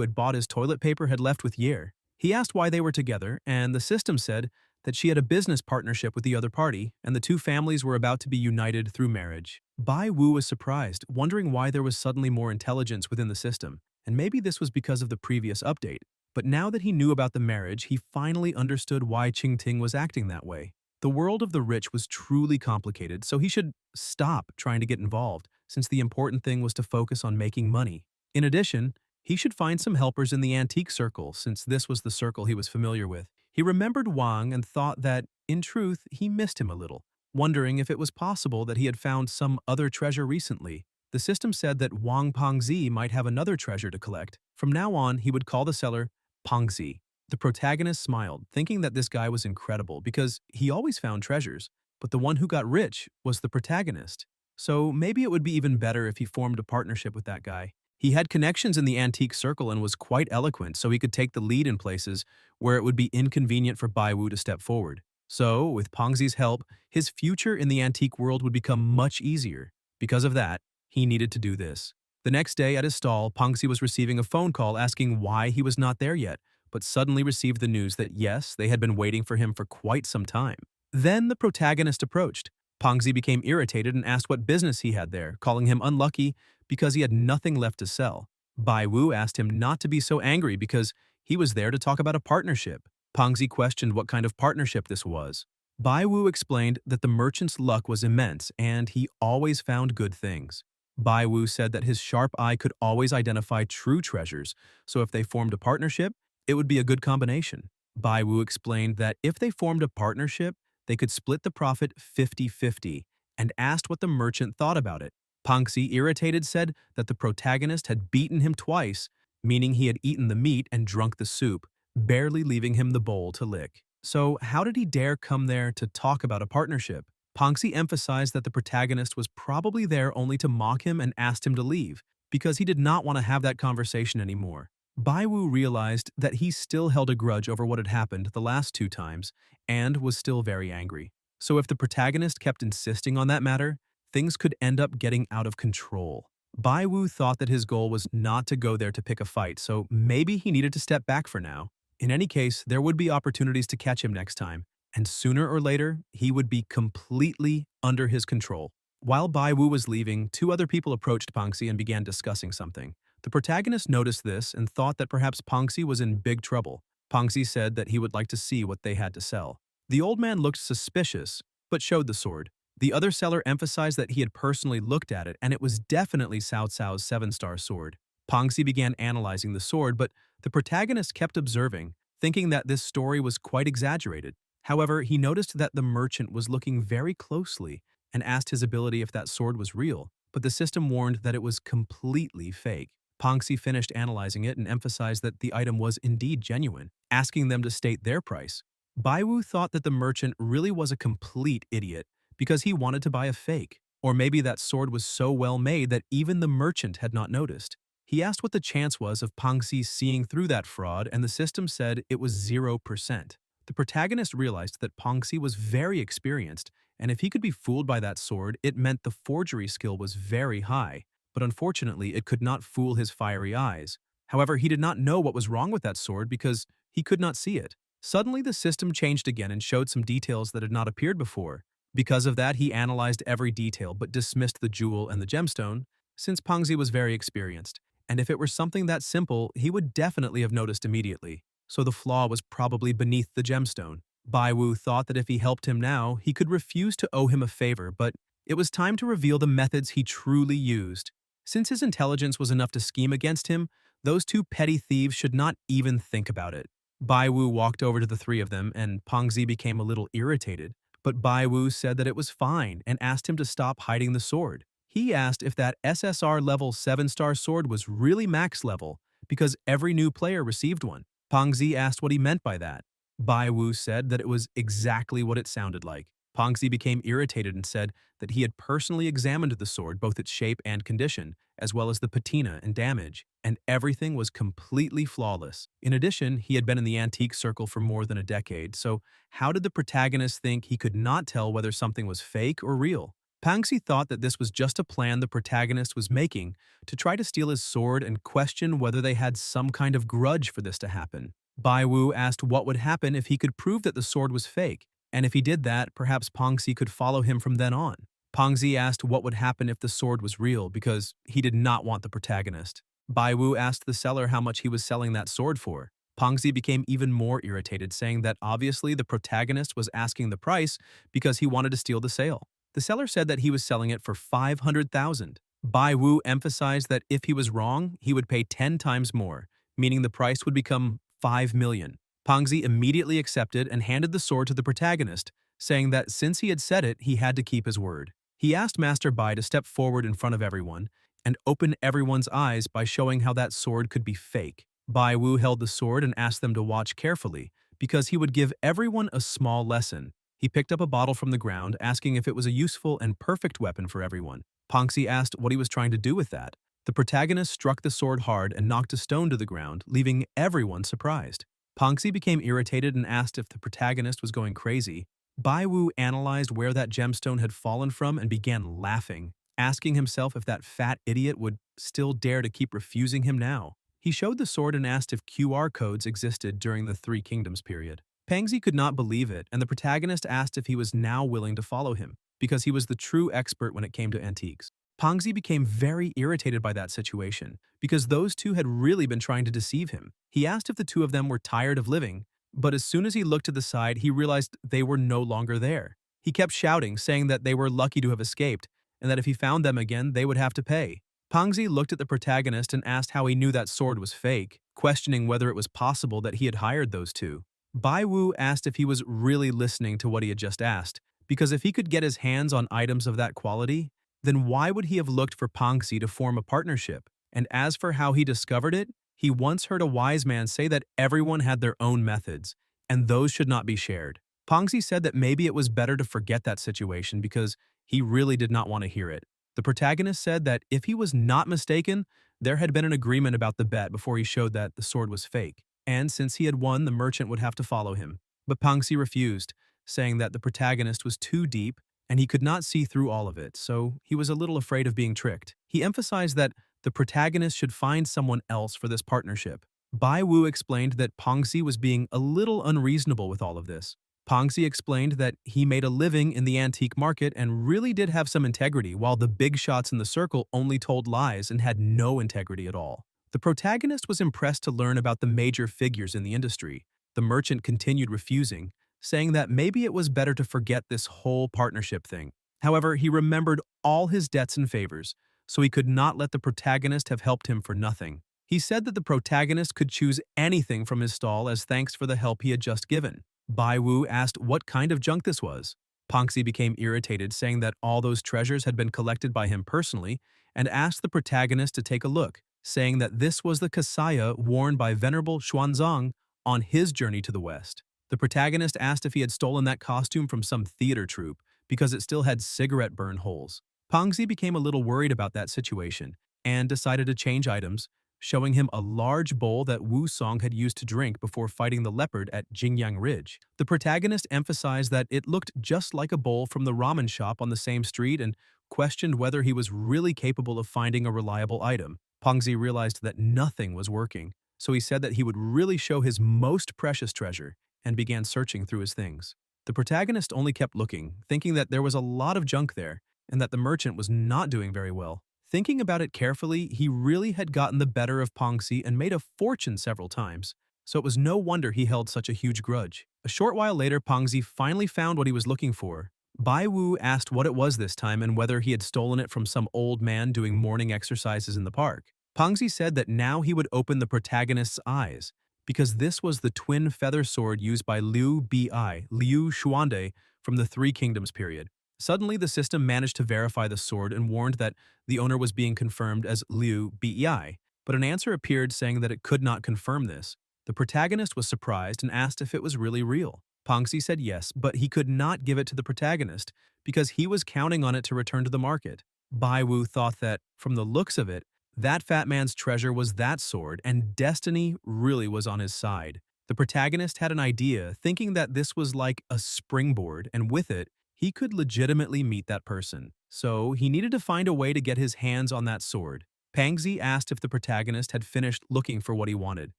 had bought his toilet paper had left with Ye. He asked why they were together, and the system said that she had a business partnership with the other party, and the two families were about to be united through marriage. Bai Wu was surprised, wondering why there was suddenly more intelligence within the system, and maybe this was because of the previous update. But now that he knew about the marriage, he finally understood why Ching Ting was acting that way. The world of the rich was truly complicated, so he should stop trying to get involved, since the important thing was to focus on making money. In addition, he should find some helpers in the antique circle, since this was the circle he was familiar with. He remembered Wang and thought that, in truth, he missed him a little, wondering if it was possible that he had found some other treasure recently. The system said that Wang Pengzi might have another treasure to collect. From now on, he would call the seller Pengzi. The protagonist smiled, thinking that this guy was incredible because he always found treasures, but the one who got rich was the protagonist. So maybe it would be even better if he formed a partnership with that guy. He had connections in the antique circle and was quite eloquent, so he could take the lead in places where it would be inconvenient for Bai Wu to step forward. So, with Pengzi's help, his future in the antique world would become much easier. Because of that, he needed to do this. The next day at his stall, Pengzi was receiving a phone call asking why he was not there yet, but suddenly received the news that yes, they had been waiting for him for quite some time. Then the protagonist approached. Pengzi became irritated and asked what business he had there, calling him unlucky because he had nothing left to sell. Bai Wu asked him not to be so angry because he was there to talk about a partnership. Pengzi questioned what kind of partnership this was. Bai Wu explained that the merchant's luck was immense and he always found good things. Bai Wu said that his sharp eye could always identify true treasures, so if they formed a partnership, it would be a good combination. Bai Wu explained that if they formed a partnership, they could split the profit 50-50 and asked what the merchant thought about it. Pengzi, irritated, said that the protagonist had beaten him twice, meaning he had eaten the meat and drunk the soup, barely leaving him the bowl to lick. So how did he dare come there to talk about a partnership? Pengzi emphasized that the protagonist was probably there only to mock him and asked him to leave, because he did not want to have that conversation anymore. Bai Wu realized that he still held a grudge over what had happened the last two times and was still very angry. So if the protagonist kept insisting on that matter, things could end up getting out of control. Bai Wu thought that his goal was not to go there to pick a fight, so maybe he needed to step back for now. In any case, there would be opportunities to catch him next time, and sooner or later, he would be completely under his control. While Bai Wu was leaving, two other people approached Pengzi and began discussing something. The protagonist noticed this and thought that perhaps Pengzi was in big trouble. Pengzi said that he would like to see what they had to sell. The old man looked suspicious, but showed the sword. The other seller emphasized that he had personally looked at it, and it was definitely Cao Cao's 7-star sword. Pengzi began analyzing the sword, but the protagonist kept observing, thinking that this story was quite exaggerated. However, he noticed that the merchant was looking very closely and asked his ability if that sword was real, but the system warned that it was completely fake. Pengzi finished analyzing it and emphasized that the item was indeed genuine, asking them to state their price. Bai Wu thought that the merchant really was a complete idiot because he wanted to buy a fake, or maybe that sword was so well made that even the merchant had not noticed. He asked what the chance was of Pengzi seeing through that fraud, and the system said it was 0%. The protagonist realized that Pengzi was very experienced, and if he could be fooled by that sword, it meant the forgery skill was very high, but unfortunately it could not fool his fiery eyes. However, he did not know what was wrong with that sword because he could not see it. Suddenly the system changed again and showed some details that had not appeared before. Because of that, he analyzed every detail but dismissed the jewel and the gemstone, since Pengzi was very experienced, and if it were something that simple, he would definitely have noticed immediately. So the flaw was probably beneath the gemstone. Bai Wu thought that if he helped him now, he could refuse to owe him a favor, but it was time to reveal the methods he truly used. Since his intelligence was enough to scheme against him, those two petty thieves should not even think about it. Bai Wu walked over to the three of them, and Pengzi became a little irritated, but Bai Wu said that it was fine and asked him to stop hiding the sword. He asked if that SSR level 7-star sword was really max level, because every new player received one. Pengzi asked what he meant by that. Bai Wu said that it was exactly what it sounded like. Pengzi became irritated and said that he had personally examined the sword, both its shape and condition, as well as the patina and damage, and everything was completely flawless. In addition, he had been in the antique circle for more than a decade, so how did the protagonist think he could not tell whether something was fake or real? Pengzi thought that this was just a plan the protagonist was making to try to steal his sword and questioned whether they had some kind of grudge for this to happen. Bai Wu asked what would happen if he could prove that the sword was fake, and if he did that, perhaps Pengzi could follow him from then on. Pengzi asked what would happen if the sword was real because he did not want the protagonist. Bai Wu asked the seller how much he was selling that sword for. Pengzi became even more irritated, saying that obviously the protagonist was asking the price because he wanted to steal the sale. The seller said that he was selling it for 500,000. Bai Wu emphasized that if he was wrong, he would pay 10 times more, meaning the price would become 5 million. Pengzi immediately accepted and handed the sword to the protagonist, saying that since he had said it, he had to keep his word. He asked Master Bai to step forward in front of everyone and open everyone's eyes by showing how that sword could be fake. Bai Wu held the sword and asked them to watch carefully, because he would give everyone a small lesson. He picked up a bottle from the ground, asking if it was a useful and perfect weapon for everyone. Pengzi asked what he was trying to do with that. The protagonist struck the sword hard and knocked a stone to the ground, leaving everyone surprised. Pengzi became irritated and asked if the protagonist was going crazy. Bai Wu analyzed where that gemstone had fallen from and began laughing, asking himself if that fat idiot would still dare to keep refusing him now. He showed the sword and asked if QR codes existed during the Three Kingdoms period. Pengzi could not believe it, and the protagonist asked if he was now willing to follow him, because he was the true expert when it came to antiques. Pengzi became very irritated by that situation, because those two had really been trying to deceive him. He asked if the two of them were tired of living, but as soon as he looked to the side, he realized they were no longer there. He kept shouting, saying that they were lucky to have escaped, and that if he found them again, they would have to pay. Pengzi looked at the protagonist and asked how he knew that sword was fake, questioning whether it was possible that he had hired those two. Bai Wu asked if he was really listening to what he had just asked, because if he could get his hands on items of that quality, then why would he have looked for Pengzi to form a partnership? And as for how he discovered it, he once heard a wise man say that everyone had their own methods, and those should not be shared. Pengzi said that maybe it was better to forget that situation because he really did not want to hear it. The protagonist said that if he was not mistaken, there had been an agreement about the bet before he showed that the sword was fake, and since he had won, the merchant would have to follow him. But Pengzi refused, saying that the protagonist was too deep and he could not see through all of it, so he was a little afraid of being tricked. He emphasized that the protagonist should find someone else for this partnership. Bai Wu explained that Pengzi was being a little unreasonable with all of this. Pengzi explained that he made a living in the antique market and really did have some integrity, while the big shots in the circle only told lies and had no integrity at all. The protagonist was impressed to learn about the major figures in the industry. The merchant continued refusing, saying that maybe it was better to forget this whole partnership thing. However, he remembered all his debts and favors, so he could not let the protagonist have helped him for nothing. He said that the protagonist could choose anything from his stall as thanks for the help he had just given. Bai Wu asked what kind of junk this was. Pengzi became irritated, saying that all those treasures had been collected by him personally, and asked the protagonist to take a look, saying that this was the kasaya worn by Venerable Xuanzang on his journey to the west. The protagonist asked if he had stolen that costume from some theater troupe because it still had cigarette burn holes. Pengzi became a little worried about that situation and decided to change items, showing him a large bowl that Wu Song had used to drink before fighting the leopard at Jingyang Ridge. The protagonist emphasized that it looked just like a bowl from the ramen shop on the same street and questioned whether he was really capable of finding a reliable item. Pengzi realized that nothing was working, so he said that he would really show his most precious treasure and began searching through his things. The protagonist only kept looking, thinking that there was a lot of junk there and that the merchant was not doing very well. Thinking about it carefully, he really had gotten the better of Pengzi and made a fortune several times, so it was no wonder he held such a huge grudge. A short while later, Pangzi finally found what he was looking for. Bai Wu asked what it was this time and whether he had stolen it from some old man doing morning exercises in the park. Pangzi said that now he would open the protagonist's eyes, because this was the twin feather sword used by Liu Xuande from the Three Kingdoms period. Suddenly, the system managed to verify the sword and warned that the owner was being confirmed as Liu Bei, but an answer appeared saying that it could not confirm this. The protagonist was surprised and asked if it was really real. Pangxi said yes, but he could not give it to the protagonist because he was counting on it to return to the market. Bai Wu thought that, from the looks of it, that fat man's treasure was that sword, and destiny really was on his side. The protagonist had an idea, thinking that this was like a springboard, and with it, he could legitimately meet that person. So he needed to find a way to get his hands on that sword. Pangzi asked if the protagonist had finished looking for what he wanted,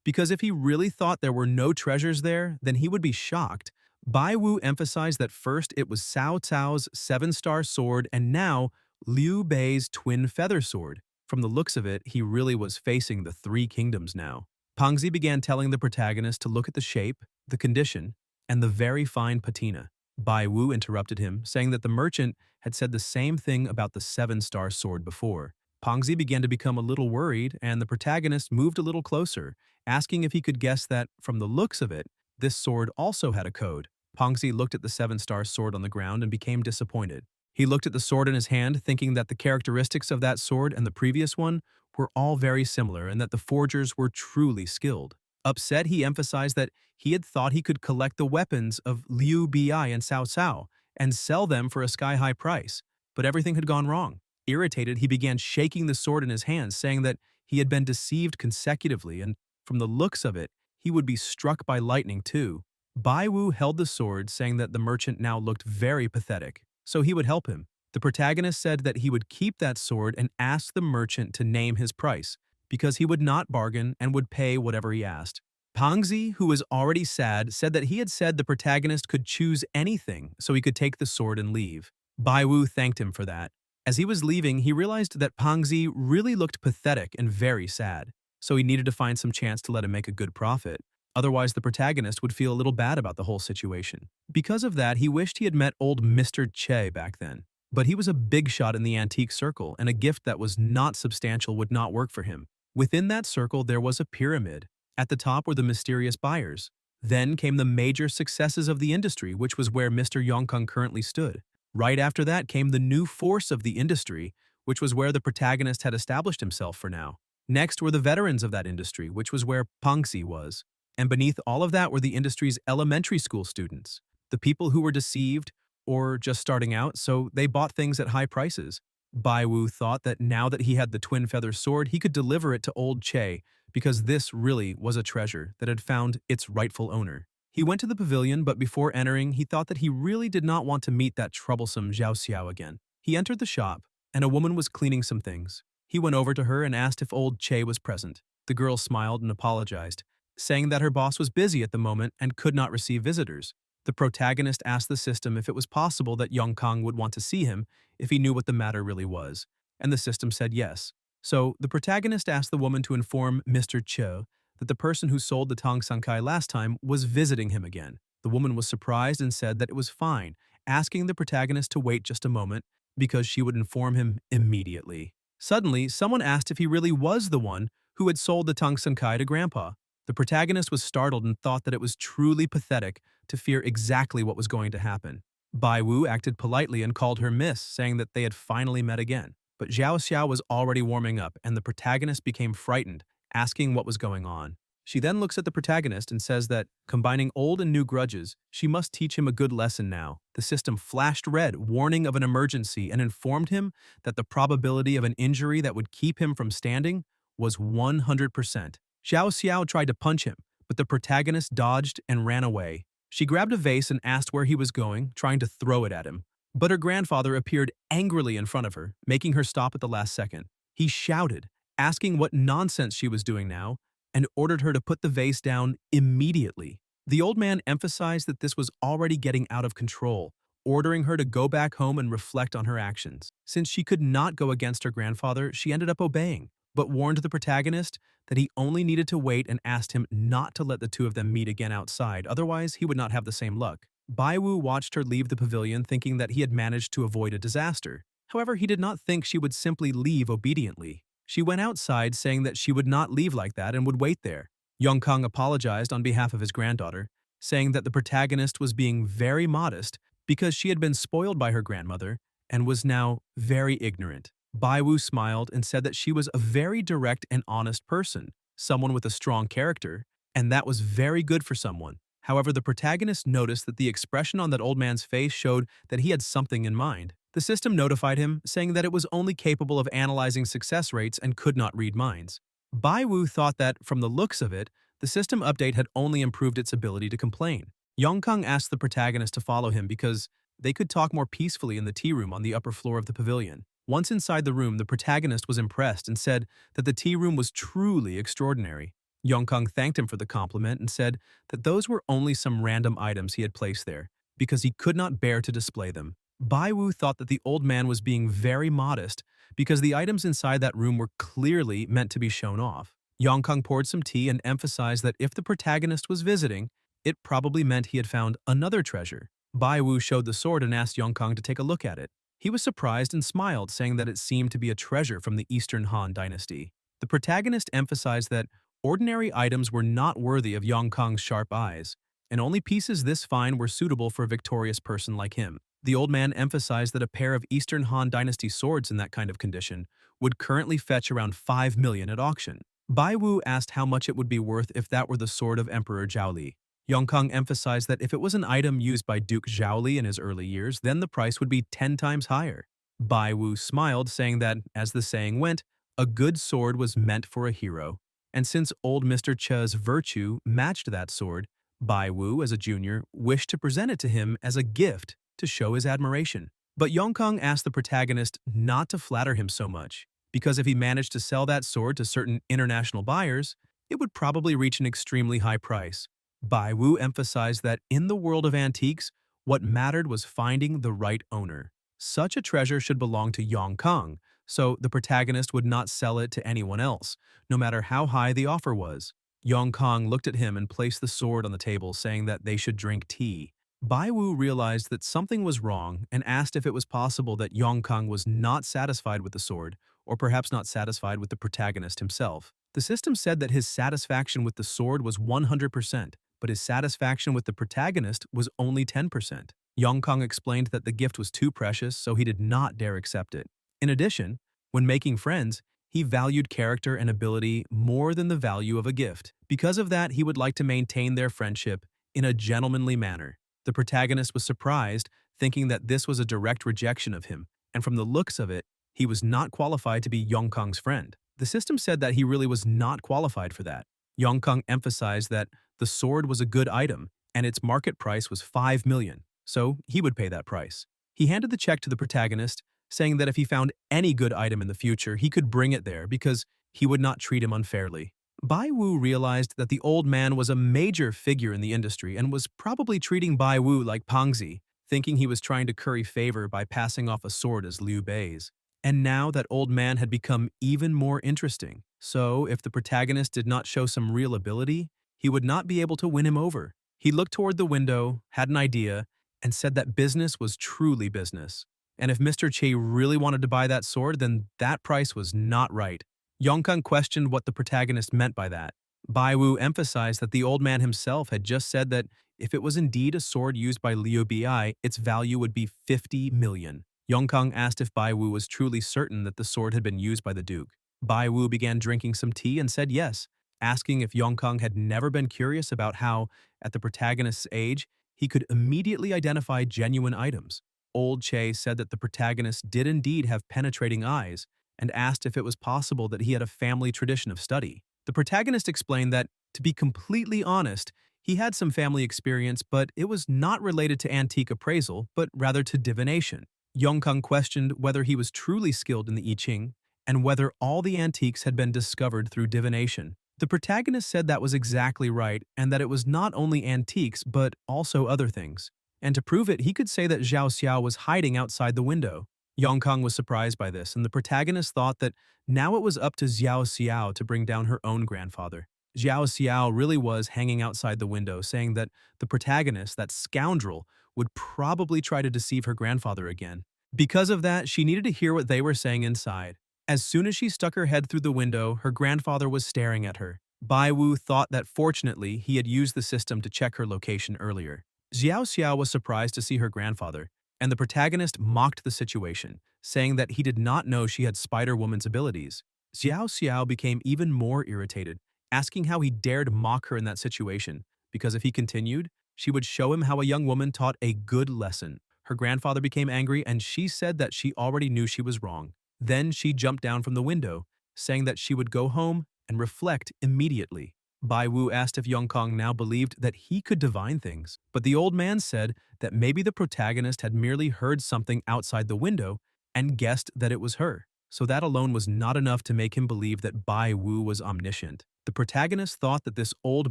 because if he really thought there were no treasures there, then he would be shocked. Bai Wu emphasized that first it was Cao Cao's 7-star sword and now Liu Bei's twin feather sword. From the looks of it, he really was facing the Three Kingdoms now. Pangzi began telling the protagonist to look at the shape, the condition, and the very fine patina. Bai Wu interrupted him, saying that the merchant had said the same thing about the 7-star sword before. Pangzi began to become a little worried, and the protagonist moved a little closer, asking if he could guess that, from the looks of it, this sword also had a code. Pangzi looked at the 7-star sword on the ground and became disappointed. He looked at the sword in his hand, thinking that the characteristics of that sword and the previous one were all very similar and that the forgers were truly skilled. Upset, he emphasized that he had thought he could collect the weapons of Liu Bei and Cao Cao and sell them for a sky-high price, but everything had gone wrong. Irritated, he began shaking the sword in his hands, saying that he had been deceived consecutively and, from the looks of it, he would be struck by lightning too. Bai Wu held the sword, saying that the merchant now looked very pathetic, so he would help him. The protagonist said that he would keep that sword and ask the merchant to name his price, because he would not bargain and would pay whatever he asked. Pangzi, who was already sad, said that he had said the protagonist could choose anything so he could take the sword and leave. Bai Wu thanked him for that. As he was leaving, he realized that Pangzi really looked pathetic and very sad, so he needed to find some chance to let him make a good profit. Otherwise, the protagonist would feel a little bad about the whole situation. Because of that, he wished he had met old Mr. Che back then. But he was a big shot in the antique circle, and a gift that was not substantial would not work for him. Within that circle, there was a pyramid. At the top were the mysterious buyers. Then came the major successes of the industry, which was where Mr. Yongkang currently stood. Right after that came the new force of the industry, which was where the protagonist had established himself for now. Next were the veterans of that industry, which was where Pangxi was. And beneath all of that were the industry's elementary school students, the people who were deceived or just starting out, so they bought things at high prices. Bai Wu thought that now that he had the twin feather sword, he could deliver it to old Che, because this really was a treasure that had found its rightful owner. He went to the pavilion, but before entering, he thought that he really did not want to meet that troublesome Zhao Xiao again. He entered the shop, and a woman was cleaning some things. He went over to her and asked if old Che was present. The girl smiled and apologized, saying that her boss was busy at the moment and could not receive visitors. The protagonist asked the system if it was possible that Yongkang would want to see him if he knew what the matter really was, and the system said yes. So, the protagonist asked the woman to inform Mr. Che that the person who sold the Tang Sankai last time was visiting him again. The woman was surprised and said that it was fine, asking the protagonist to wait just a moment because she would inform him immediately. Suddenly, someone asked if he really was the one who had sold the Tang Sankai to Grandpa. The protagonist was startled and thought that it was truly pathetic to fear exactly what was going to happen. Bai Wu acted politely and called her Miss, saying that they had finally met again. But Zhao Xiao was already warming up, and the protagonist became frightened, asking what was going on. She then looks at the protagonist and says that, combining old and new grudges, she must teach him a good lesson now. The system flashed red, warning of an emergency, and informed him that the probability of an injury that would keep him from standing was 100%. Xiao Xiao tried to punch him, but the protagonist dodged and ran away. She grabbed a vase and asked where he was going, trying to throw it at him. But her grandfather appeared angrily in front of her, making her stop at the last second. He shouted, asking what nonsense she was doing now, and ordered her to put the vase down immediately. The old man emphasized that this was already getting out of control, ordering her to go back home and reflect on her actions. Since she could not go against her grandfather, she ended up obeying. but warned the protagonist that he only needed to wait and asked him not to let the two of them meet again outside, otherwise he would not have the same luck. Baiwu watched her leave the pavilion thinking that he had managed to avoid a disaster. However, he did not think she would simply leave obediently. She went outside saying that she would not leave like that and would wait there. Yongkang apologized on behalf of his granddaughter, saying that the protagonist was being very modest because she had been spoiled by her grandmother and was now very ignorant. Baiwu smiled and said that she was a very direct and honest person, someone with a strong character, and that was very good for someone. However, the protagonist noticed that the expression on that old man's face showed that he had something in mind. The system notified him, saying that it was only capable of analyzing success rates and could not read minds. Baiwu thought that, from the looks of it, the system update had only improved its ability to complain. Yongkang asked the protagonist to follow him because they could talk more peacefully in the tea room on the upper floor of the pavilion. Once inside the room, the protagonist was impressed and said that the tea room was truly extraordinary. Yongkang thanked him for the compliment and said that those were only some random items he had placed there, because he could not bear to display them. Baiwu thought that the old man was being very modest because the items inside that room were clearly meant to be shown off. Yongkang poured some tea and emphasized that if the protagonist was visiting, it probably meant he had found another treasure. Baiwu showed the sword and asked Yongkang to take a look at it. He was surprised and smiled, saying that it seemed to be a treasure from the Eastern Han dynasty. The protagonist emphasized that ordinary items were not worthy of Yongkang's sharp eyes, and only pieces this fine were suitable for a victorious person like him. The old man emphasized that a pair of Eastern Han dynasty swords in that kind of condition would currently fetch around 5 million at auction. Baiwu asked how much it would be worth if that were the sword of Emperor Zhaoli. Yongkang emphasized that if it was an item used by Duke Zhaoli in his early years, then the price would be 10 times higher. Baiwu smiled, saying that, as the saying went, a good sword was meant for a hero. And since old Mr. Che's virtue matched that sword, Baiwu, as a junior, wished to present it to him as a gift to show his admiration. But Yongkang asked the protagonist not to flatter him so much, because if he managed to sell that sword to certain international buyers, it would probably reach an extremely high price. Baiwu emphasized that in the world of antiques, what mattered was finding the right owner. Such a treasure should belong to Yongkang, so the protagonist would not sell it to anyone else, no matter how high the offer was. Yongkang looked at him and placed the sword on the table, saying that they should drink tea. Baiwu realized that something was wrong and asked if it was possible that Yongkang was not satisfied with the sword, or perhaps not satisfied with the protagonist himself. The system said that his satisfaction with the sword was 100%, but his satisfaction with the protagonist was only 10%. Yongkang explained that the gift was too precious, so he did not dare accept it. In addition, when making friends, he valued character and ability more than the value of a gift. Because of that, he would like to maintain their friendship in a gentlemanly manner. The protagonist was surprised, thinking that this was a direct rejection of him, and from the looks of it, he was not qualified to be Yongkang's friend. The system said that he really was not qualified for that. Yongkang emphasized that the sword was a good item, and its market price was 5 million, so he would pay that price. He handed the check to the protagonist, saying that if he found any good item in the future, he could bring it there because he would not treat him unfairly. Baiwu realized that the old man was a major figure in the industry and was probably treating Baiwu like Pangzi, thinking he was trying to curry favor by passing off a sword as Liu Bei's. And now that old man had become even more interesting. So, if the protagonist did not show some real ability, he would not be able to win him over. He looked toward the window, had an idea, and said that business was truly business. And if Mr. Che really wanted to buy that sword, then that price was not right. Yongkang questioned what the protagonist meant by that. Baiwu emphasized that the old man himself had just said that if it was indeed a sword used by Liu Bei, its value would be 50 million. Yongkang asked if Baiwu was truly certain that the sword had been used by the Duke. Baiwu began drinking some tea and said yes, asking if Yongkang had never been curious about how, at the protagonist's age, he could immediately identify genuine items. Old Che said that the protagonist did indeed have penetrating eyes, and asked if it was possible that he had a family tradition of study. The protagonist explained that, to be completely honest, he had some family experience, but it was not related to antique appraisal, but rather to divination. Yongkang questioned whether he was truly skilled in the I Ching, and whether all the antiques had been discovered through divination. The protagonist said that was exactly right, and that it was not only antiques, but also other things. And to prove it, he could say that Zhao Xiao was hiding outside the window. Yongkang was surprised by this, and the protagonist thought that now it was up to Xiao Xiao to bring down her own grandfather. Xiao Xiao really was hanging outside the window, saying that the protagonist, that scoundrel, would probably try to deceive her grandfather again. Because of that, she needed to hear what they were saying inside. As soon as she stuck her head through the window, her grandfather was staring at her. Bai Wu thought that fortunately he had used the system to check her location earlier. Xiao Xiao was surprised to see her grandfather, and the protagonist mocked the situation, saying that he did not know she had Spider-Woman's abilities. Xiao Xiao became even more irritated, asking how he dared mock her in that situation, because if he continued, she would show him how a young woman taught a good lesson. Her grandfather became angry, and she said that she already knew she was wrong. Then she jumped down from the window, saying that she would go home and reflect immediately. Bai Wu asked if Yongkang now believed that he could divine things, but the old man said that maybe the protagonist had merely heard something outside the window and guessed that it was her. So that alone was not enough to make him believe that Bai Wu was omniscient. The protagonist thought that this old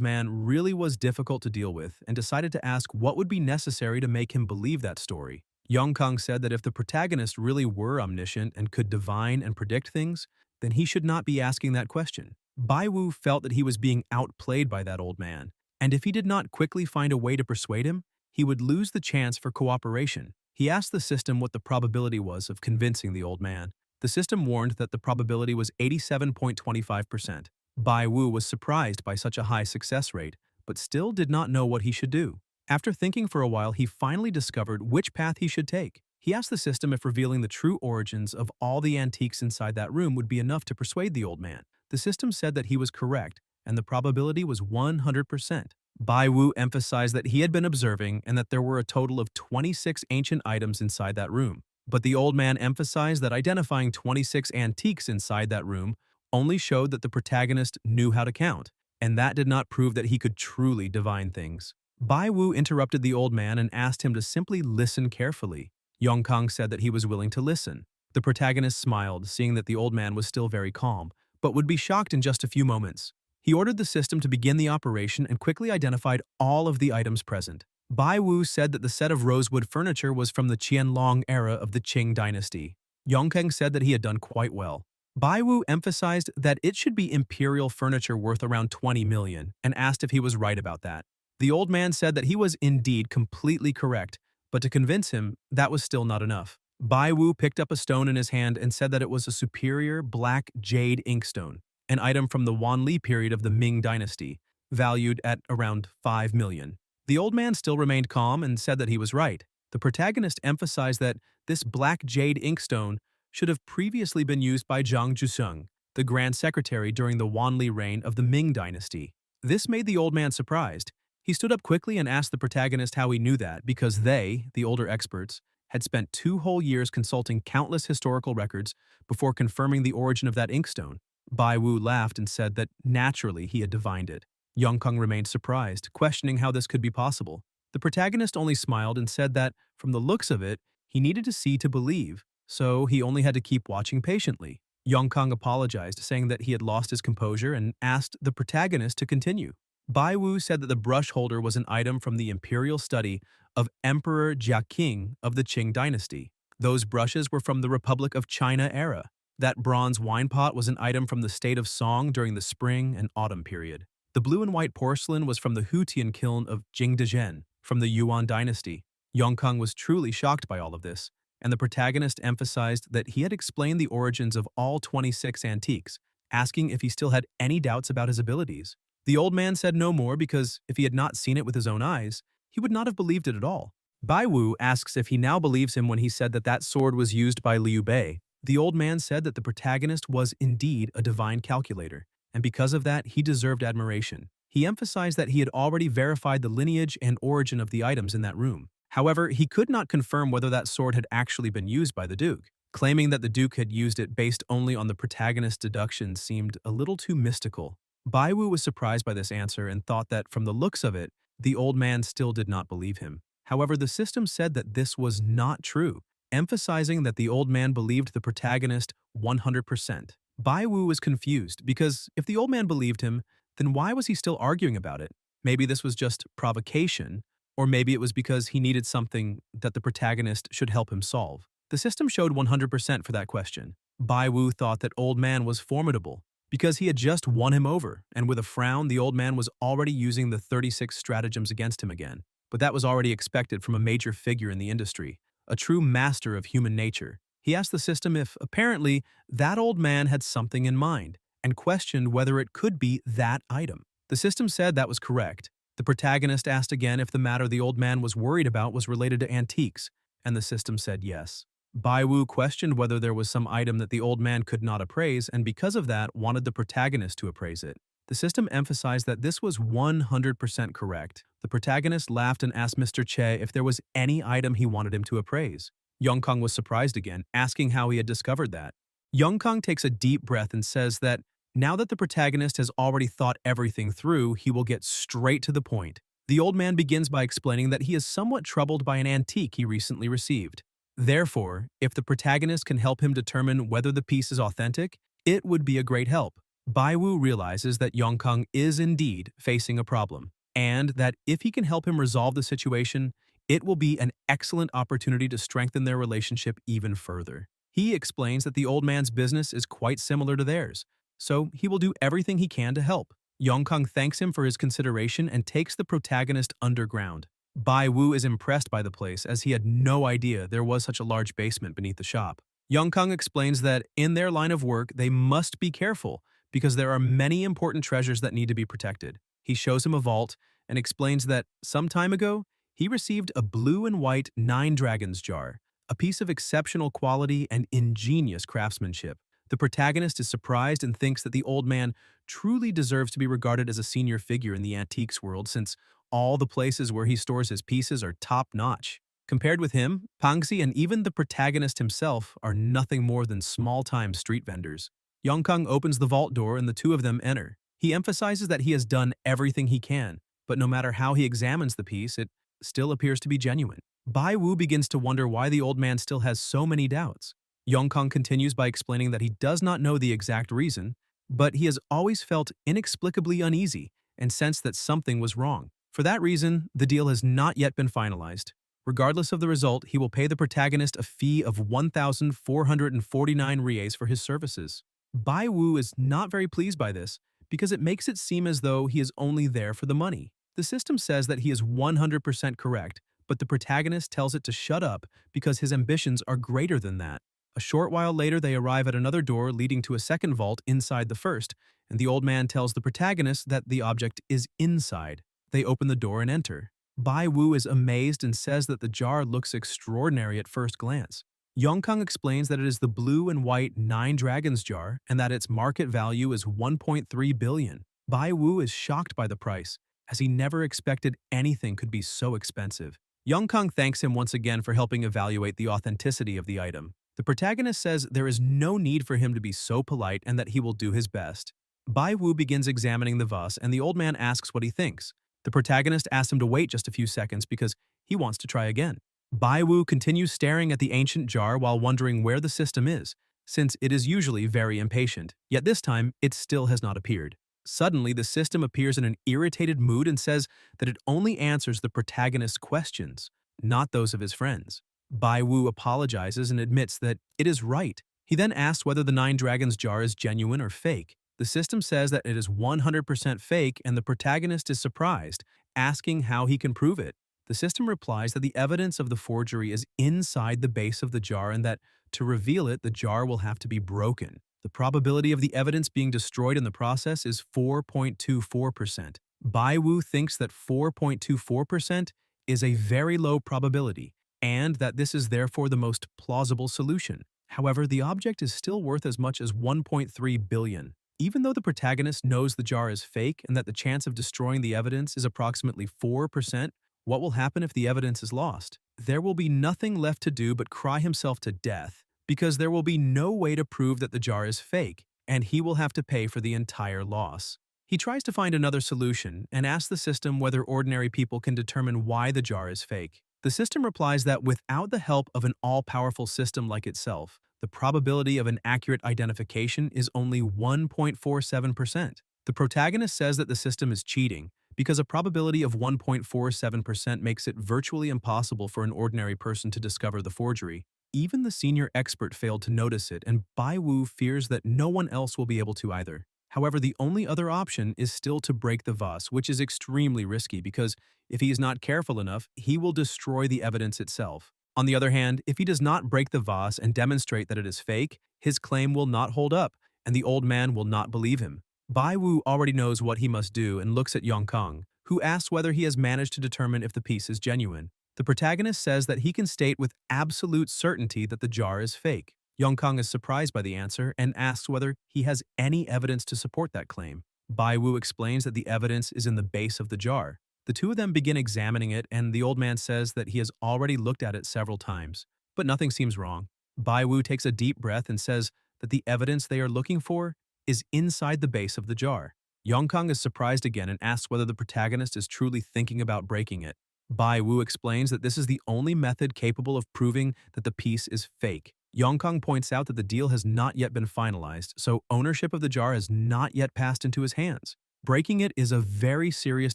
man really was difficult to deal with and decided to ask what would be necessary to make him believe that story. Yongkang said that if the protagonist really were omniscient and could divine and predict things, then he should not be asking that question. Bai Wu felt that he was being outplayed by that old man, and if he did not quickly find a way to persuade him, he would lose the chance for cooperation. He asked the system what the probability was of convincing the old man. The system warned that the probability was 87.25%. Bai Wu was surprised by such a high success rate, but still did not know what he should do. After thinking for a while, he finally discovered which path he should take. He asked the system if revealing the true origins of all the antiques inside that room would be enough to persuade the old man. The system said that he was correct, and the probability was 100%. Bai Wu emphasized that he had been observing and that there were a total of 26 ancient items inside that room. But the old man emphasized that identifying 26 antiques inside that room only showed that the protagonist knew how to count, and that did not prove that he could truly divine things. Bai Wu interrupted the old man and asked him to simply listen carefully. Yongkang said that he was willing to listen. The protagonist smiled, seeing that the old man was still very calm, but would be shocked in just a few moments. He ordered the system to begin the operation and quickly identified all of the items present. Bai Wu said that the set of rosewood furniture was from the Qianlong era of the Qing dynasty. Yongkang said that he had done quite well. Bai Wu emphasized that it should be imperial furniture worth around 20 million and asked if he was right about that. The old man said that he was indeed completely correct, but to convince him, that was still not enough. Bai Wu picked up a stone in his hand and said that it was a superior black jade inkstone, an item from the Wanli period of the Ming dynasty, valued at around 5 million. The old man still remained calm and said that he was right. The protagonist emphasized that this black jade inkstone should have previously been used by Zhang Jusung, the Grand Secretary during the Wanli reign of the Ming dynasty. This made the old man surprised. He stood up quickly and asked the protagonist how he knew that, because they, the older experts, had spent 2 whole years consulting countless historical records before confirming the origin of that inkstone. Bai Wu laughed and said that naturally he had divined it. Yongkang remained surprised, questioning how this could be possible. The protagonist only smiled and said that, from the looks of it, he needed to see to believe, so he only had to keep watching patiently. Yongkang apologized, saying that he had lost his composure and asked the protagonist to continue. Bai Wu said that the brush holder was an item from the imperial study of Emperor Jiaqing of the Qing dynasty. Those brushes were from the Republic of China era. That bronze wine pot was an item from the state of Song during the spring and autumn period. The blue and white porcelain was from the Hutian kiln of Jingdezhen from the Yuan dynasty. Yongkang was truly shocked by all of this, and the protagonist emphasized that he had explained the origins of all 26 antiques, asking if he still had any doubts about his abilities. The old man said no more because if he had not seen it with his own eyes, he would not have believed it at all. Bai Wu asks if he now believes him when he said that that sword was used by Liu Bei. The old man said that the protagonist was indeed a divine calculator, and because of that, he deserved admiration. He emphasized that he had already verified the lineage and origin of the items in that room. However, he could not confirm whether that sword had actually been used by the Duke. Claiming that the Duke had used it based only on the protagonist's deductions seemed a little too mystical. Bai Wu was surprised by this answer and thought that, from the looks of it, the old man still did not believe him. However, the system said that this was not true, emphasizing that the old man believed the protagonist 100%. Bai Wu was confused because if the old man believed him, then why was he still arguing about it? Maybe this was just provocation, or maybe it was because he needed something that the protagonist should help him solve. The system showed 100% for that question. Bai Wu thought that Old Man was formidable because he had just won him over, and with a frown, the Old Man was already using the 36 stratagems against him again. But that was already expected from a major figure in the industry, a true master of human nature. He asked the system if, apparently, that old man had something in mind, and questioned whether it could be that item. The system said that was correct. The protagonist asked again if the matter the old man was worried about was related to antiques, and the system said yes. Bai Wu questioned whether there was some item that the old man could not appraise, and because of that, wanted the protagonist to appraise it. The system emphasized that this was 100% correct. The protagonist laughed and asked Mr. Che if there was any item he wanted him to appraise. Yongkong was surprised again, asking how he had discovered that. Yongkong takes a deep breath and says that now that the protagonist has already thought everything through, he will get straight to the point. The old man begins by explaining that he is somewhat troubled by an antique he recently received. Therefore, if the protagonist can help him determine whether the piece is authentic, it would be a great help. Bai Wu realizes that Yongkong is indeed facing a problem, and that if he can help him resolve the situation, it will be an excellent opportunity to strengthen their relationship even further. He explains that the old man's business is quite similar to theirs, so he will do everything he can to help. Yongkong thanks him for his consideration and takes the protagonist underground. Bai Wu is impressed by the place as he had no idea there was such a large basement beneath the shop. Yongkong explains that in their line of work they must be careful because there are many important treasures that need to be protected. He shows him a vault and explains that some time ago he received a blue and white 9 dragons jar, a piece of exceptional quality and ingenious craftsmanship. The protagonist is surprised and thinks that the old man truly deserves to be regarded as a senior figure in the antiques world since all the places where he stores his pieces are top-notch. Compared with him, Pangxi and even the protagonist himself are nothing more than small-time street vendors. Yongkong opens the vault door and the two of them enter. He emphasizes that he has done everything he can, but no matter how he examines the piece, it still appears to be genuine. Bai Wu begins to wonder why the old man still has so many doubts. Yongkong continues by explaining that he does not know the exact reason, but he has always felt inexplicably uneasy and sensed that something was wrong. For that reason, the deal has not yet been finalized. Regardless of the result, he will pay the protagonist a fee of 1,449 reais for his services. Bai Wu is not very pleased by this because it makes it seem as though he is only there for the money. The system says that he is 100% correct, but the protagonist tells it to shut up because his ambitions are greater than that. A short while later, they arrive at another door leading to a second vault inside the first, and the old man tells the protagonist that the object is inside. They open the door and enter. Bai Wu is amazed and says that the jar looks extraordinary at first glance. Yongkong explains that it is the blue and white 9 dragons jar and that its market value is 1.3 billion. Bai Wu is shocked by the price, as he never expected anything could be so expensive. Yongkong thanks him once again for helping evaluate the authenticity of the item. The protagonist says there is no need for him to be so polite and that he will do his best. Bai Wu begins examining the vase and the old man asks what he thinks. The protagonist asks him to wait just a few seconds because he wants to try again. Bai Wu continues staring at the ancient jar while wondering where the system is, since it is usually very impatient, yet this time it still has not appeared. Suddenly, the system appears in an irritated mood and says that it only answers the protagonist's questions, not those of his friends. Bai Wu apologizes and admits that it is right. He then asks whether the 9 dragons jar is genuine or fake. The system says that it is 100% fake and the protagonist is surprised, asking how he can prove it. The system replies that the evidence of the forgery is inside the base of the jar and that, to reveal it, the jar will have to be broken. The probability of the evidence being destroyed in the process is 4.24%. Bai Wu thinks that 4.24% is a very low probability, and that this is therefore the most plausible solution. However, the object is still worth as much as 1.3 billion. Even though the protagonist knows the jar is fake and that the chance of destroying the evidence is approximately 4%, what will happen if the evidence is lost? There will be nothing left to do but cry himself to death, because there will be no way to prove that the jar is fake, and he will have to pay for the entire loss. He tries to find another solution and asks the system whether ordinary people can determine why the jar is fake. The system replies that without the help of an all-powerful system like itself, the probability of an accurate identification is only 1.47%. The protagonist says that the system is cheating because a probability of 1.47% makes it virtually impossible for an ordinary person to discover the forgery. Even the senior expert failed to notice it, and Bai Wu fears that no one else will be able to either. However, the only other option is still to break the vase, which is extremely risky because if he is not careful enough, he will destroy the evidence itself. On the other hand, if he does not break the vase and demonstrate that it is fake, his claim will not hold up, and the old man will not believe him. Bai Wu already knows what he must do and looks at Yongkang, who asks whether he has managed to determine if the piece is genuine. The protagonist says that he can state with absolute certainty that the jar is fake. Yongkang is surprised by the answer and asks whether he has any evidence to support that claim. Bai Wu explains that the evidence is in the base of the jar. The two of them begin examining it, and the old man says that he has already looked at it several times, but nothing seems wrong. Bai Wu takes a deep breath and says that the evidence they are looking for is inside the base of the jar. Yongkang is surprised again and asks whether the protagonist is truly thinking about breaking it. Bai Wu explains that this is the only method capable of proving that the piece is fake. Yongkang points out that the deal has not yet been finalized, so ownership of the jar has not yet passed into his hands. Breaking it is a very serious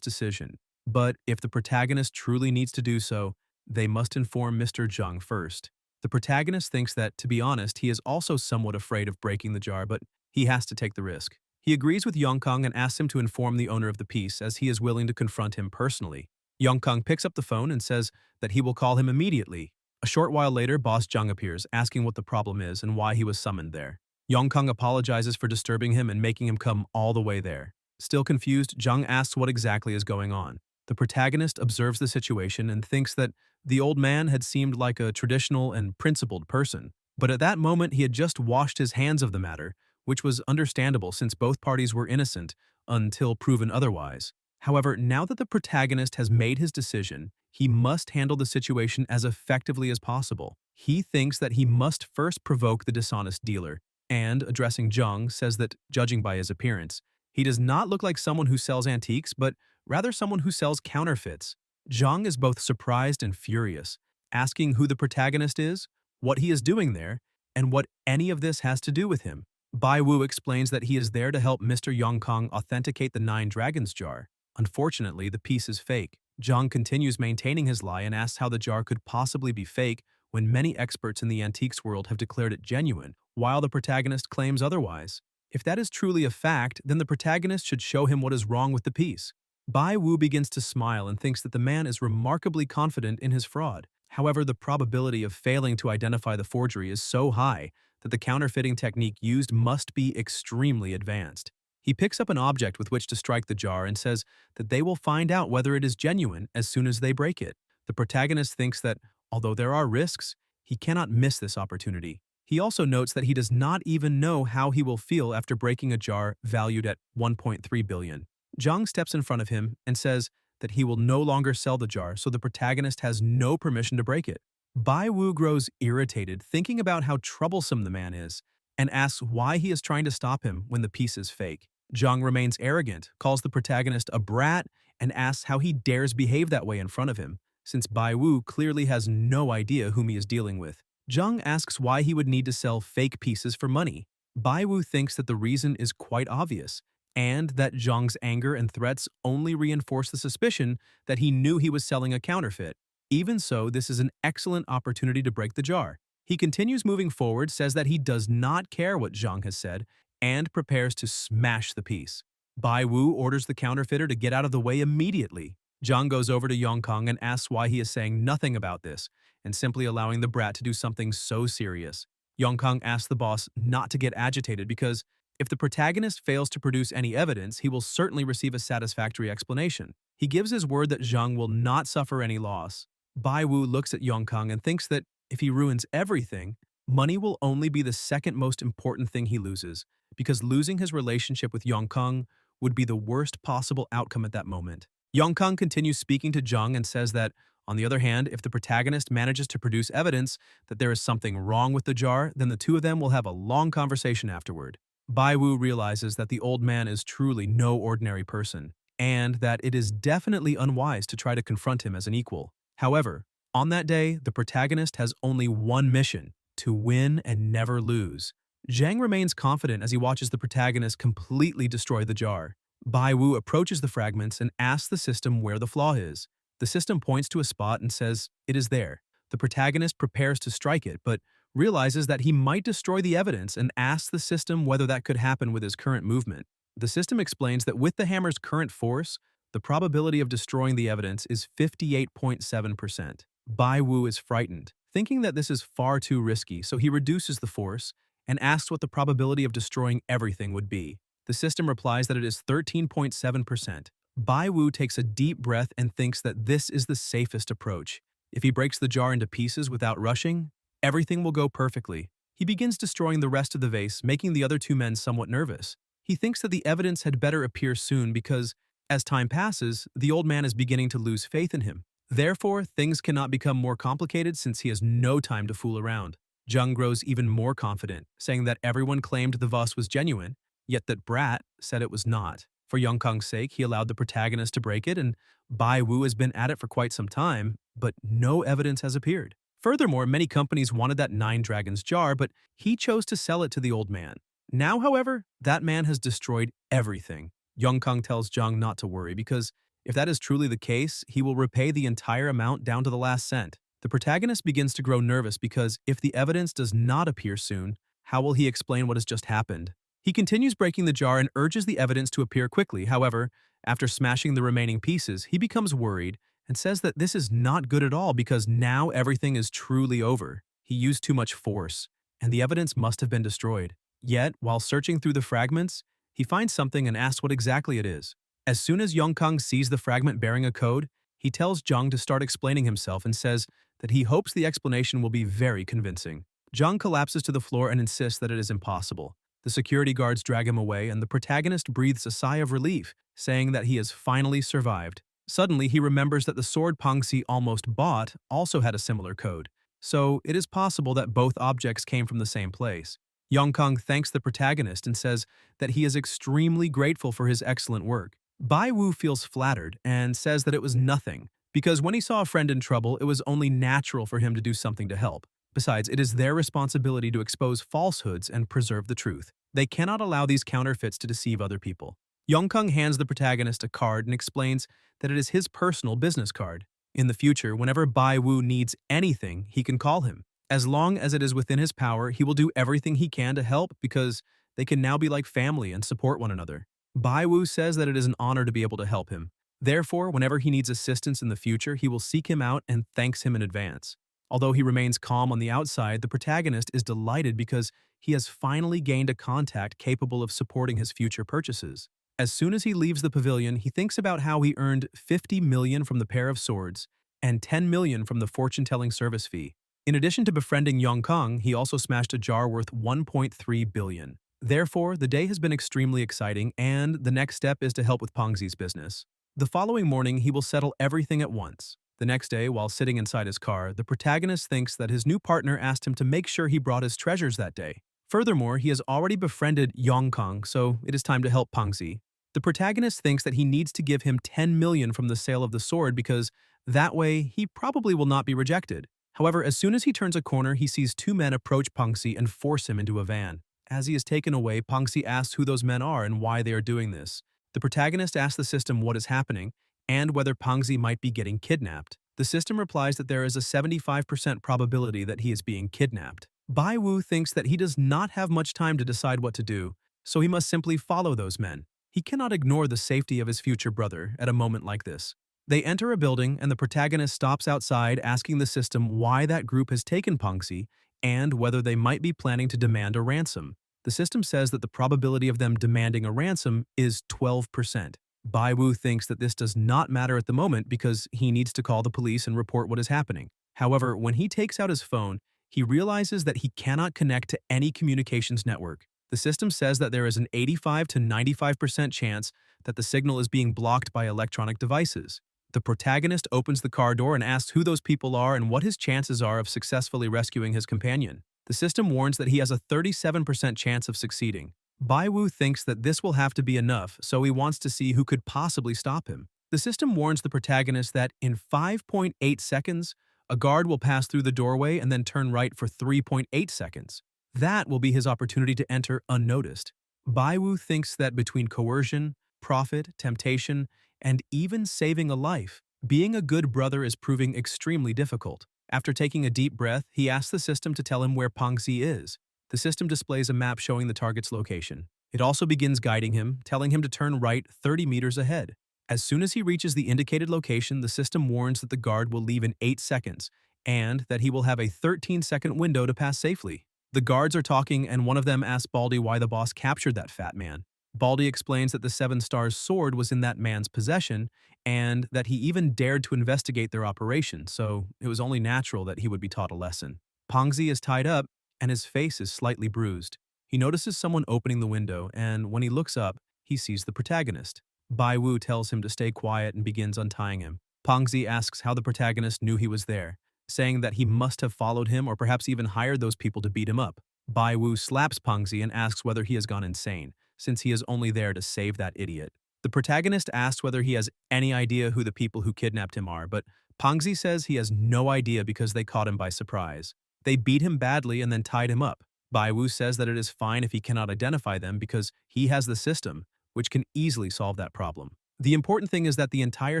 decision, but if the protagonist truly needs to do so, they must inform Mr. Zhang first. The protagonist thinks that, to be honest, he is also somewhat afraid of breaking the jar, but he has to take the risk. He agrees with Yongkang and asks him to inform the owner of the piece, as he is willing to confront him personally. Yongkang picks up the phone and says that he will call him immediately. A short while later, Boss Zhang appears, asking what the problem is and why he was summoned there. Yongkang apologizes for disturbing him and making him come all the way there. Still confused, Zhang asks what exactly is going on. The protagonist observes the situation and thinks that the old man had seemed like a traditional and principled person. But at that moment, he had just washed his hands of the matter, which was understandable since both parties were innocent until proven otherwise. However, now that the protagonist has made his decision, he must handle the situation as effectively as possible. He thinks that he must first provoke the dishonest dealer, and, addressing Zhang, says that, judging by his appearance, he does not look like someone who sells antiques, but rather someone who sells counterfeits. Zhang is both surprised and furious, asking who the protagonist is, what he is doing there, and what any of this has to do with him. Bai Wu explains that he is there to help Mr. Yongkang authenticate the Nine Dragons jar. Unfortunately, the piece is fake. Zhang continues maintaining his lie and asks how the jar could possibly be fake when many experts in the antiques world have declared it genuine, while the protagonist claims otherwise. If that is truly a fact, then the protagonist should show him what is wrong with the piece. Bai Wu begins to smile and thinks that the man is remarkably confident in his fraud. However, the probability of failing to identify the forgery is so high that the counterfeiting technique used must be extremely advanced. He picks up an object with which to strike the jar and says that they will find out whether it is genuine as soon as they break it. The protagonist thinks that, although there are risks, he cannot miss this opportunity. He also notes that he does not even know how he will feel after breaking a jar valued at 1.3 billion. Zhang steps in front of him and says that he will no longer sell the jar, so the protagonist has no permission to break it. Bai Wu grows irritated, thinking about how troublesome the man is, and asks why he is trying to stop him when the piece is fake. Zhang remains arrogant, calls the protagonist a brat, and asks how he dares behave that way in front of him, since Bai Wu clearly has no idea whom he is dealing with. Zhang asks why he would need to sell fake pieces for money. Bai Wu thinks that the reason is quite obvious, and that Zhang's anger and threats only reinforce the suspicion that he knew he was selling a counterfeit. Even so, this is an excellent opportunity to break the jar. He continues moving forward, says that he does not care what Zhang has said, and prepares to smash the piece. Bai Wu orders the counterfeiter to get out of the way immediately. Zhang goes over to Yongkang and asks why he is saying nothing about this, and simply allowing the brat to do something so serious. Yongkang asks the boss not to get agitated because if the protagonist fails to produce any evidence, he will certainly receive a satisfactory explanation. He gives his word that Zhang will not suffer any loss. Bai Wu looks at Yongkang and thinks that if he ruins everything, money will only be the second most important thing he loses, because losing his relationship with Yongkang would be the worst possible outcome at that moment. Yongkang continues speaking to Zhang and says that, on the other hand, if the protagonist manages to produce evidence that there is something wrong with the jar, then the two of them will have a long conversation afterward. Bai Wu realizes that the old man is truly no ordinary person, and that it is definitely unwise to try to confront him as an equal. However, on that day, the protagonist has only one mission: to win and never lose. Zhang remains confident as he watches the protagonist completely destroy the jar. Bai Wu approaches the fragments and asks the system where the flaw is. The system points to a spot and says, "It is there." The protagonist prepares to strike it, but realizes that he might destroy the evidence and asks the system whether that could happen with his current movement. The system explains that with the hammer's current force, the probability of destroying the evidence is 58.7%. Bai Wu is frightened, thinking that this is far too risky, so he reduces the force and asks what the probability of destroying everything would be. The system replies that it is 13.7%. Bai Wu takes a deep breath and thinks that this is the safest approach. If he breaks the jar into pieces without rushing, everything will go perfectly. He begins destroying the rest of the vase, making the other two men somewhat nervous. He thinks that the evidence had better appear soon because, as time passes, the old man is beginning to lose faith in him. Therefore, things cannot become more complicated since he has no time to fool around. Jung grows even more confident, saying that everyone claimed the vase was genuine, yet that Brat said it was not. For Yongkang's sake, he allowed the protagonist to break it, and Bai Wu has been at it for quite some time, but no evidence has appeared. Furthermore, many companies wanted that Nine Dragons jar, but he chose to sell it to the old man. Now, however, that man has destroyed everything. Yongkang tells Jung not to worry because if that is truly the case, he will repay the entire amount down to the last cent. The protagonist begins to grow nervous because if the evidence does not appear soon, how will he explain what has just happened? He continues breaking the jar and urges the evidence to appear quickly. However, after smashing the remaining pieces, he becomes worried and says that this is not good at all because now everything is truly over. He used too much force, and the evidence must have been destroyed. Yet, while searching through the fragments, he finds something and asks what exactly it is. As soon as Yongkang sees the fragment bearing a code, he tells Jung to start explaining himself and says that he hopes the explanation will be very convincing. Jung collapses to the floor and insists that it is impossible. The security guards drag him away, and the protagonist breathes a sigh of relief, saying that he has finally survived. Suddenly, he remembers that the sword Pangxi almost bought also had a similar code, so it is possible that both objects came from the same place. Yongkang thanks the protagonist and says that he is extremely grateful for his excellent work. Bai Wu feels flattered and says that it was nothing, because when he saw a friend in trouble, it was only natural for him to do something to help. Besides, it is their responsibility to expose falsehoods and preserve the truth. They cannot allow these counterfeits to deceive other people. Yongkang hands the protagonist a card and explains that it is his personal business card. In the future, whenever Bai Wu needs anything, he can call him. As long as it is within his power, he will do everything he can to help because they can now be like family and support one another. Bai Wu says that it is an honor to be able to help him. Therefore, whenever he needs assistance in the future, he will seek him out and thanks him in advance. Although he remains calm on the outside, the protagonist is delighted because he has finally gained a contact capable of supporting his future purchases. As soon as he leaves the pavilion, he thinks about how he earned 50 million from the pair of swords and 10 million from the fortune-telling service fee. In addition to befriending Yongkang, he also smashed a jar worth 1.3 billion. Therefore, the day has been extremely exciting, and the next step is to help with Pangxi's business. The following morning, he will settle everything at once. The next day, while sitting inside his car, the protagonist thinks that his new partner asked him to make sure he brought his treasures that day. Furthermore, he has already befriended Yongkang, so it is time to help Pangxi. The protagonist thinks that he needs to give him 10 million from the sale of the sword because that way he probably will not be rejected. However, as soon as he turns a corner, he sees two men approach Pangxi and force him into a van. As he is taken away, Pangxi asks who those men are and why they are doing this. The protagonist asks the system what is happening and whether Pangxi might be getting kidnapped. The system replies that there is a 75% probability that he is being kidnapped. Bai Wu thinks that he does not have much time to decide what to do, so he must simply follow those men. He cannot ignore the safety of his future brother at a moment like this. They enter a building and the protagonist stops outside asking the system why that group has taken Pangxi and whether they might be planning to demand a ransom. The system says that the probability of them demanding a ransom is 12%. Bai Wu thinks that this does not matter at the moment because he needs to call the police and report what is happening. However, when he takes out his phone, he realizes that he cannot connect to any communications network. The system says that there is an 85 to 95% chance that the signal is being blocked by electronic devices. The protagonist opens the car door and asks who those people are and what his chances are of successfully rescuing his companion. The system warns that he has a 37% chance of succeeding. Bai Wu thinks that this will have to be enough, so he wants to see who could possibly stop him. The system warns the protagonist that in 5.8 seconds, a guard will pass through the doorway and then turn right for 3.8 seconds. That will be his opportunity to enter unnoticed. Bai Wu thinks that between coercion, profit, temptation, and even saving a life, Being a good brother is proving extremely difficult. After taking a deep breath, he asks the system to tell him where Pangzi is. The system displays a map showing the target's location. It also begins guiding him, telling him to turn right 30 meters ahead. As soon as he reaches the indicated location, the system warns that the guard will leave in 8 seconds, and that he will have a 13-second window to pass safely. The guards are talking, and one of them asks Baldy why the boss captured that fat man. Baldy explains that the Seven Stars sword was in that man's possession, and that he even dared to investigate their operation, so it was only natural that he would be taught a lesson. Pangzi is tied up, and his face is slightly bruised. He notices someone opening the window, and when he looks up, he sees the protagonist. Bai Wu tells him to stay quiet and begins untying him. Pangzi asks how the protagonist knew he was there, saying that he must have followed him or perhaps even hired those people to beat him up. Bai Wu slaps Pangzi and asks whether he has gone insane, since he is only there to save that idiot. The protagonist asks whether he has any idea who the people who kidnapped him are, but Pangzi says he has no idea because they caught him by surprise. They beat him badly and then tied him up. Bai Wu says that it is fine if he cannot identify them because he has the system, which can easily solve that problem. The important thing is that the entire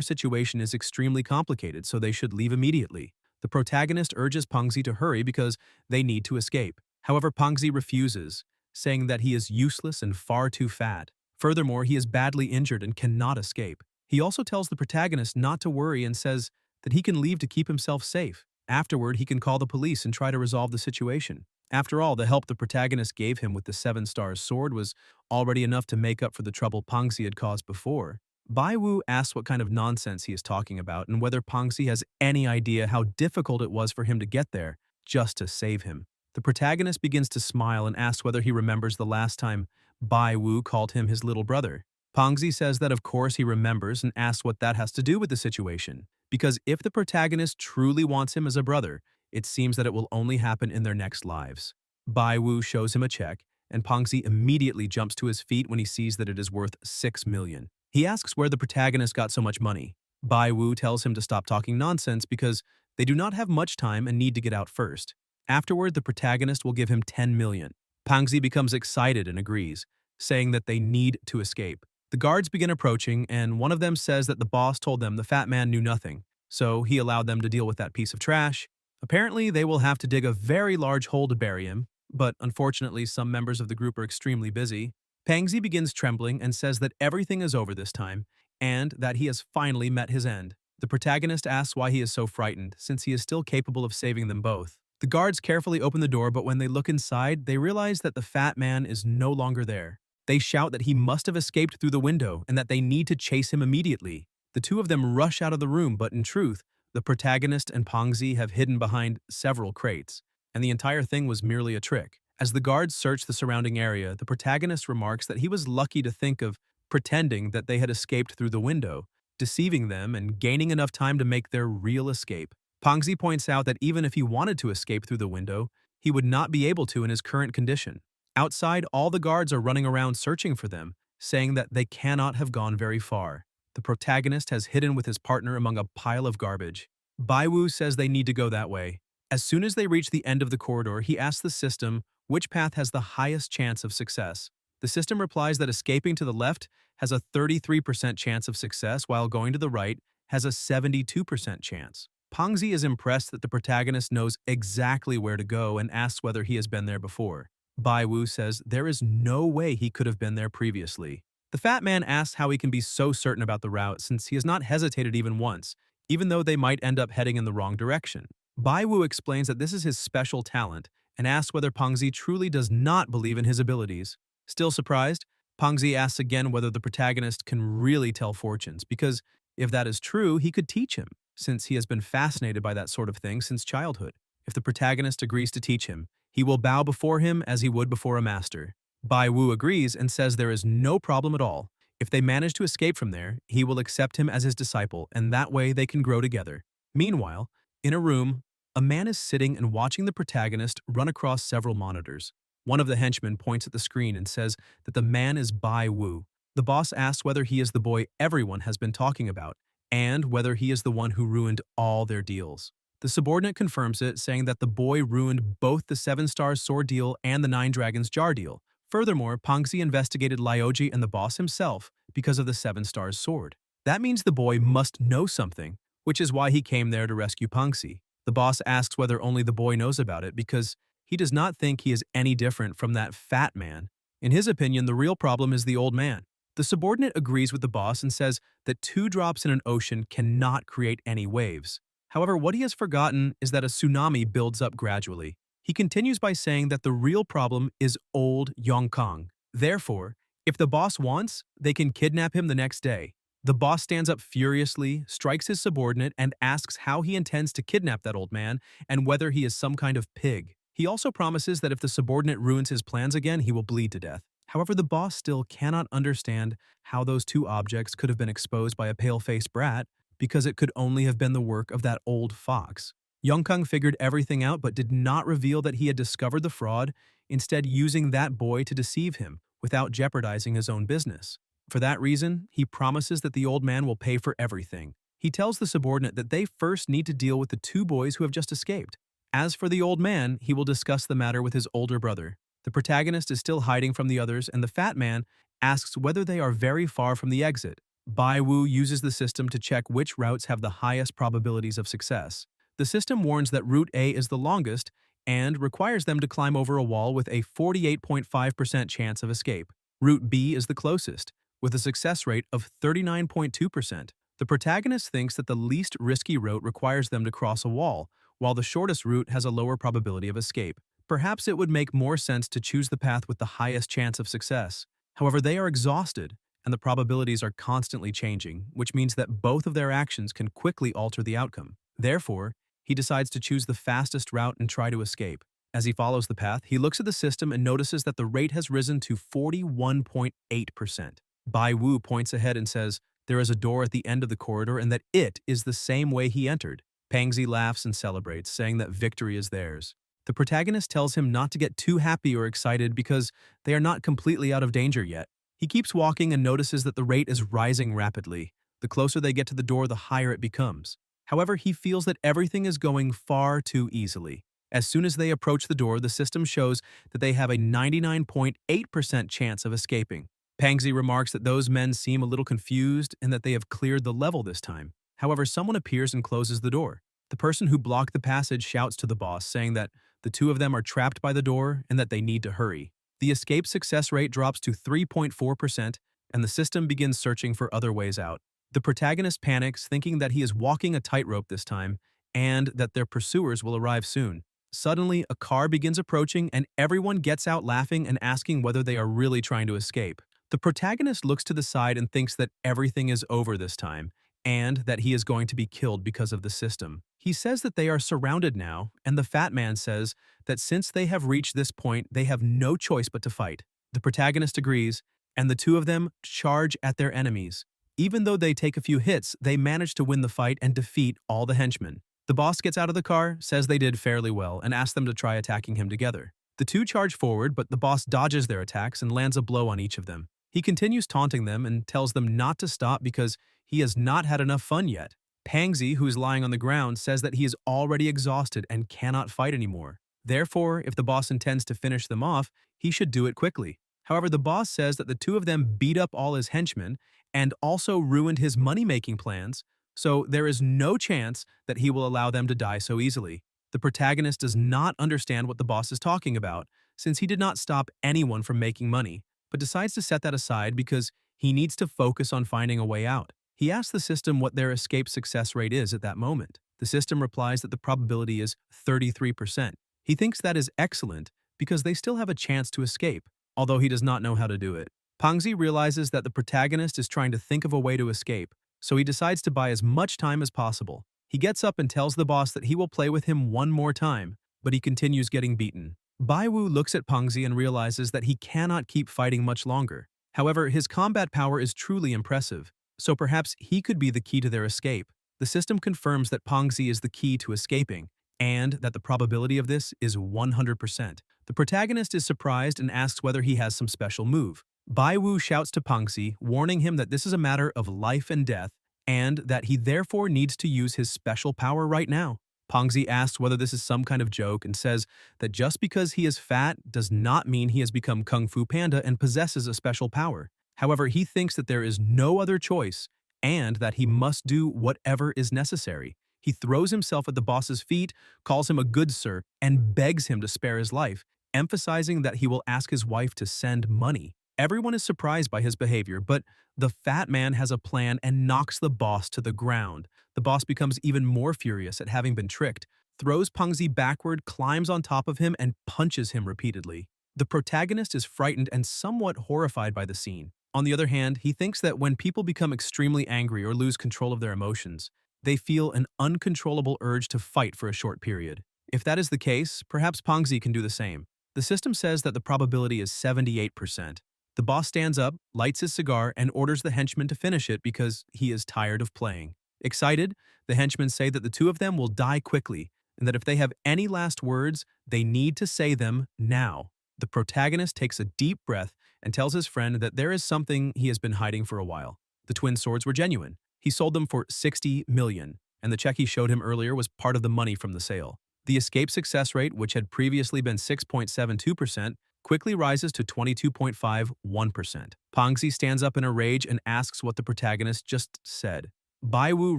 situation is extremely complicated, so they should leave immediately. The protagonist urges Pangzi to hurry because they need to escape. However, Pangzi refuses, saying that he is useless and far too fat. Furthermore, he is badly injured and cannot escape. He also tells the protagonist not to worry and says that he can leave to keep himself safe. Afterward, he can call the police and try to resolve the situation. After all, the help the protagonist gave him with the Seven Stars sword was already enough to make up for the trouble Pangzi had caused before. Bai Wu asks what kind of nonsense he is talking about and whether Pangzi has any idea how difficult it was for him to get there just to save him. The protagonist begins to smile and asks whether he remembers the last time Bai Wu called him his little brother. Pangzi says that of course he remembers and asks what that has to do with the situation. Because if the protagonist truly wants him as a brother, it seems that it will only happen in their next lives. Bai Wu shows him a check, and Pangzi immediately jumps to his feet when he sees that it is worth 6 million. He asks where the protagonist got so much money. Bai Wu tells him to stop talking nonsense because they do not have much time and need to get out first. Afterward, the protagonist will give him 10 million. Pangzi becomes excited and agrees, saying that they need to escape. The guards begin approaching, and one of them says that the boss told them the fat man knew nothing, so he allowed them to deal with that piece of trash. Apparently, they will have to dig a very large hole to bury him, but unfortunately some members of the group are extremely busy. Pangzi begins trembling and says that everything is over this time, and that he has finally met his end. The protagonist asks why he is so frightened, since he is still capable of saving them both. The guards carefully open the door, but when they look inside, they realize that the fat man is no longer there. They shout that he must have escaped through the window and that they need to chase him immediately. The two of them rush out of the room, but in truth, the protagonist and Pangzi have hidden behind several crates, and the entire thing was merely a trick. As the guards search the surrounding area, the protagonist remarks that he was lucky to think of pretending that they had escaped through the window, deceiving them and gaining enough time to make their real escape. Pangzi points out that even if he wanted to escape through the window, he would not be able to in his current condition. Outside, all the guards are running around searching for them, saying that they cannot have gone very far. The protagonist has hidden with his partner among a pile of garbage. Bai Wu says they need to go that way. As soon as they reach the end of the corridor, he asks the system which path has the highest chance of success. The system replies that escaping to the left has a 33% chance of success, while going to the right has a 72% chance. Pangzi is impressed that the protagonist knows exactly where to go and asks whether he has been there before. Bai Wu says there is no way he could have been there previously. The fat man asks how he can be so certain about the route since he has not hesitated even once, even though they might end up heading in the wrong direction. Bai Wu explains that this is his special talent and asks whether Pangzi truly does not believe in his abilities. Still surprised, Pangzi asks again whether the protagonist can really tell fortunes, because if that is true, he could teach him, since he has been fascinated by that sort of thing since childhood. If the protagonist agrees to teach him, he will bow before him as he would before a master. Bai Wu agrees and says there is no problem at all. If they manage to escape from there, he will accept him as his disciple, and that way they can grow together. Meanwhile, in a room, a man is sitting and watching the protagonist run across several monitors. One of the henchmen points at the screen and says that the man is Bai Wu. The boss asks whether he is the boy everyone has been talking about, and whether he is the one who ruined all their deals. The subordinate confirms it, saying that the boy ruined both the 7 Stars sword deal and the 9 Dragons jar deal. Furthermore, Pangzi investigated Lioji and the boss himself because of the 7 Stars sword. That means the boy must know something, which is why he came there to rescue Pangxi. The boss asks whether only the boy knows about it because he does not think he is any different from that fat man. In his opinion, the real problem is the old man. The subordinate agrees with the boss and says that 2 drops in an ocean cannot create any waves. However, what he has forgotten is that a tsunami builds up gradually. He continues by saying that the real problem is old Yongkang. Therefore, if the boss wants, they can kidnap him the next day. The boss stands up furiously, strikes his subordinate, and asks how he intends to kidnap that old man and whether he is some kind of pig. He also promises that if the subordinate ruins his plans again, he will bleed to death. However, the boss still cannot understand how those 2 objects could have been exposed by a pale-faced brat because it could only have been the work of that old fox. Yongkang figured everything out but did not reveal that he had discovered the fraud, instead using that boy to deceive him without jeopardizing his own business. For that reason, he promises that the old man will pay for everything. He tells the subordinate that they first need to deal with the 2 boys who have just escaped. As for the old man, he will discuss the matter with his older brother. The protagonist is still hiding from the others, and the fat man asks whether they are very far from the exit. Bai Wu uses the system to check which routes have the highest probabilities of success. The system warns that Route A is the longest and requires them to climb over a wall with a 48.5% chance of escape. Route B is the closest, with a success rate of 39.2%. The protagonist thinks that the least risky route requires them to cross a wall, while the shortest route has a lower probability of escape. Perhaps it would make more sense to choose the path with the highest chance of success. However, they are exhausted, and the probabilities are constantly changing, which means that both of their actions can quickly alter the outcome. Therefore, he decides to choose the fastest route and try to escape. As he follows the path, he looks at the system and notices that the rate has risen to 41.8%. Bai Wu points ahead and says there is a door at the end of the corridor and that it is the same way he entered. Pangxi laughs and celebrates, saying that victory is theirs. The protagonist tells him not to get too happy or excited because they are not completely out of danger yet. He keeps walking and notices that the rate is rising rapidly. The closer they get to the door, the higher it becomes. However, he feels that everything is going far too easily. As soon as they approach the door, the system shows that they have a 99.8% chance of escaping. Pangxi remarks that those men seem a little confused and that they have cleared the level this time. However, someone appears and closes the door. The person who blocked the passage shouts to the boss, saying that the 2 of them are trapped by the door and that they need to hurry. The escape success rate drops to 3.4%, and the system begins searching for other ways out. The protagonist panics, thinking that he is walking a tightrope this time and that their pursuers will arrive soon. Suddenly, a car begins approaching and everyone gets out laughing and asking whether they are really trying to escape. The protagonist looks to the side and thinks that everything is over this time and that he is going to be killed because of the system. He says that they are surrounded now, and the fat man says that since they have reached this point, they have no choice but to fight. The protagonist agrees, and the 2 of them charge at their enemies. Even though they take a few hits, they manage to win the fight and defeat all the henchmen. The boss gets out of the car, says they did fairly well, and asks them to try attacking him together. The 2 charge forward, but the boss dodges their attacks and lands a blow on each of them. He continues taunting them and tells them not to stop because he has not had enough fun yet. Pangxi, who is lying on the ground, says that he is already exhausted and cannot fight anymore. Therefore, if the boss intends to finish them off, he should do it quickly. However, the boss says that the 2 of them beat up all his henchmen and also ruined his money-making plans, so there is no chance that he will allow them to die so easily. The protagonist does not understand what the boss is talking about, since he did not stop anyone from making money, but decides to set that aside because he needs to focus on finding a way out. He asks the system what their escape success rate is at that moment. The system replies that the probability is 33%. He thinks that is excellent because they still have a chance to escape, although he does not know how to do it. Pangxi realizes that the protagonist is trying to think of a way to escape, so he decides to buy as much time as possible. He gets up and tells the boss that he will play with him one more time, but he continues getting beaten. Bai Wu looks at Pangxi and realizes that he cannot keep fighting much longer. However, his combat power is truly impressive, so perhaps he could be the key to their escape. The system confirms that Pangxi is the key to escaping, and that the probability of this is 100%. The protagonist is surprised and asks whether he has some special move. Bai Wu shouts to Pangxi, warning him that this is a matter of life and death, and that he therefore needs to use his special power right now. Pangxi asks whether this is some kind of joke and says that just because he is fat does not mean he has become Kung Fu Panda and possesses a special power. However, he thinks that there is no other choice and that he must do whatever is necessary. He throws himself at the boss's feet, calls him a good sir, and begs him to spare his life, emphasizing that he will ask his wife to send money. Everyone is surprised by his behavior, but the fat man has a plan and knocks the boss to the ground. The boss becomes even more furious at having been tricked, throws Pengzi backward, climbs on top of him, and punches him repeatedly. The protagonist is frightened and somewhat horrified by the scene. On the other hand, he thinks that when people become extremely angry or lose control of their emotions, they feel an uncontrollable urge to fight for a short period. If that is the case, perhaps Pengzi can do the same. The system says that the probability is 78%. The boss stands up, lights his cigar, and orders the henchman to finish it because he is tired of playing. Excited, the henchmen say that the two of them will die quickly, and that if they have any last words, they need to say them now. The protagonist takes a deep breath and tells his friend that there is something he has been hiding for a while. The twin swords were genuine. He sold them for 60 million, and the check he showed him earlier was part of the money from the sale. The escape success rate, which had previously been 6.72%, quickly rises to 22.51%. Pengzi stands up in a rage and asks what the protagonist just said. Baiwu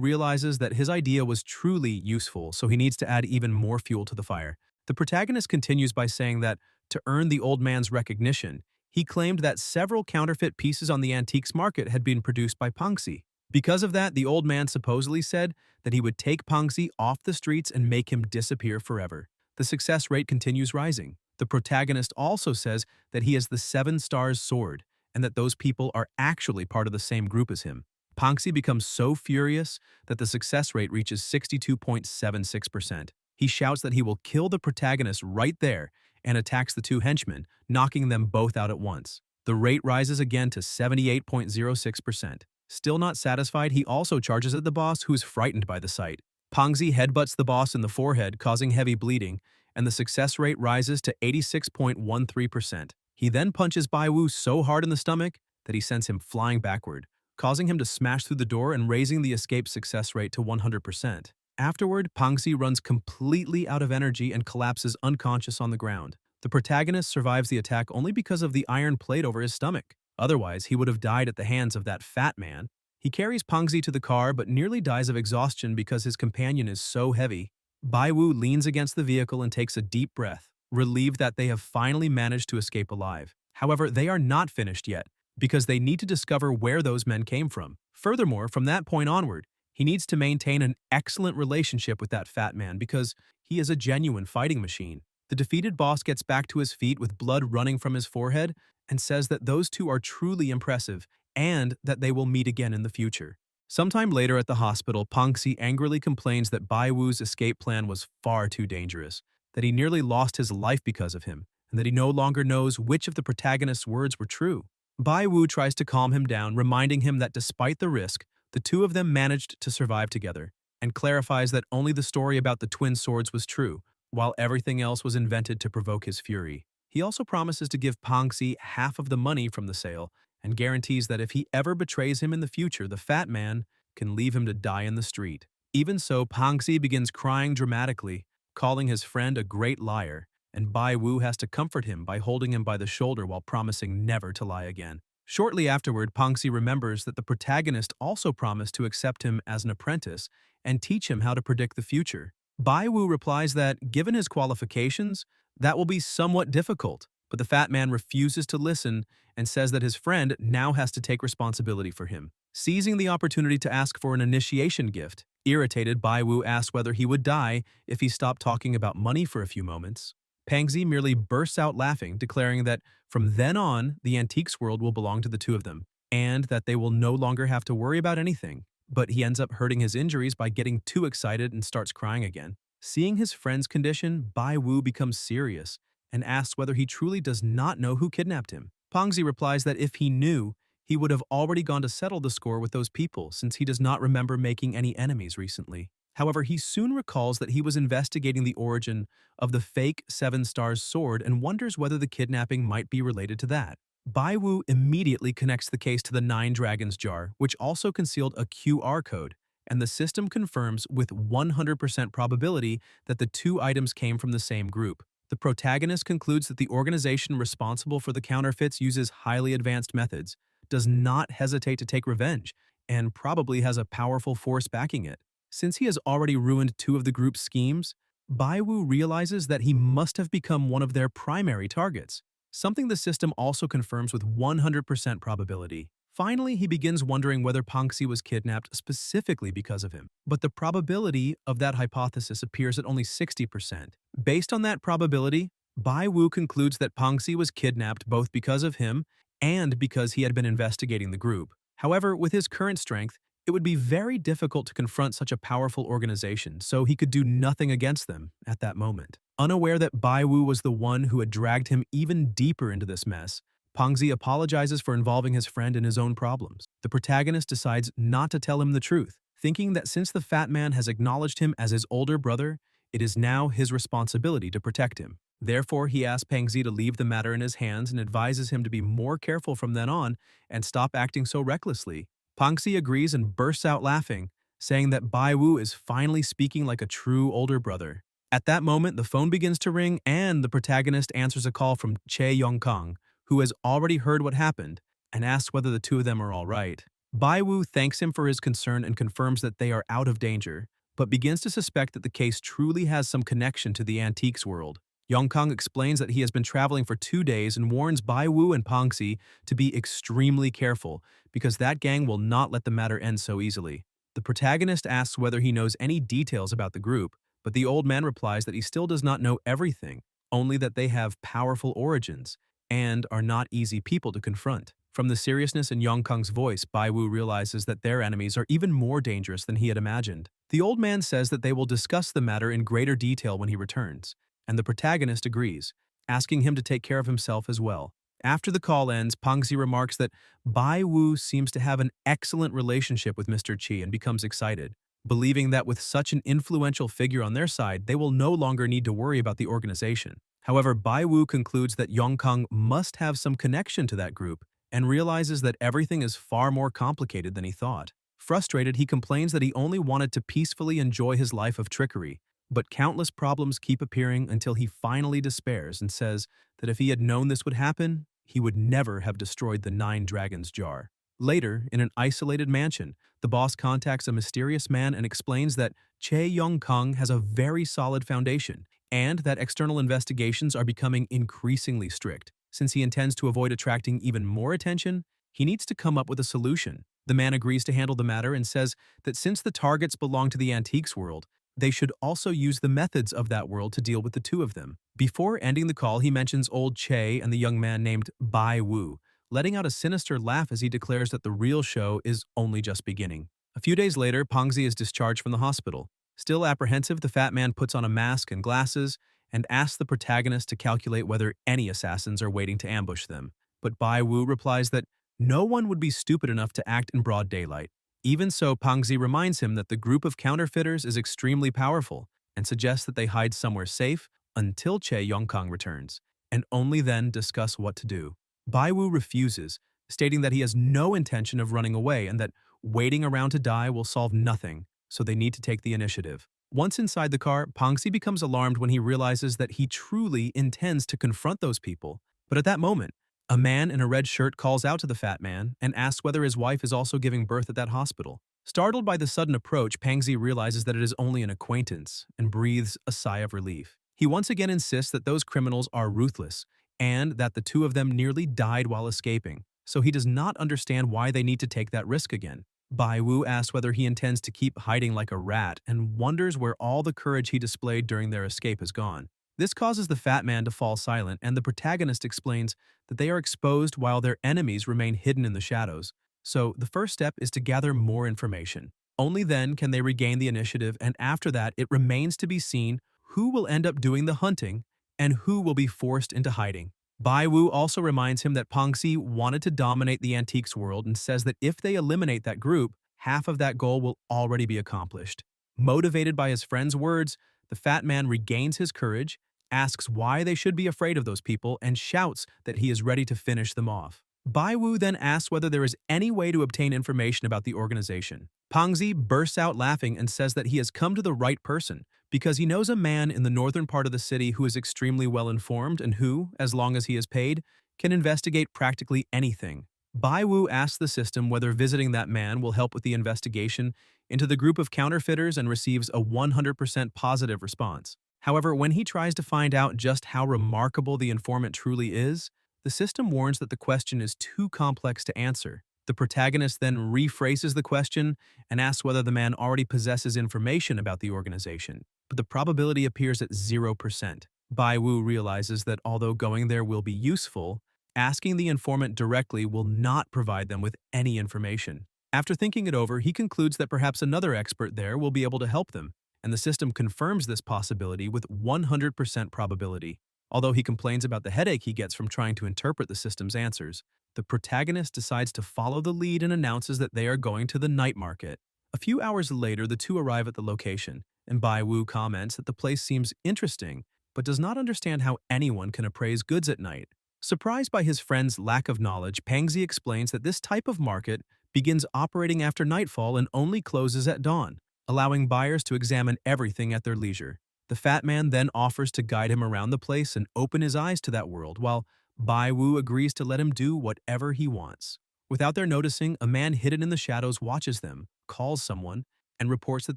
realizes that his idea was truly useful, so he needs to add even more fuel to the fire. The protagonist continues by saying that, to earn the old man's recognition, he claimed that several counterfeit pieces on the antiques market had been produced by Pengzi. Because of that, the old man supposedly said that he would take Pengzi off the streets and make him disappear forever. The success rate continues rising. The protagonist also says that he is the 7 Stars Sword, and that those people are actually part of the same group as him. Pengzi becomes so furious that the success rate reaches 62.76%. He shouts that he will kill the protagonist right there and attacks the two henchmen, knocking them both out at once. The rate rises again to 78.06%. Still not satisfied, he also charges at the boss, who is frightened by the sight. Pengzi headbutts the boss in the forehead, causing heavy bleeding, and the success rate rises to 86.13%. He then punches Baiwu so hard in the stomach that he sends him flying backward, causing him to smash through the door and raising the escape success rate to 100%. Afterward, Pengzi runs completely out of energy and collapses unconscious on the ground. The protagonist survives the attack only because of the iron plate over his stomach. Otherwise, he would have died at the hands of that fat man. He carries Pengzi to the car but nearly dies of exhaustion because his companion is so heavy. Baiwu leans against the vehicle and takes a deep breath, relieved that they have finally managed to escape alive. However, they are not finished yet, because they need to discover where those men came from. Furthermore, from that point onward, he needs to maintain an excellent relationship with that fat man because he is a genuine fighting machine. The defeated boss gets back to his feet with blood running from his forehead and says that those two are truly impressive and that they will meet again in the future. Sometime later at the hospital, Pengzi angrily complains that Baiwu's escape plan was far too dangerous, that he nearly lost his life because of him, and that he no longer knows which of the protagonist's words were true. Baiwu tries to calm him down, reminding him that despite the risk, the two of them managed to survive together, and clarifies that only the story about the twin swords was true, while everything else was invented to provoke his fury. He also promises to give Pengzi half of the money from the sale, and guarantees that if he ever betrays him in the future, the fat man can leave him to die in the street. Even so, Pengzi begins crying dramatically, calling his friend a great liar, and Baiwu has to comfort him by holding him by the shoulder while promising never to lie again. Shortly afterward, Pengzi remembers that the protagonist also promised to accept him as an apprentice and teach him how to predict the future. Baiwu replies that, given his qualifications, that will be somewhat difficult, but the fat man refuses to listen and says that his friend now has to take responsibility for him. Seizing the opportunity to ask for an initiation gift, irritated, Baiwu asks whether he would die if he stopped talking about money for a few moments. Pengzi merely bursts out laughing, declaring that from then on, the antiques world will belong to the two of them, and that they will no longer have to worry about anything. But he ends up hurting his injuries by getting too excited and starts crying again. Seeing his friend's condition, Baiwu becomes serious and asks whether he truly does not know who kidnapped him. Pengzi replies that if he knew, he would have already gone to settle the score with those people since he does not remember making any enemies recently. However, he soon recalls that he was investigating the origin of the fake 7 Stars sword and wonders whether the kidnapping might be related to that. Baiwu immediately connects the case to the 9 Dragons jar, which also concealed a QR code, and the system confirms with 100% probability that the two items came from the same group. The protagonist concludes that the organization responsible for the counterfeits uses highly advanced methods, does not hesitate to take revenge, and probably has a powerful force backing it. Since he has already ruined two of the group's schemes, Baiwu realizes that he must have become one of their primary targets, something the system also confirms with 100% probability. Finally, he begins wondering whether Pangxi was kidnapped specifically because of him, but the probability of that hypothesis appears at only 60%. Based on that probability, Bai Wu concludes that Pangxi was kidnapped both because of him and because he had been investigating the group. However, with his current strength, it would be very difficult to confront such a powerful organization, so he could do nothing against them at that moment. Unaware that Bai Wu was the one who had dragged him even deeper into this mess, Pangxi apologizes for involving his friend in his own problems. The protagonist decides not to tell him the truth, thinking that since the fat man has acknowledged him as his older brother, it is now his responsibility to protect him. Therefore, he asks Pangxi to leave the matter in his hands and advises him to be more careful from then on and stop acting so recklessly. Pangxi agrees and bursts out laughing, saying that Bai Wu is finally speaking like a true older brother. At that moment, the phone begins to ring and the protagonist answers a call from Che Yongkang, who has already heard what happened, and asks whether the two of them are all right. Bai Wu thanks him for his concern and confirms that they are out of danger, but begins to suspect that the case truly has some connection to the antiques world. Yongkang explains that he has been traveling for 2 days and warns Bai Wu and Pangxi to be extremely careful, because that gang will not let the matter end so easily. The protagonist asks whether he knows any details about the group, but the old man replies that he still does not know everything, only that they have powerful origins and are not easy people to confront. From the seriousness in Yongkang's voice, Bai Wu realizes that their enemies are even more dangerous than he had imagined. The old man says that they will discuss the matter in greater detail when he returns, and the protagonist agrees, asking him to take care of himself as well. After the call ends, Pangxi remarks that Bai Wu seems to have an excellent relationship with Mr. Qi and becomes excited, believing that with such an influential figure on their side, they will no longer need to worry about the organization. However, Bai Wu concludes that Yongkang must have some connection to that group and realizes that everything is far more complicated than he thought. Frustrated, he complains that he only wanted to peacefully enjoy his life of trickery, but countless problems keep appearing until he finally despairs and says that if he had known this would happen, he would never have destroyed the 9 Dragons jar. Later, in an isolated mansion, the boss contacts a mysterious man and explains that Che Yongkang has a very solid foundation and that external investigations are becoming increasingly strict. Since he intends to avoid attracting even more attention, he needs to come up with a solution. The man agrees to handle the matter and says that since the targets belong to the antiques world, they should also use the methods of that world to deal with the two of them. Before ending the call, he mentions old Che and the young man named Bai Wu, letting out a sinister laugh as he declares that the real show is only just beginning. A few days later, Pangxi is discharged from the hospital. Still apprehensive, the fat man puts on a mask and glasses and asks the protagonist to calculate whether any assassins are waiting to ambush them. But Bai Wu replies that no one would be stupid enough to act in broad daylight. Even so, Pangxi reminds him that the group of counterfeiters is extremely powerful and suggests that they hide somewhere safe until Che Yongkang returns, and only then discuss what to do. Bai Wu refuses, stating that he has no intention of running away and that waiting around to die will solve nothing, so they need to take the initiative. Once inside the car, Pangxi becomes alarmed when he realizes that he truly intends to confront those people. But at that moment, a man in a red shirt calls out to the fat man and asks whether his wife is also giving birth at that hospital. Startled by the sudden approach, Pangxi realizes that it is only an acquaintance and breathes a sigh of relief. He once again insists that those criminals are ruthless and that the two of them nearly died while escaping, so he does not understand why they need to take that risk again. Bai Wu asks whether he intends to keep hiding like a rat and wonders where all the courage he displayed during their escape has gone. This causes the fat man to fall silent, and the protagonist explains that they are exposed while their enemies remain hidden in the shadows. So the first step is to gather more information. Only then can they regain the initiative, and after that it remains to be seen who will end up doing the hunting and who will be forced into hiding. Bai Wu also reminds him that Pangxi wanted to dominate the antiques world and says that if they eliminate that group, half of that goal will already be accomplished. Motivated by his friend's words, the fat man regains his courage, asks why they should be afraid of those people, and shouts that he is ready to finish them off. Bai Wu then asks whether there is any way to obtain information about the organization. Pangxi bursts out laughing and says that he has come to the right person because he knows a man in the northern part of the city who is extremely well informed and who, as long as he is paid, can investigate practically anything. Bai Wu asks the system whether visiting that man will help with the investigation into the group of counterfeiters and receives a 100% positive response. However, when he tries to find out just how remarkable the informant truly is, the system warns that the question is too complex to answer. The protagonist then rephrases the question and asks whether the man already possesses information about the organization, but the probability appears at 0%. Bai Wu realizes that although going there will be useful, asking the informant directly will not provide them with any information. After thinking it over, he concludes that perhaps another expert there will be able to help them, and the system confirms this possibility with 100% probability. Although he complains about the headache he gets from trying to interpret the system's answers, the protagonist decides to follow the lead and announces that they are going to the night market. A few hours later, the two arrive at the location, and Bai Wu comments that the place seems interesting, but does not understand how anyone can appraise goods at night. Surprised by his friend's lack of knowledge, Pangzi explains that this type of market begins operating after nightfall and only closes at dawn, allowing buyers to examine everything at their leisure. The fat man then offers to guide him around the place and open his eyes to that world, while Bai Wu agrees to let him do whatever he wants. Without their noticing, a man hidden in the shadows watches them, calls someone, and reports that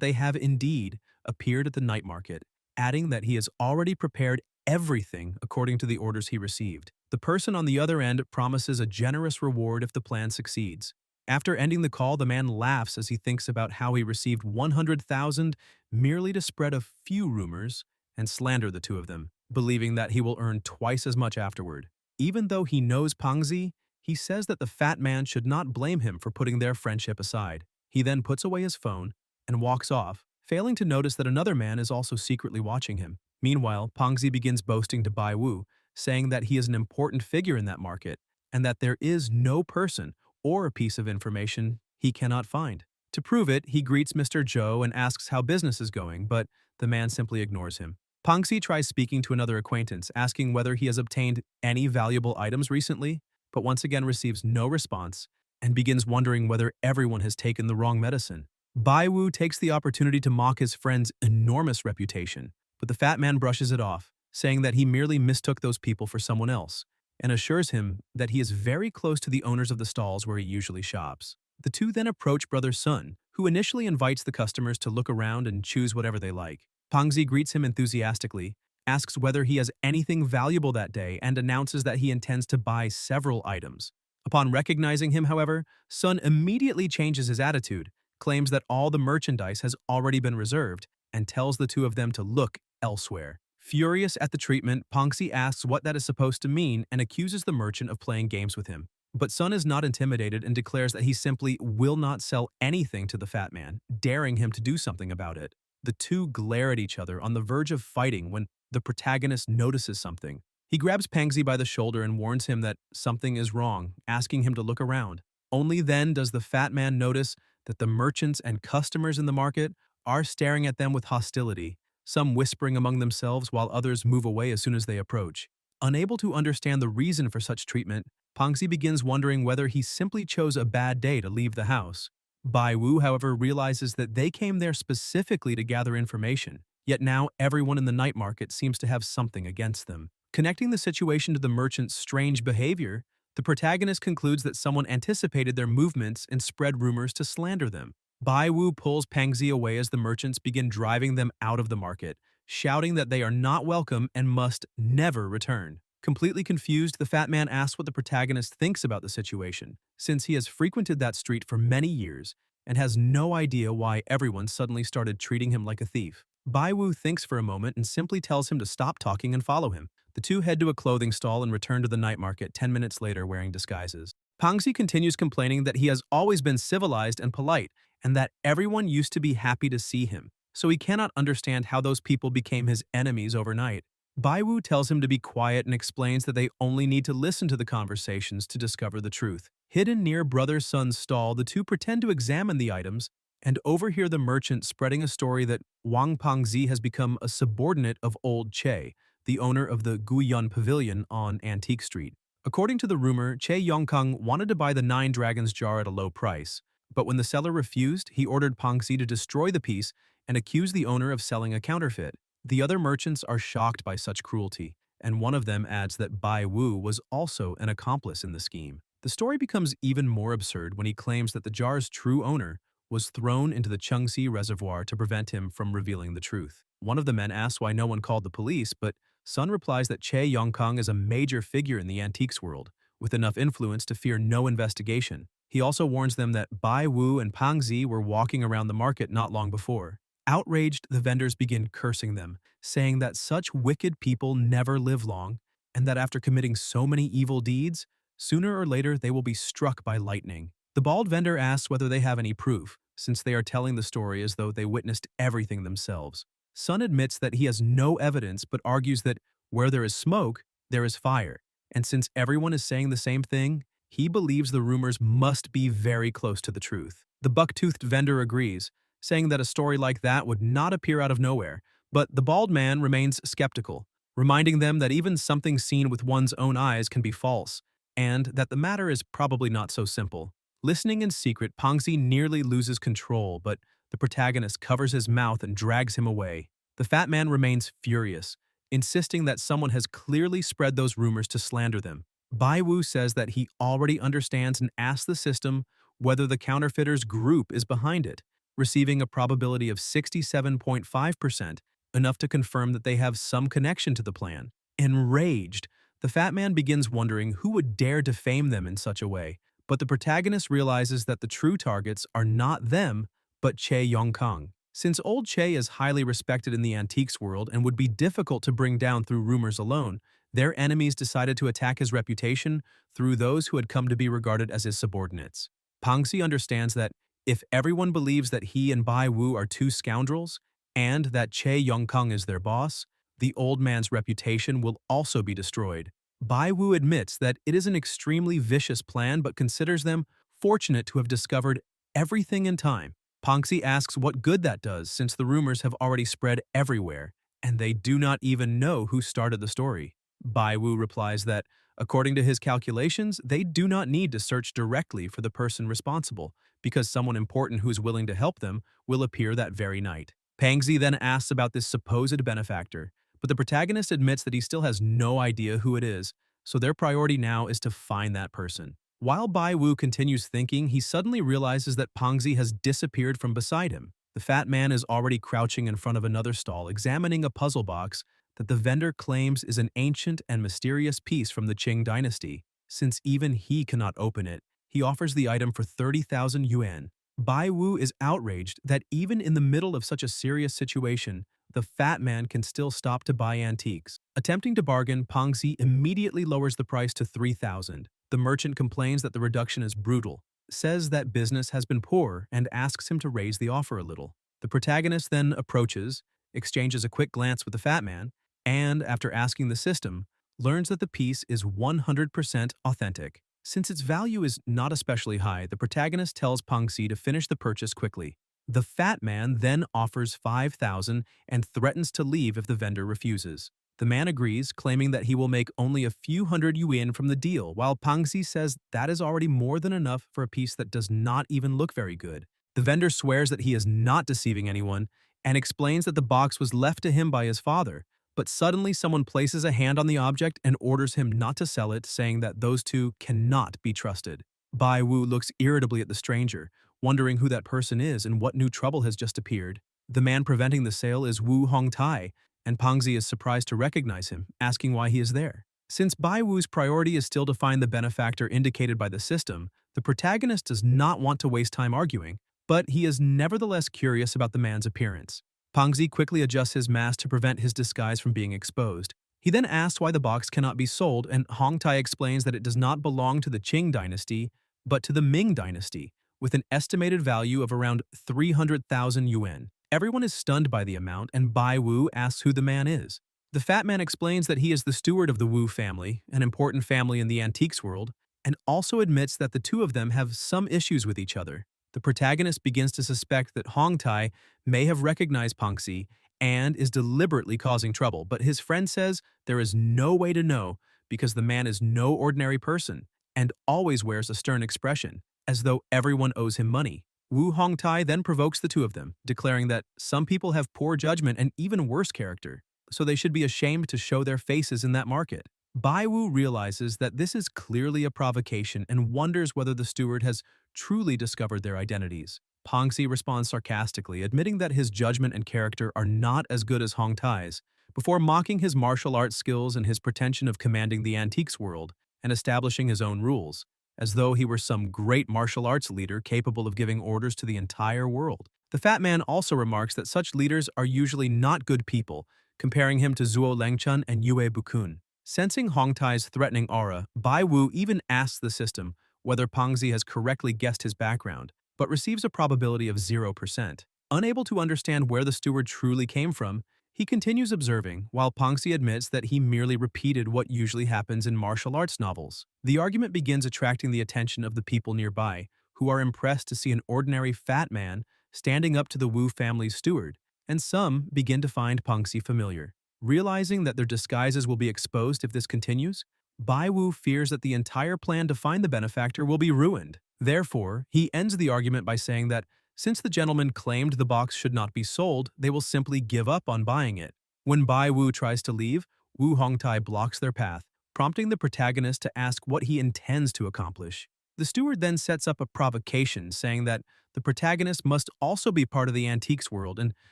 they have indeed appeared at the night market, adding that he has already prepared everything according to the orders he received. The person on the other end promises a generous reward if the plan succeeds. After ending the call, the man laughs as he thinks about how he received 100,000 merely to spread a few rumors and slander the two of them, believing that he will earn twice as much afterward. Even though he knows Pangzi, he says that the fat man should not blame him for putting their friendship aside. He then puts away his phone and walks off, failing to notice that another man is also secretly watching him. Meanwhile, Pangzi begins boasting to Bai Wu, saying that he is an important figure in that market and that there is no person or a piece of information he cannot find. To prove it, he greets Mr. Zhou and asks how business is going, but the man simply ignores him. Pangxi tries speaking to another acquaintance, asking whether he has obtained any valuable items recently, but once again receives no response and begins wondering whether everyone has taken the wrong medicine. Bai Wu takes the opportunity to mock his friend's enormous reputation, but the fat man brushes it off, saying that he merely mistook those people for someone else, and assures him that he is very close to the owners of the stalls where he usually shops. The two then approach Brother Sun, who initially invites the customers to look around and choose whatever they like. Pangzi greets him enthusiastically, asks whether he has anything valuable that day, and announces that he intends to buy several items. Upon recognizing him, however, Sun immediately changes his attitude, claims that all the merchandise has already been reserved, and tells the two of them to look elsewhere. Furious at the treatment, Pangxi asks what that is supposed to mean and accuses the merchant of playing games with him. But Sun is not intimidated and declares that he simply will not sell anything to the fat man, daring him to do something about it. The two glare at each other on the verge of fighting when the protagonist notices something. He grabs Pangxi by the shoulder and warns him that something is wrong, asking him to look around. Only then does the fat man notice that the merchants and customers in the market are staring at them with hostility, some whispering among themselves while others move away as soon as they approach. Unable to understand the reason for such treatment, Pangxi begins wondering whether he simply chose a bad day to leave the house. Bai Wu, however, realizes that they came there specifically to gather information, yet now everyone in the night market seems to have something against them. Connecting the situation to the merchant's strange behavior, the protagonist concludes that someone anticipated their movements and spread rumors to slander them. Bai Wu pulls Pangxi away as the merchants begin driving them out of the market, shouting that they are not welcome and must never return. Completely confused, the fat man asks what the protagonist thinks about the situation, since he has frequented that street for many years and has no idea why everyone suddenly started treating him like a thief. Bai Wu thinks for a moment and simply tells him to stop talking and follow him. The two head to a clothing stall and return to the night market 10 minutes later wearing disguises. Pangxi continues complaining that he has always been civilized and polite, and that everyone used to be happy to see him, so he cannot understand how those people became his enemies overnight. Bai Wu tells him to be quiet and explains that they only need to listen to the conversations to discover the truth. Hidden near Brother Sun's stall, the two pretend to examine the items and overhear the merchant spreading a story that Wang Pangzi has become a subordinate of Old Che, the owner of the Guiyun Pavilion on Antique Street. According to the rumor, Che Yongkang wanted to buy the Nine Dragons jar at a low price, but when the seller refused, he ordered Pangxi to destroy the piece and accuse the owner of selling a counterfeit. The other merchants are shocked by such cruelty, and one of them adds that Bai Wu was also an accomplice in the scheme. The story becomes even more absurd when he claims that the jar's true owner was thrown into the Chengxi reservoir to prevent him from revealing the truth. One of the men asks why no one called the police, but Sun replies that Che Yongkang is a major figure in the antiques world, with enough influence to fear no investigation. He also warns them that Bai Wu and Pang Zi were walking around the market not long before. Outraged, the vendors begin cursing them, saying that such wicked people never live long, and that after committing so many evil deeds, sooner or later they will be struck by lightning. The bald vendor asks whether they have any proof, since they are telling the story as though they witnessed everything themselves. Sun admits that he has no evidence but argues that where there is smoke, there is fire, and since everyone is saying the same thing, he believes the rumors must be very close to the truth. The buck-toothed vendor agrees, saying that a story like that would not appear out of nowhere, but the bald man remains skeptical, reminding them that even something seen with one's own eyes can be false, and that the matter is probably not so simple. Listening in secret, Pangzi nearly loses control, but the protagonist covers his mouth and drags him away. The fat man remains furious, insisting that someone has clearly spread those rumors to slander them. Bai Wu says that he already understands and asks the system whether the counterfeiters group is behind it, receiving a probability of 67.5%, enough to confirm that they have some connection to the plan. Enraged, the fat man begins wondering who would dare defame them in such a way, but the protagonist realizes that the true targets are not them, but Che Yongkang. Since old Che is highly respected in the antiques world and would be difficult to bring down through rumors alone, their enemies decided to attack his reputation through those who had come to be regarded as his subordinates. Pangxi understands that if everyone believes that he and Bai Wu are two scoundrels, and that Che Yongkang is their boss, the old man's reputation will also be destroyed. Bai Wu admits that it is an extremely vicious plan but considers them fortunate to have discovered everything in time. Pangxi asks what good that does since the rumors have already spread everywhere, and they do not even know who started the story. Bai Wu replies that, according to his calculations, they do not need to search directly for the person responsible, because someone important who is willing to help them will appear that very night. Pangxi then asks about this supposed benefactor, but the protagonist admits that he still has no idea who it is, so their priority now is to find that person. While Bai Wu continues thinking, he suddenly realizes that Pangxi has disappeared from beside him. The fat man is already crouching in front of another stall, examining a puzzle box that the vendor claims is an ancient and mysterious piece from the Qing dynasty. Since even he cannot open it, he offers the item for 30,000 yuan. Bai Wu is outraged that even in the middle of such a serious situation, the fat man can still stop to buy antiques. Attempting to bargain, Pangxi immediately lowers the price to 3,000. The merchant complains that the reduction is brutal, says that business has been poor, and asks him to raise the offer a little. The protagonist then approaches, exchanges a quick glance with the fat man, and, after asking the system, learns that the piece is 100% authentic. Since its value is not especially high, the protagonist tells Pangxi to finish the purchase quickly. The fat man then offers 5,000 and threatens to leave if the vendor refuses. The man agrees, claiming that he will make only a few hundred yuan from the deal, while Pangxi says that is already more than enough for a piece that does not even look very good. The vendor swears that he is not deceiving anyone and explains that the box was left to him by his father, but suddenly someone places a hand on the object and orders him not to sell it, saying that those two cannot be trusted. Bai Wu looks irritably at the stranger, wondering who that person is and what new trouble has just appeared. The man preventing the sale is Wu Hongtai, and Pangxi is surprised to recognize him, asking why he is there. Since Bai Wu's priority is still to find the benefactor indicated by the system, the protagonist does not want to waste time arguing, but he is nevertheless curious about the man's appearance. Pangxi quickly adjusts his mask to prevent his disguise from being exposed. He then asks why the box cannot be sold, and Hongtai explains that it does not belong to the Qing dynasty, but to the Ming dynasty, with an estimated value of around 300,000 yuan. Everyone is stunned by the amount, and Bai Wu asks who the man is. The fat man explains that he is the steward of the Wu family, an important family in the antiques world, and also admits that the two of them have some issues with each other. The protagonist begins to suspect that Hongtai may have recognized Pangxi and is deliberately causing trouble, but his friend says there is no way to know because the man is no ordinary person and always wears a stern expression, as though everyone owes him money. Wu Hongtai then provokes the two of them, declaring that some people have poor judgment and even worse character, so they should be ashamed to show their faces in that market. Bai-Wu realizes that this is clearly a provocation and wonders whether the steward has truly discovered their identities. Pongxi responds sarcastically, admitting that his judgment and character are not as good as Hong Tai's, before mocking his martial arts skills and his pretension of commanding the antiques world and establishing his own rules, as though he were some great martial arts leader capable of giving orders to the entire world. The fat man also remarks that such leaders are usually not good people, comparing him to Zuo Lengchun and Yue Bukun. Sensing Hong Tai's threatening aura, Bai Wu even asks the system whether Pongxi has correctly guessed his background, but receives a probability of 0%. Unable to understand where the steward truly came from, he continues observing, while Pongxi admits that he merely repeated what usually happens in martial arts novels. The argument begins attracting the attention of the people nearby, who are impressed to see an ordinary fat man standing up to the Wu family's steward, and some begin to find Pongxi familiar. Realizing that their disguises will be exposed if this continues, Bai Wu fears that the entire plan to find the benefactor will be ruined. Therefore, he ends the argument by saying that since the gentleman claimed the box should not be sold, they will simply give up on buying it. When Bai Wu tries to leave, Wu Hongtai blocks their path, prompting the protagonist to ask what he intends to accomplish. The steward then sets up a provocation, saying that the protagonist must also be part of the antiques world and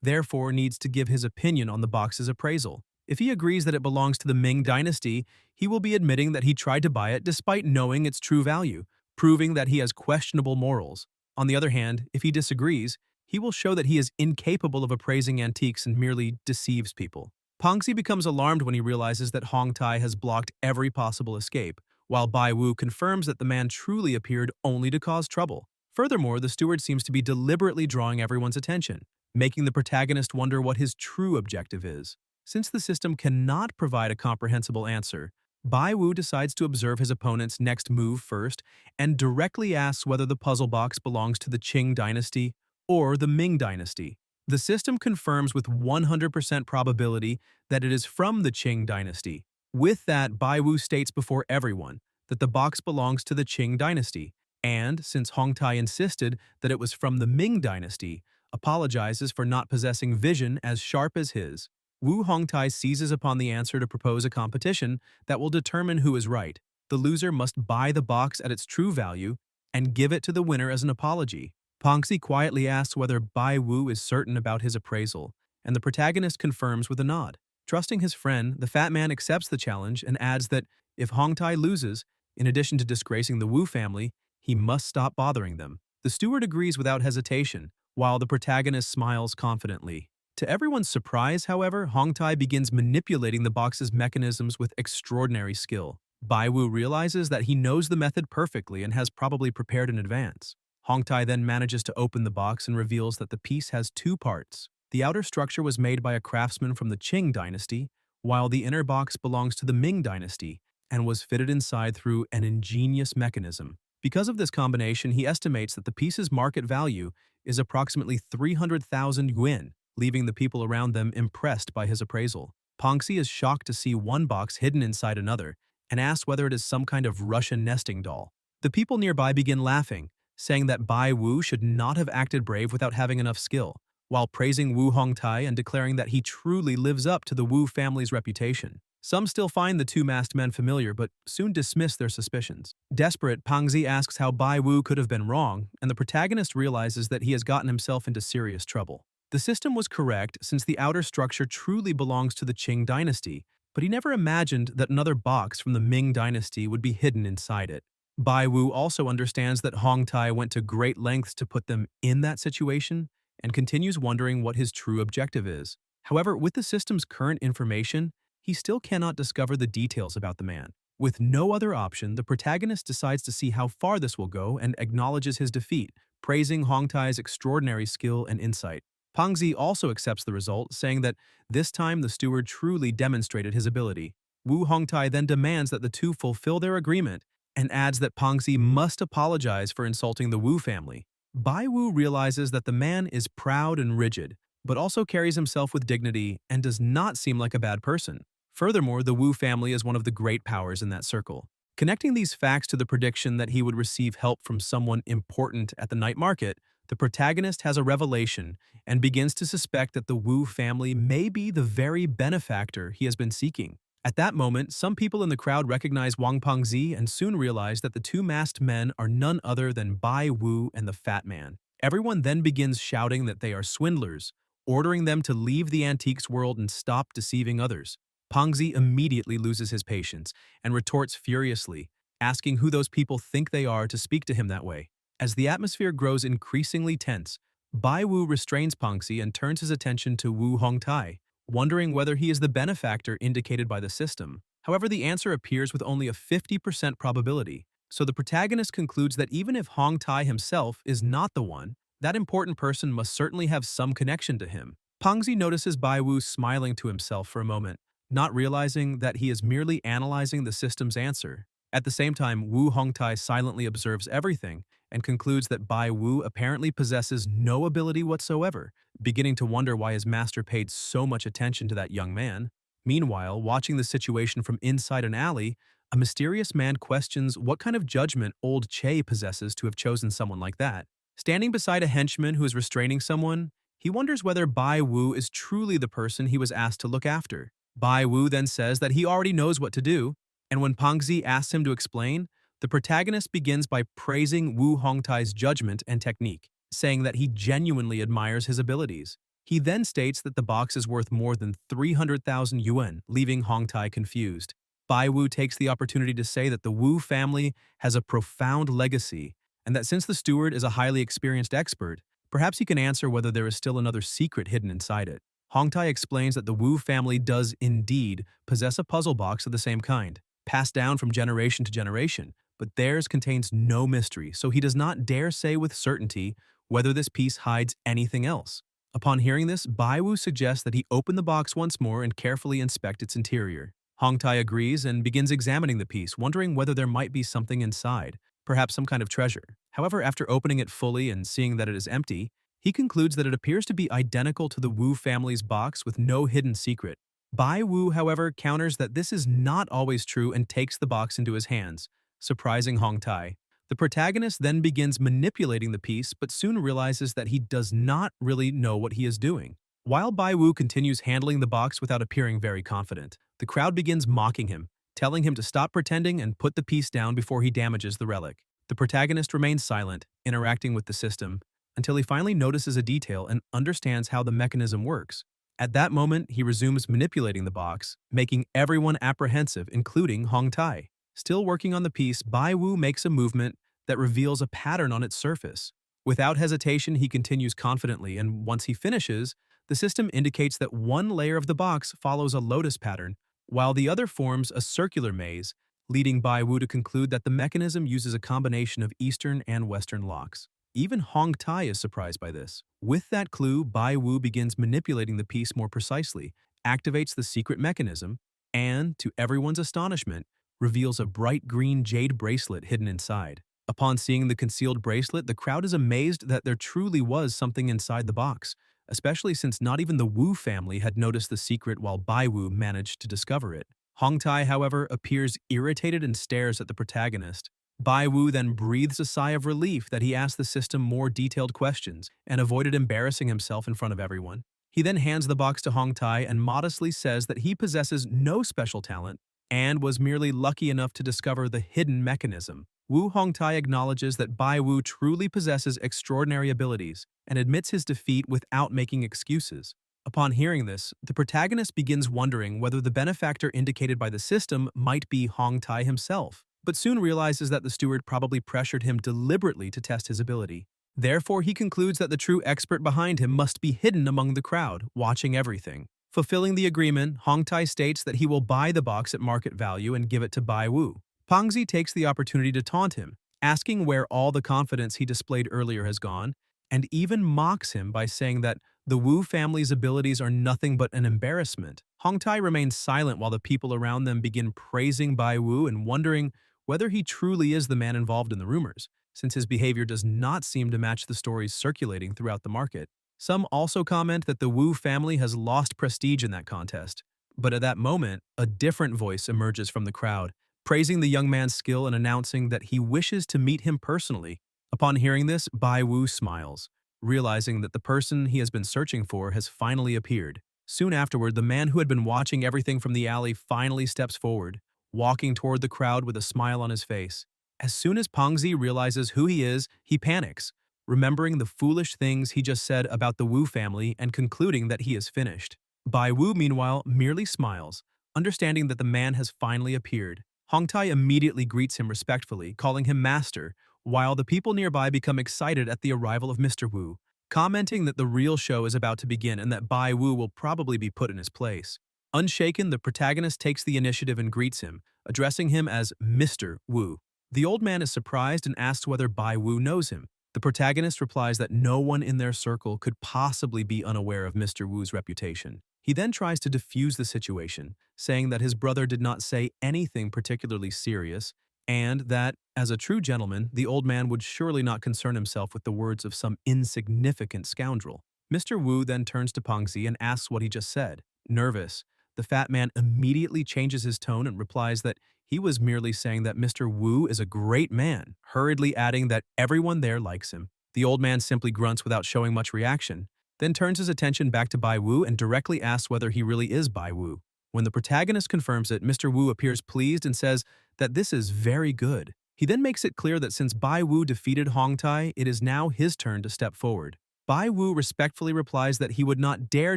therefore needs to give his opinion on the box's appraisal. If he agrees that it belongs to the Ming dynasty, he will be admitting that he tried to buy it despite knowing its true value, proving that he has questionable morals. On the other hand, if he disagrees, he will show that he is incapable of appraising antiques and merely deceives people. Pongxi becomes alarmed when he realizes that Hong Tai has blocked every possible escape, while Bai Wu confirms that the man truly appeared only to cause trouble. Furthermore, the steward seems to be deliberately drawing everyone's attention, making the protagonist wonder what his true objective is. Since the system cannot provide a comprehensible answer, Bai Wu decides to observe his opponent's next move first and directly asks whether the puzzle box belongs to the Qing dynasty or the Ming dynasty. The system confirms with 100% probability that it is from the Qing dynasty. With that, Bai Wu states before everyone that the box belongs to the Qing dynasty, and, since Hong Tai insisted that it was from the Ming dynasty, apologizes for not possessing vision as sharp as his. Wu Hongtai seizes upon the answer to propose a competition that will determine who is right. The loser must buy the box at its true value and give it to the winner as an apology. Pongxi quietly asks whether Bai Wu is certain about his appraisal, and the protagonist confirms with a nod. Trusting his friend, the fat man accepts the challenge and adds that if Hongtai loses, in addition to disgracing the Wu family, he must stop bothering them. The steward agrees without hesitation, while the protagonist smiles confidently. To everyone's surprise, however, Hong Tai begins manipulating the box's mechanisms with extraordinary skill. Bai Wu realizes that he knows the method perfectly and has probably prepared in advance. Hong Tai then manages to open the box and reveals that the piece has two parts. The outer structure was made by a craftsman from the Qing dynasty, while the inner box belongs to the Ming dynasty and was fitted inside through an ingenious mechanism. Because of this combination, he estimates that the piece's market value is approximately 300,000 yuan, leaving the people around them impressed by his appraisal. Pongxi is shocked to see one box hidden inside another and asks whether it is some kind of Russian nesting doll. The people nearby begin laughing, saying that Bai Wu should not have acted brave without having enough skill, while praising Wu Hongtai and declaring that he truly lives up to the Wu family's reputation. Some still find the two masked men familiar but soon dismiss their suspicions. Desperate, Pongxi asks how Bai Wu could have been wrong, and the protagonist realizes that he has gotten himself into serious trouble. The system was correct since the outer structure truly belongs to the Qing dynasty, but he never imagined that another box from the Ming dynasty would be hidden inside it. Bai Wu also understands that Hong Tai went to great lengths to put them in that situation and continues wondering what his true objective is. However, with the system's current information, he still cannot discover the details about the man. With no other option, the protagonist decides to see how far this will go and acknowledges his defeat, praising Hong Tai's extraordinary skill and insight. Pongxi also accepts the result, saying that this time the steward truly demonstrated his ability. Wu Hongtai then demands that the two fulfill their agreement and adds that Pongxi must apologize for insulting the Wu family. Bai Wu realizes that the man is proud and rigid, but also carries himself with dignity and does not seem like a bad person. Furthermore, the Wu family is one of the great powers in that circle. Connecting these facts to the prediction that he would receive help from someone important at the night market, the protagonist has a revelation and begins to suspect that the Wu family may be the very benefactor he has been seeking. At that moment, some people in the crowd recognize Wang Pengzi and soon realize that the two masked men are none other than Bai Wu and the Fat Man. Everyone then begins shouting that they are swindlers, ordering them to leave the antiques world and stop deceiving others. Pengzi immediately loses his patience and retorts furiously, asking who those people think they are to speak to him that way. As the atmosphere grows increasingly tense, Bai Wu restrains Pengzi and turns his attention to Wu Hongtai, wondering whether he is the benefactor indicated by the system. However, the answer appears with only a 50% probability, so the protagonist concludes that even if Hong Tai himself is not the one, that important person must certainly have some connection to him. Pengzi notices Bai Wu smiling to himself for a moment, not realizing that he is merely analyzing the system's answer. At the same time, Wu Hongtai silently observes everything and concludes that Bai Wu apparently possesses no ability whatsoever, beginning to wonder why his master paid so much attention to that young man. Meanwhile, watching the situation from inside an alley, a mysterious man questions what kind of judgment old Che possesses to have chosen someone like that. Standing beside a henchman who is restraining someone, he wonders whether Bai Wu is truly the person he was asked to look after. Bai Wu then says that he already knows what to do, and when Pengzi asks him to explain, the protagonist begins by praising Wu Hongtai's judgment and technique, saying that he genuinely admires his abilities. He then states that the box is worth more than 300,000 yuan, leaving Hongtai confused. Bai Wu takes the opportunity to say that the Wu family has a profound legacy, and that since the steward is a highly experienced expert, perhaps he can answer whether there is still another secret hidden inside it. Hongtai explains that the Wu family does indeed possess a puzzle box of the same kind, passed down from generation to generation, but theirs contains no mystery, so he does not dare say with certainty whether this piece hides anything else. Upon hearing this, Bai Wu suggests that he open the box once more and carefully inspect its interior. Hongtai agrees and begins examining the piece, wondering whether there might be something inside, perhaps some kind of treasure. However, after opening it fully and seeing that it is empty, he concludes that it appears to be identical to the Wu family's box with no hidden secret. Bai Wu, however, counters that this is not always true and takes the box into his hands, surprising Hongtai. The protagonist then begins manipulating the piece but soon realizes that he does not really know what he is doing. While Bai Wu continues handling the box without appearing very confident, the crowd begins mocking him, telling him to stop pretending and put the piece down before he damages the relic. The protagonist remains silent, interacting with the system, until he finally notices a detail and understands how the mechanism works. At that moment, he resumes manipulating the box, making everyone apprehensive, including Hongtai. Still working on the piece, Bai Wu makes a movement that reveals a pattern on its surface. Without hesitation, he continues confidently, and once he finishes, the system indicates that one layer of the box follows a lotus pattern, while the other forms a circular maze, leading Bai Wu to conclude that the mechanism uses a combination of Eastern and Western locks. Even Hong Tai is surprised by this. With that clue, Bai Wu begins manipulating the piece more precisely, activates the secret mechanism, and, to everyone's astonishment, reveals a bright green jade bracelet hidden inside. Upon seeing the concealed bracelet, the crowd is amazed that there truly was something inside the box, especially since not even the Wu family had noticed the secret while Bai Wu managed to discover it. Hong Tai, however, appears irritated and stares at the protagonist. Bai Wu then breathes a sigh of relief that he asked the system more detailed questions and avoided embarrassing himself in front of everyone. He then hands the box to Hong Tai and modestly says that he possesses no special talent and was merely lucky enough to discover the hidden mechanism. Wu Hongtai acknowledges that Bai Wu truly possesses extraordinary abilities and admits his defeat without making excuses. Upon hearing this, the protagonist begins wondering whether the benefactor indicated by the system might be Hongtai himself, but soon realizes that the steward probably pressured him deliberately to test his ability. Therefore, he concludes that the true expert behind him must be hidden among the crowd, watching everything. Fulfilling the agreement, Hongtai states that he will buy the box at market value and give it to Bai Wu. Pengzi takes the opportunity to taunt him, asking where all the confidence he displayed earlier has gone, and even mocks him by saying that the Wu family's abilities are nothing but an embarrassment. Hongtai remains silent while the people around them begin praising Bai Wu and wondering whether he truly is the man involved in the rumors, since his behavior does not seem to match the stories circulating throughout the market. Some also comment that the Wu family has lost prestige in that contest. But at that moment, a different voice emerges from the crowd, praising the young man's skill and announcing that he wishes to meet him personally. Upon hearing this, Bai Wu smiles, realizing that the person he has been searching for has finally appeared. Soon afterward, the man who had been watching everything from the alley finally steps forward, walking toward the crowd with a smile on his face. As soon as Pongzi realizes who he is, he panics, remembering the foolish things he just said about the Wu family and concluding that he is finished. Bai Wu, meanwhile, merely smiles, understanding that the man has finally appeared. Hongtai immediately greets him respectfully, calling him master, while the people nearby become excited at the arrival of Mr. Wu, commenting that the real show is about to begin and that Bai Wu will probably be put in his place. Unshaken, the protagonist takes the initiative and greets him, addressing him as Mr. Wu. The old man is surprised and asks whether Bai Wu knows him. The protagonist replies that no one in their circle could possibly be unaware of Mr. Wu's reputation. He then tries to defuse the situation, saying that his brother did not say anything particularly serious, and that, as a true gentleman, the old man would surely not concern himself with the words of some insignificant scoundrel. Mr. Wu then turns to Pongzi and asks what he just said. Nervous, the fat man immediately changes his tone and replies that he was merely saying that Mr. Wu is a great man, hurriedly adding that everyone there likes him. The old man simply grunts without showing much reaction, then turns his attention back to Bai Wu and directly asks whether he really is Bai Wu. When the protagonist confirms it, Mr. Wu appears pleased and says that this is very good. He then makes it clear that since Bai Wu defeated Hongtai, it is now his turn to step forward. Bai Wu respectfully replies that he would not dare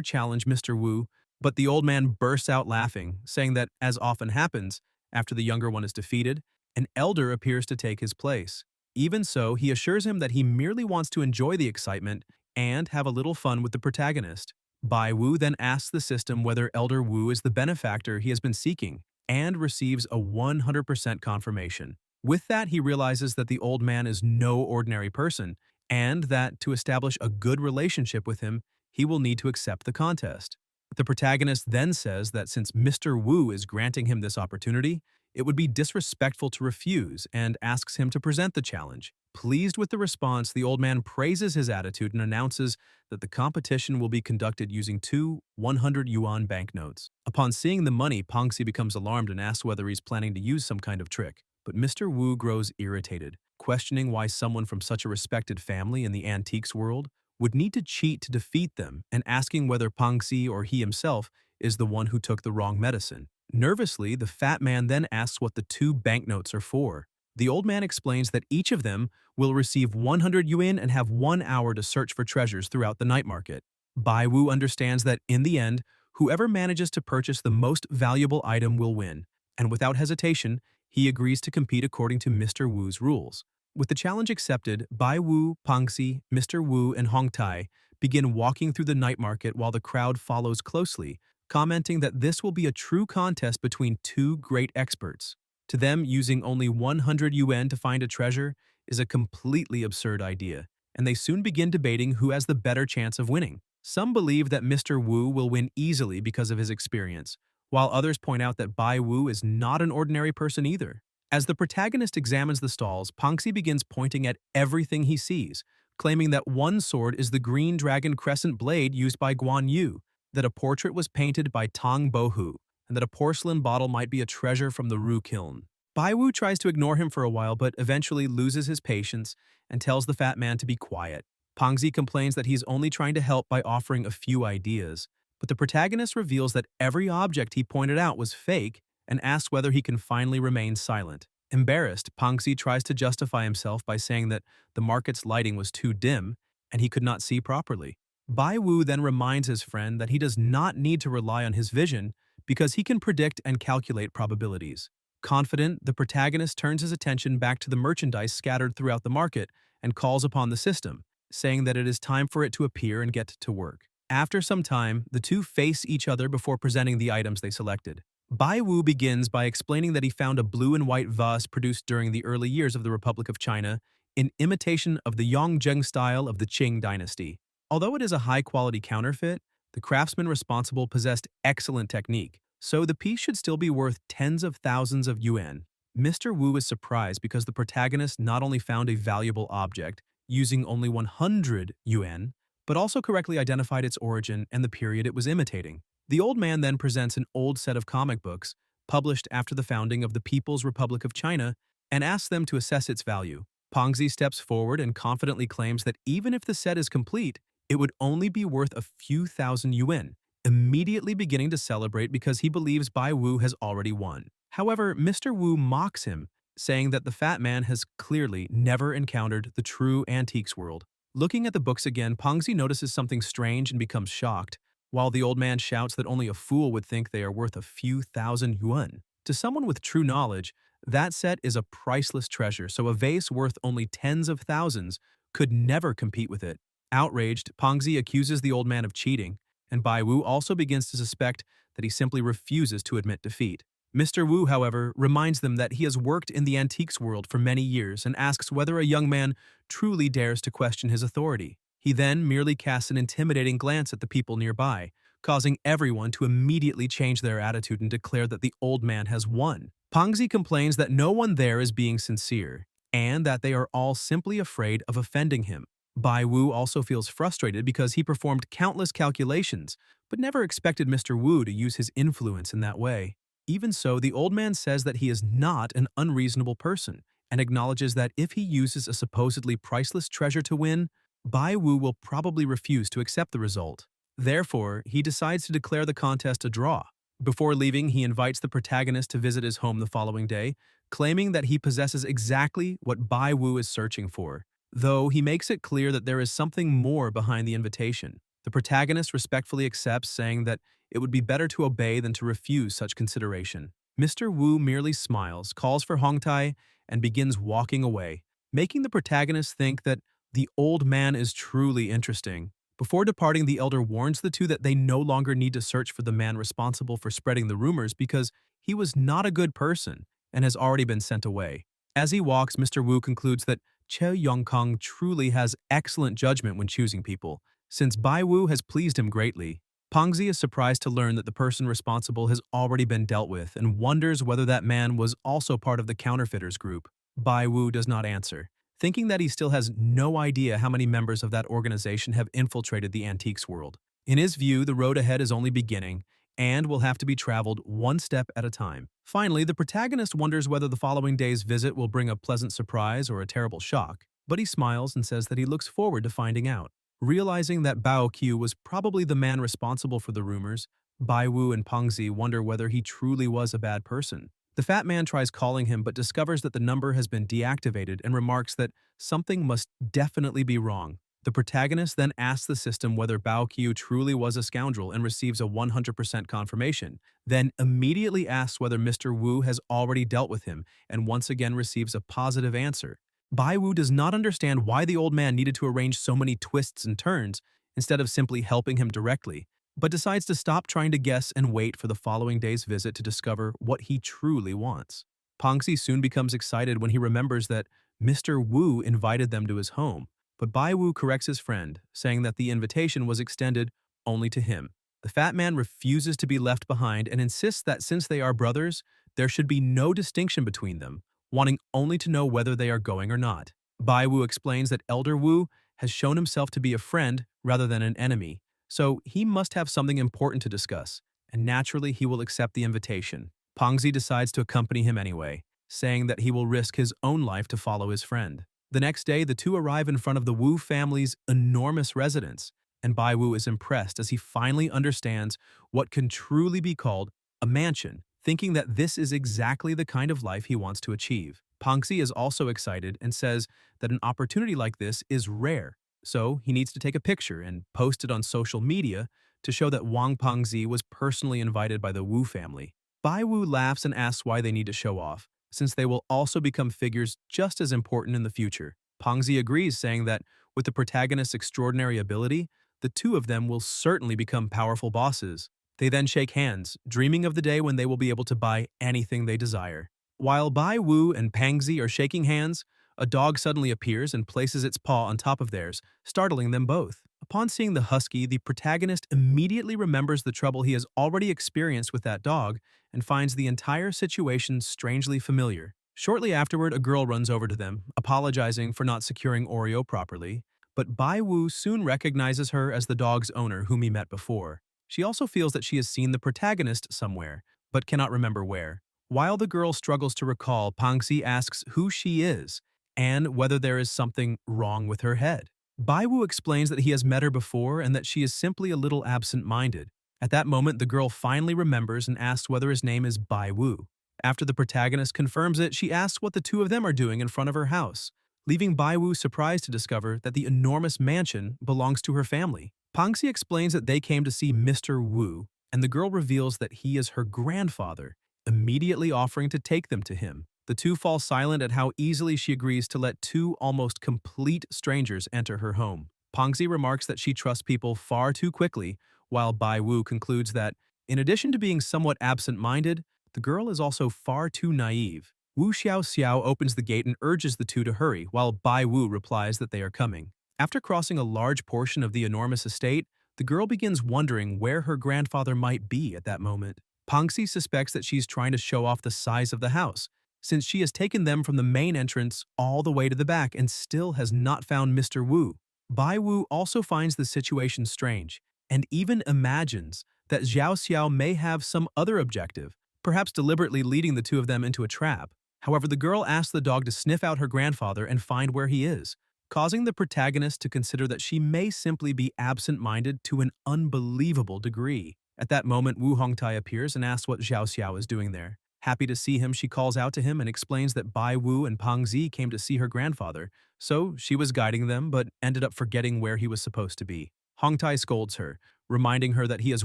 challenge Mr. Wu, but the old man bursts out laughing, saying that, as often happens, after the younger one is defeated, an elder appears to take his place. Even so, he assures him that he merely wants to enjoy the excitement and have a little fun with the protagonist. Bai Wu then asks the system whether Elder Wu is the benefactor he has been seeking, and receives a 100% confirmation. With that, he realizes that the old man is no ordinary person, and that to establish a good relationship with him, he will need to accept the contest. The protagonist then says that since Mr. Wu is granting him this opportunity, it would be disrespectful to refuse and asks him to present the challenge. Pleased with the response, the old man praises his attitude and announces that the competition will be conducted using two 100 yuan banknotes. Upon seeing the money, Pongxi becomes alarmed and asks whether he's planning to use some kind of trick. But Mr. Wu grows irritated, questioning why someone from such a respected family in the antiques world would need to cheat to defeat them and asking whether Pongxi or he himself is the one who took the wrong medicine. Nervously, the fat man then asks what the two banknotes are for. The old man explains that each of them will receive 100 yuan and have 1 hour to search for treasures throughout the night market. Bai Wu understands that, in the end, whoever manages to purchase the most valuable item will win, and without hesitation, he agrees to compete according to Mr. Wu's rules. With the challenge accepted, Bai Wu, Pongxi, Mr. Wu, and Hongtai begin walking through the night market while the crowd follows closely, commenting that this will be a true contest between two great experts. To them, using only 100 yuan to find a treasure is a completely absurd idea, and they soon begin debating who has the better chance of winning. Some believe that Mr. Wu will win easily because of his experience, while others point out that Bai Wu is not an ordinary person either. As the protagonist examines the stalls, Pongxi begins pointing at everything he sees, claiming that one sword is the green dragon crescent blade used by Guan Yu, that a portrait was painted by Tang Bohu, and that a porcelain bottle might be a treasure from the Ru kiln. Bai Wu tries to ignore him for a while but eventually loses his patience and tells the fat man to be quiet. Pongxi complains that he's only trying to help by offering a few ideas, but the protagonist reveals that every object he pointed out was fake and asks whether he can finally remain silent. Embarrassed, Pongxi tries to justify himself by saying that the market's lighting was too dim and he could not see properly. Bai Wu then reminds his friend that he does not need to rely on his vision because he can predict and calculate probabilities. Confident, the protagonist turns his attention back to the merchandise scattered throughout the market and calls upon the system, saying that it is time for it to appear and get to work. After some time, the two face each other before presenting the items they selected. Bai Wu begins by explaining that he found a blue and white vase produced during the early years of the Republic of China in imitation of the Yongzheng style of the Qing dynasty. Although it is a high-quality counterfeit, the craftsman responsible possessed excellent technique, so the piece should still be worth tens of thousands of yuan. Mr. Wu is surprised because the protagonist not only found a valuable object using only 100 yuan, but also correctly identified its origin and the period it was imitating. The old man then presents an old set of comic books, published after the founding of the People's Republic of China, and asks them to assess its value. Pongxi steps forward and confidently claims that even if the set is complete, it would only be worth a few thousand yuan, immediately beginning to celebrate because he believes Bai Wu has already won. However, Mr. Wu mocks him, saying that the fat man has clearly never encountered the true antiques world. Looking at the books again, Pongzi notices something strange and becomes shocked, while the old man shouts that only a fool would think they are worth a few thousand yuan. To someone with true knowledge, that set is a priceless treasure, so a vase worth only tens of thousands could never compete with it. Outraged, Pongzi accuses the old man of cheating, and Bai Wu also begins to suspect that he simply refuses to admit defeat. Mr. Wu, however, reminds them that he has worked in the antiques world for many years and asks whether a young man truly dares to question his authority. He then merely casts an intimidating glance at the people nearby, causing everyone to immediately change their attitude and declare that the old man has won. Pongzi complains that no one there is being sincere, and that they are all simply afraid of offending him. Bai Wu also feels frustrated because he performed countless calculations, but never expected Mr. Wu to use his influence in that way. Even so, the old man says that he is not an unreasonable person, and acknowledges that if he uses a supposedly priceless treasure to win, Bai Wu will probably refuse to accept the result. Therefore, he decides to declare the contest a draw. Before leaving, he invites the protagonist to visit his home the following day, claiming that he possesses exactly what Bai Wu is searching for, though he makes it clear that there is something more behind the invitation. The protagonist respectfully accepts, saying that it would be better to obey than to refuse such consideration. Mr. Wu merely smiles, calls for Hongtai, and begins walking away, making the protagonist think that the old man is truly interesting. Before departing, the elder warns the two that they no longer need to search for the man responsible for spreading the rumors because he was not a good person and has already been sent away. As he walks, Mr. Wu concludes that Che Yongkong truly has excellent judgment when choosing people, since Bai Wu has pleased him greatly. Pongzi is surprised to learn that the person responsible has already been dealt with and wonders whether that man was also part of the counterfeiters group. Bai Wu does not answer, thinking that he still has no idea how many members of that organization have infiltrated the antiques world. In his view, the road ahead is only beginning and will have to be traveled one step at a time. Finally, the protagonist wonders whether the following day's visit will bring a pleasant surprise or a terrible shock, but he smiles and says that he looks forward to finding out. Realizing that Bao Qiu was probably the man responsible for the rumors, Bai Wu and Pongzi wonder whether he truly was a bad person. The fat man tries calling him but discovers that the number has been deactivated and remarks that something must definitely be wrong. The protagonist then asks the system whether Bao Qiu truly was a scoundrel and receives a 100% confirmation, then immediately asks whether Mr. Wu has already dealt with him and once again receives a positive answer. Bai Wu does not understand why the old man needed to arrange so many twists and turns instead of simply helping him directly, but decides to stop trying to guess and wait for the following day's visit to discover what he truly wants. Pongzi soon becomes excited when he remembers that Mr. Wu invited them to his home, but Bai Wu corrects his friend, saying that the invitation was extended only to him. The fat man refuses to be left behind and insists that since they are brothers, there should be no distinction between them, wanting only to know whether they are going or not. Bai Wu explains that Elder Wu has shown himself to be a friend rather than an enemy, so he must have something important to discuss, and naturally he will accept the invitation. Pongzi decides to accompany him anyway, saying that he will risk his own life to follow his friend. The next day, the two arrive in front of the Wu family's enormous residence, and Bai Wu is impressed as he finally understands what can truly be called a mansion, thinking that this is exactly the kind of life he wants to achieve. Pongzi is also excited and says that an opportunity like this is rare, so he needs to take a picture and post it on social media to show that Wang Pongzi was personally invited by the Wu family. Bai Wu laughs and asks why they need to show off, since they will also become figures just as important in the future. Pongzi agrees, saying that with the protagonist's extraordinary ability, the two of them will certainly become powerful bosses. They then shake hands, dreaming of the day when they will be able to buy anything they desire. While Bai Wu and Pangzi are shaking hands, a dog suddenly appears and places its paw on top of theirs, startling them both. Upon seeing the husky, the protagonist immediately remembers the trouble he has already experienced with that dog and finds the entire situation strangely familiar. Shortly afterward, a girl runs over to them, apologizing for not securing Oreo properly, but Bai Wu soon recognizes her as the dog's owner whom he met before. She also feels that she has seen the protagonist somewhere, but cannot remember where. While the girl struggles to recall, Pangxi asks who she is and whether there is something wrong with her head. Bai Wu explains that he has met her before and that she is simply a little absent-minded. At that moment, the girl finally remembers and asks whether his name is Bai Wu. After the protagonist confirms it, she asks what the two of them are doing in front of her house, leaving Bai Wu surprised to discover that the enormous mansion belongs to her family. Pangxi explains that they came to see Mr. Wu, and the girl reveals that he is her grandfather, immediately offering to take them to him. The two fall silent at how easily she agrees to let two almost complete strangers enter her home. Pangxi remarks that she trusts people far too quickly, while Bai Wu concludes that, in addition to being somewhat absent-minded, the girl is also far too naive. Wu Xiao opens the gate and urges the two to hurry, while Bai Wu replies that they are coming. After crossing a large portion of the enormous estate, the girl begins wondering where her grandfather might be at that moment. Pangxi suspects that she's trying to show off the size of the house, since she has taken them from the main entrance all the way to the back and still has not found Mr. Wu. Bai Wu also finds the situation strange, and even imagines that Xiao Xiao may have some other objective, perhaps deliberately leading the two of them into a trap. However, the girl asks the dog to sniff out her grandfather and find where he is, causing the protagonist to consider that she may simply be absent-minded to an unbelievable degree. At that moment, Wu Hongtai appears and asks what Xiao Xiao is doing there. Happy to see him, she calls out to him and explains that Bai Wu and Pang Zi came to see her grandfather, so she was guiding them but ended up forgetting where he was supposed to be. Hongtai scolds her, reminding her that he has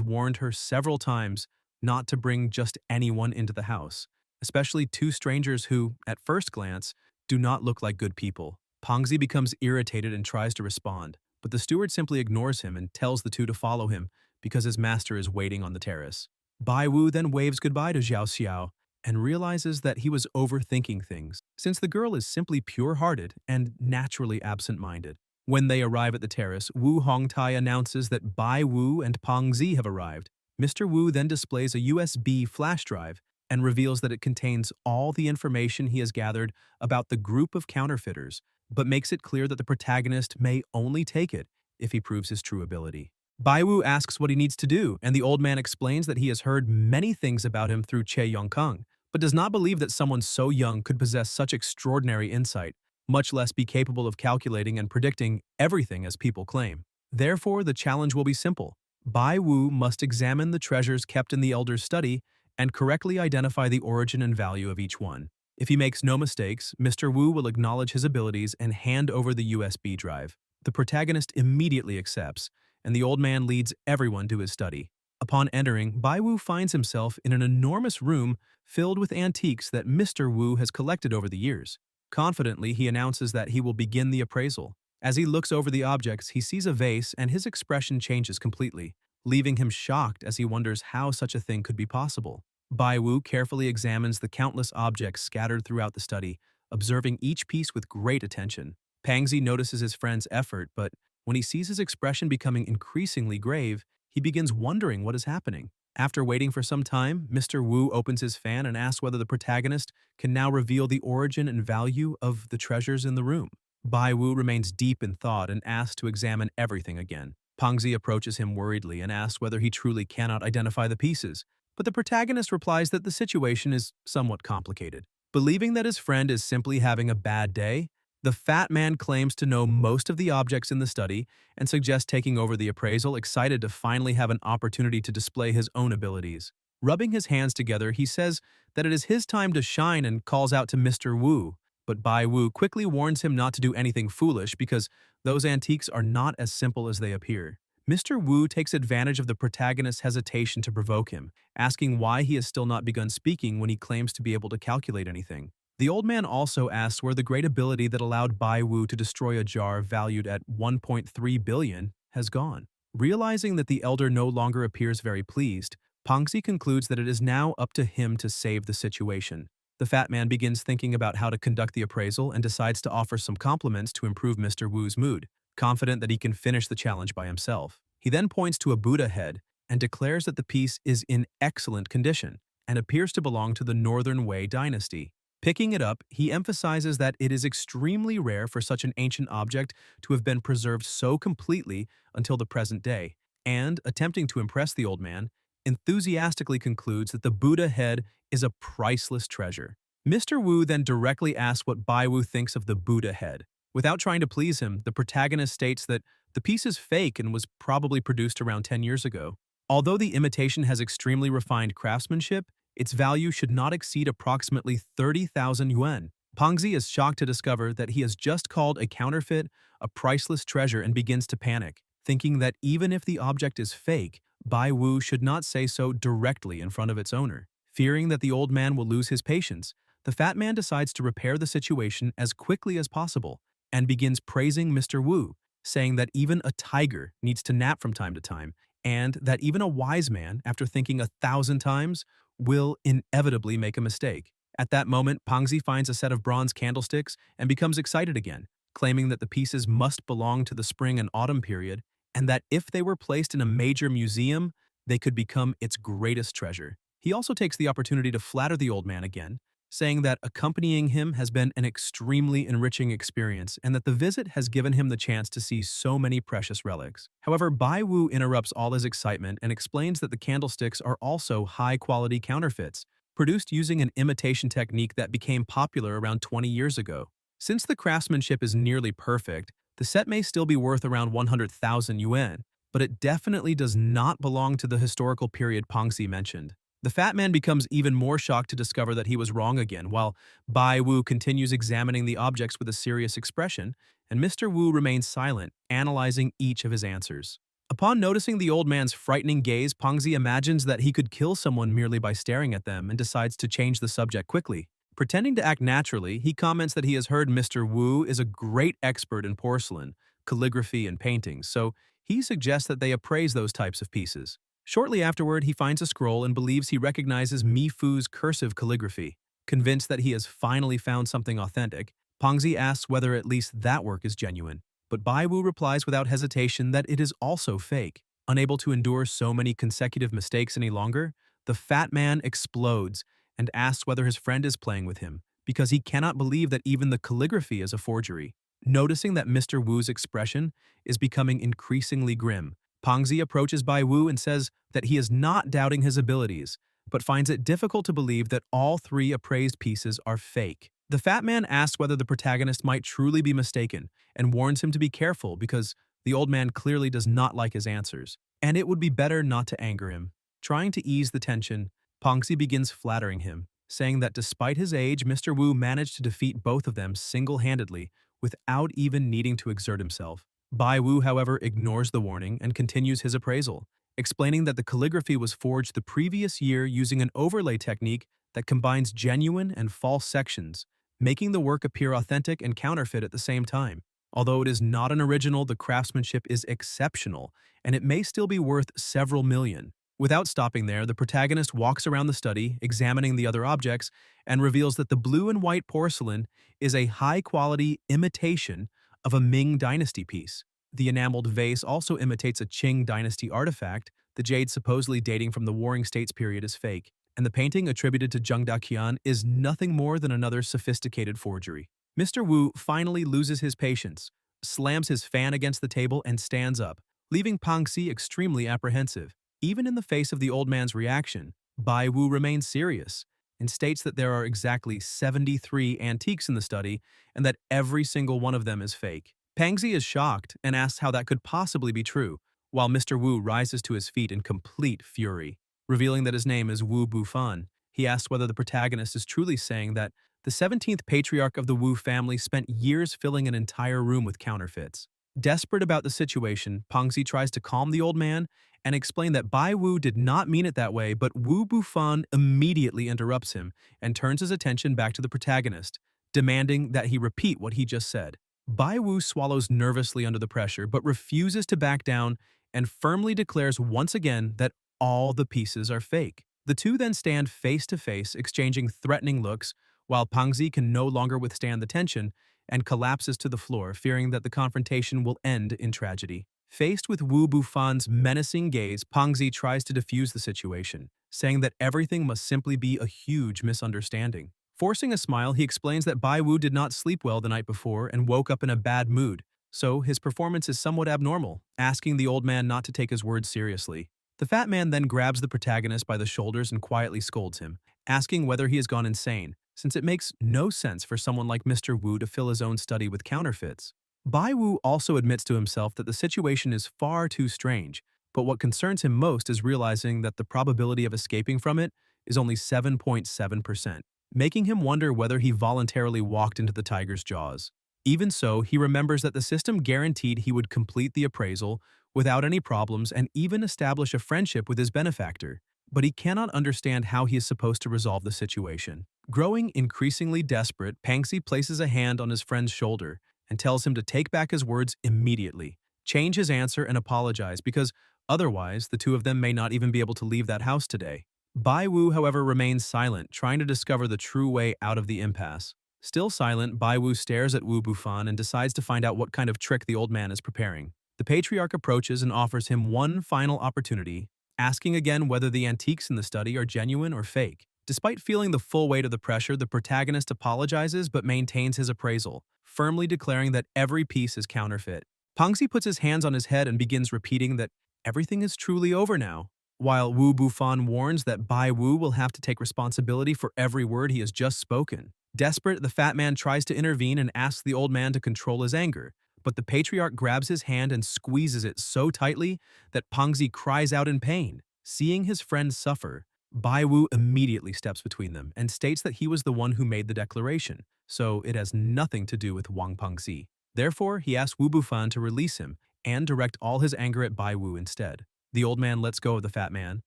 warned her several times not to bring just anyone into the house, especially two strangers who, at first glance, do not look like good people. Pangzi becomes irritated and tries to respond, but the steward simply ignores him and tells the two to follow him because his master is waiting on the terrace. Bai Wu then waves goodbye to Xiao Xiao and realizes that he was overthinking things, since the girl is simply pure-hearted and naturally absent-minded. When they arrive at the terrace, Wu Hongtai announces that Bai Wu and Pang Zi have arrived. Mr. Wu then displays a USB flash drive and reveals that it contains all the information he has gathered about the group of counterfeiters, but makes it clear that the protagonist may only take it if he proves his true ability. Bai Wu asks what he needs to do, and the old man explains that he has heard many things about him through Che Yongkang, but does not believe that someone so young could possess such extraordinary insight, much less be capable of calculating and predicting everything as people claim. Therefore, the challenge will be simple. Bai Wu must examine the treasures kept in the elder's study and correctly identify the origin and value of each one. If he makes no mistakes, Mr. Wu will acknowledge his abilities and hand over the USB drive. The protagonist immediately accepts, and the old man leads everyone to his study. Upon entering, Bai Wu finds himself in an enormous room filled with antiques that Mr. Wu has collected over the years. Confidently, he announces that he will begin the appraisal. As he looks over the objects, he sees a vase and his expression changes completely, leaving him shocked as he wonders how such a thing could be possible. Bai Wu carefully examines the countless objects scattered throughout the study, observing each piece with great attention. Pangzi notices his friend's effort, but when he sees his expression becoming increasingly grave, he begins wondering what is happening. After waiting for some time, Mr. Wu opens his fan and asks whether the protagonist can now reveal the origin and value of the treasures in the room. Bai Wu remains deep in thought and asks to examine everything again. Pangzi approaches him worriedly and asks whether he truly cannot identify the pieces, but the protagonist replies that the situation is somewhat complicated. Believing that his friend is simply having a bad day, the fat man claims to know most of the objects in the study and suggests taking over the appraisal, excited to finally have an opportunity to display his own abilities. Rubbing his hands together, he says that it is his time to shine and calls out to Mr. Wu, but Bai Wu quickly warns him not to do anything foolish because those antiques are not as simple as they appear. Mr. Wu takes advantage of the protagonist's hesitation to provoke him, asking why he has still not begun speaking when he claims to be able to calculate anything. The old man also asks where the great ability that allowed Bai Wu to destroy a jar valued at 1.3 billion has gone. Realizing that the elder no longer appears very pleased, Pangxi concludes that it is now up to him to save the situation. The fat man begins thinking about how to conduct the appraisal and decides to offer some compliments to improve Mr. Wu's mood, confident that he can finish the challenge by himself. He then points to a Buddha head and declares that the piece is in excellent condition and appears to belong to the Northern Wei dynasty. Picking it up, he emphasizes that it is extremely rare for such an ancient object to have been preserved so completely until the present day, and, attempting to impress the old man, enthusiastically concludes that the Buddha head is a priceless treasure. Mr. Wu then directly asks what Bai Wu thinks of the Buddha head. Without trying to please him, the protagonist states that the piece is fake and was probably produced around 10 years ago. Although the imitation has extremely refined craftsmanship, its value should not exceed approximately 30,000 yuan. Pangzi is shocked to discover that he has just called a counterfeit a priceless treasure and begins to panic, thinking that even if the object is fake, Bai Wu should not say so directly in front of its owner. Fearing that the old man will lose his patience, the fat man decides to repair the situation as quickly as possible and begins praising Mr. Wu, saying that even a tiger needs to nap from time to time, and that even a wise man, after thinking 1,000 times, will inevitably make a mistake. At that moment, Pangzi finds a set of bronze candlesticks and becomes excited again, claiming that the pieces must belong to the spring and autumn period, and that if they were placed in a major museum, they could become its greatest treasure. He also takes the opportunity to flatter the old man again, saying that accompanying him has been an extremely enriching experience and that the visit has given him the chance to see so many precious relics. However, Bai Wu interrupts all his excitement and explains that the candlesticks are also high-quality counterfeits, produced using an imitation technique that became popular around 20 years ago. Since the craftsmanship is nearly perfect, the set may still be worth around 100,000 yuan, but it definitely does not belong to the historical period Pangxi mentioned. The fat man becomes even more shocked to discover that he was wrong again, while Bai Wu continues examining the objects with a serious expression, and Mr. Wu remains silent, analyzing each of his answers. Upon noticing the old man's frightening gaze, Pangzi imagines that he could kill someone merely by staring at them and decides to change the subject quickly. Pretending to act naturally, he comments that he has heard Mr. Wu is a great expert in porcelain, calligraphy, and paintings, so he suggests that they appraise those types of pieces. Shortly afterward, he finds a scroll and believes he recognizes Mi Fu's cursive calligraphy. Convinced that he has finally found something authentic, Pangzi asks whether at least that work is genuine. But Bai Wu replies without hesitation that it is also fake. Unable to endure so many consecutive mistakes any longer, the fat man explodes and asks whether his friend is playing with him, because he cannot believe that even the calligraphy is a forgery. Noticing that Mr. Wu's expression is becoming increasingly grim, Pangzi approaches Bai Wu and says that he is not doubting his abilities, but finds it difficult to believe that all three appraised pieces are fake. The fat man asks whether the protagonist might truly be mistaken and warns him to be careful because the old man clearly does not like his answers, and it would be better not to anger him. Trying to ease the tension, Pangxi begins flattering him, saying that despite his age, Mr. Wu managed to defeat both of them single-handedly without even needing to exert himself. Bai Wu, however, ignores the warning and continues his appraisal, explaining that the calligraphy was forged the previous year using an overlay technique that combines genuine and false sections, making the work appear authentic and counterfeit at the same time. Although it is not an original, the craftsmanship is exceptional, and it may still be worth several million. Without stopping there, the protagonist walks around the study, examining the other objects, and reveals that the blue and white porcelain is a high-quality imitation of a Ming Dynasty piece. The enameled vase also imitates a Qing Dynasty artifact, the jade supposedly dating from the Warring States period is fake, and the painting attributed to Zheng Daqian is nothing more than another sophisticated forgery. Mr. Wu finally loses his patience, slams his fan against the table, and stands up, leaving Pangxi extremely apprehensive. Even in the face of the old man's reaction, Bai Wu remains serious and states that there are exactly 73 antiques in the study and that every single one of them is fake. Pangxi is shocked and asks how that could possibly be true, while Mr. Wu rises to his feet in complete fury. Revealing that his name is Wu Bufan, he asks whether the protagonist is truly saying that the 17th patriarch of the Wu family spent years filling an entire room with counterfeits. Desperate about the situation, Pangxi tries to calm the old man and explain that Bai Wu did not mean it that way, but Wu Bufan immediately interrupts him and turns his attention back to the protagonist, demanding that he repeat what he just said. Bai Wu swallows nervously under the pressure, but refuses to back down and firmly declares once again that all the pieces are fake. The two then stand face to face, exchanging threatening looks, while Pangxi can no longer withstand the tension and collapses to the floor, fearing that the confrontation will end in tragedy. Faced with Wu Bufan's menacing gaze, Pangxi tries to defuse the situation, saying that everything must simply be a huge misunderstanding. Forcing a smile, he explains that Bai Wu did not sleep well the night before and woke up in a bad mood, so his performance is somewhat abnormal, asking the old man not to take his words seriously. The fat man then grabs the protagonist by the shoulders and quietly scolds him, asking whether he has gone insane, since it makes no sense for someone like Mr. Wu to fill his own study with counterfeits. Bai Wu also admits to himself that the situation is far too strange, But what concerns him most is realizing that the probability of escaping from it is only 7.7%, making him wonder whether he voluntarily walked into the tiger's jaws. Even so, he remembers that the system guaranteed he would complete the appraisal without any problems and even establish a friendship with his benefactor. But he cannot understand how he is supposed to resolve the situation. Growing increasingly desperate, Pangxi places a hand on his friend's shoulder and tells him to take back his words immediately, change his answer and apologize because otherwise the two of them may not even be able to leave that house today. Bai Wu, however, remains silent, trying to discover the true way out of the impasse. Still silent, Bai Wu stares at Wu Bufan and decides to find out what kind of trick the old man is preparing. The patriarch approaches and offers him one final opportunity, asking again whether the antiques in the study are genuine or fake. Despite feeling the full weight of the pressure, the protagonist apologizes but maintains his appraisal, firmly declaring that every piece is counterfeit. Pangxi puts his hands on his head and begins repeating that everything is truly over now, while Wu Bufan warns that Bai Wu will have to take responsibility for every word he has just spoken. Desperate, the fat man tries to intervene and asks the old man to control his anger, but the patriarch grabs his hand and squeezes it so tightly that Pangxi cries out in pain. Seeing his friend suffer, Bai Wu immediately steps between them and states that he was the one who made the declaration, so it has nothing to do with Wang Pangxi. Therefore, he asks Wu Bufan to release him and direct all his anger at Bai Wu instead. The old man lets go of the fat man,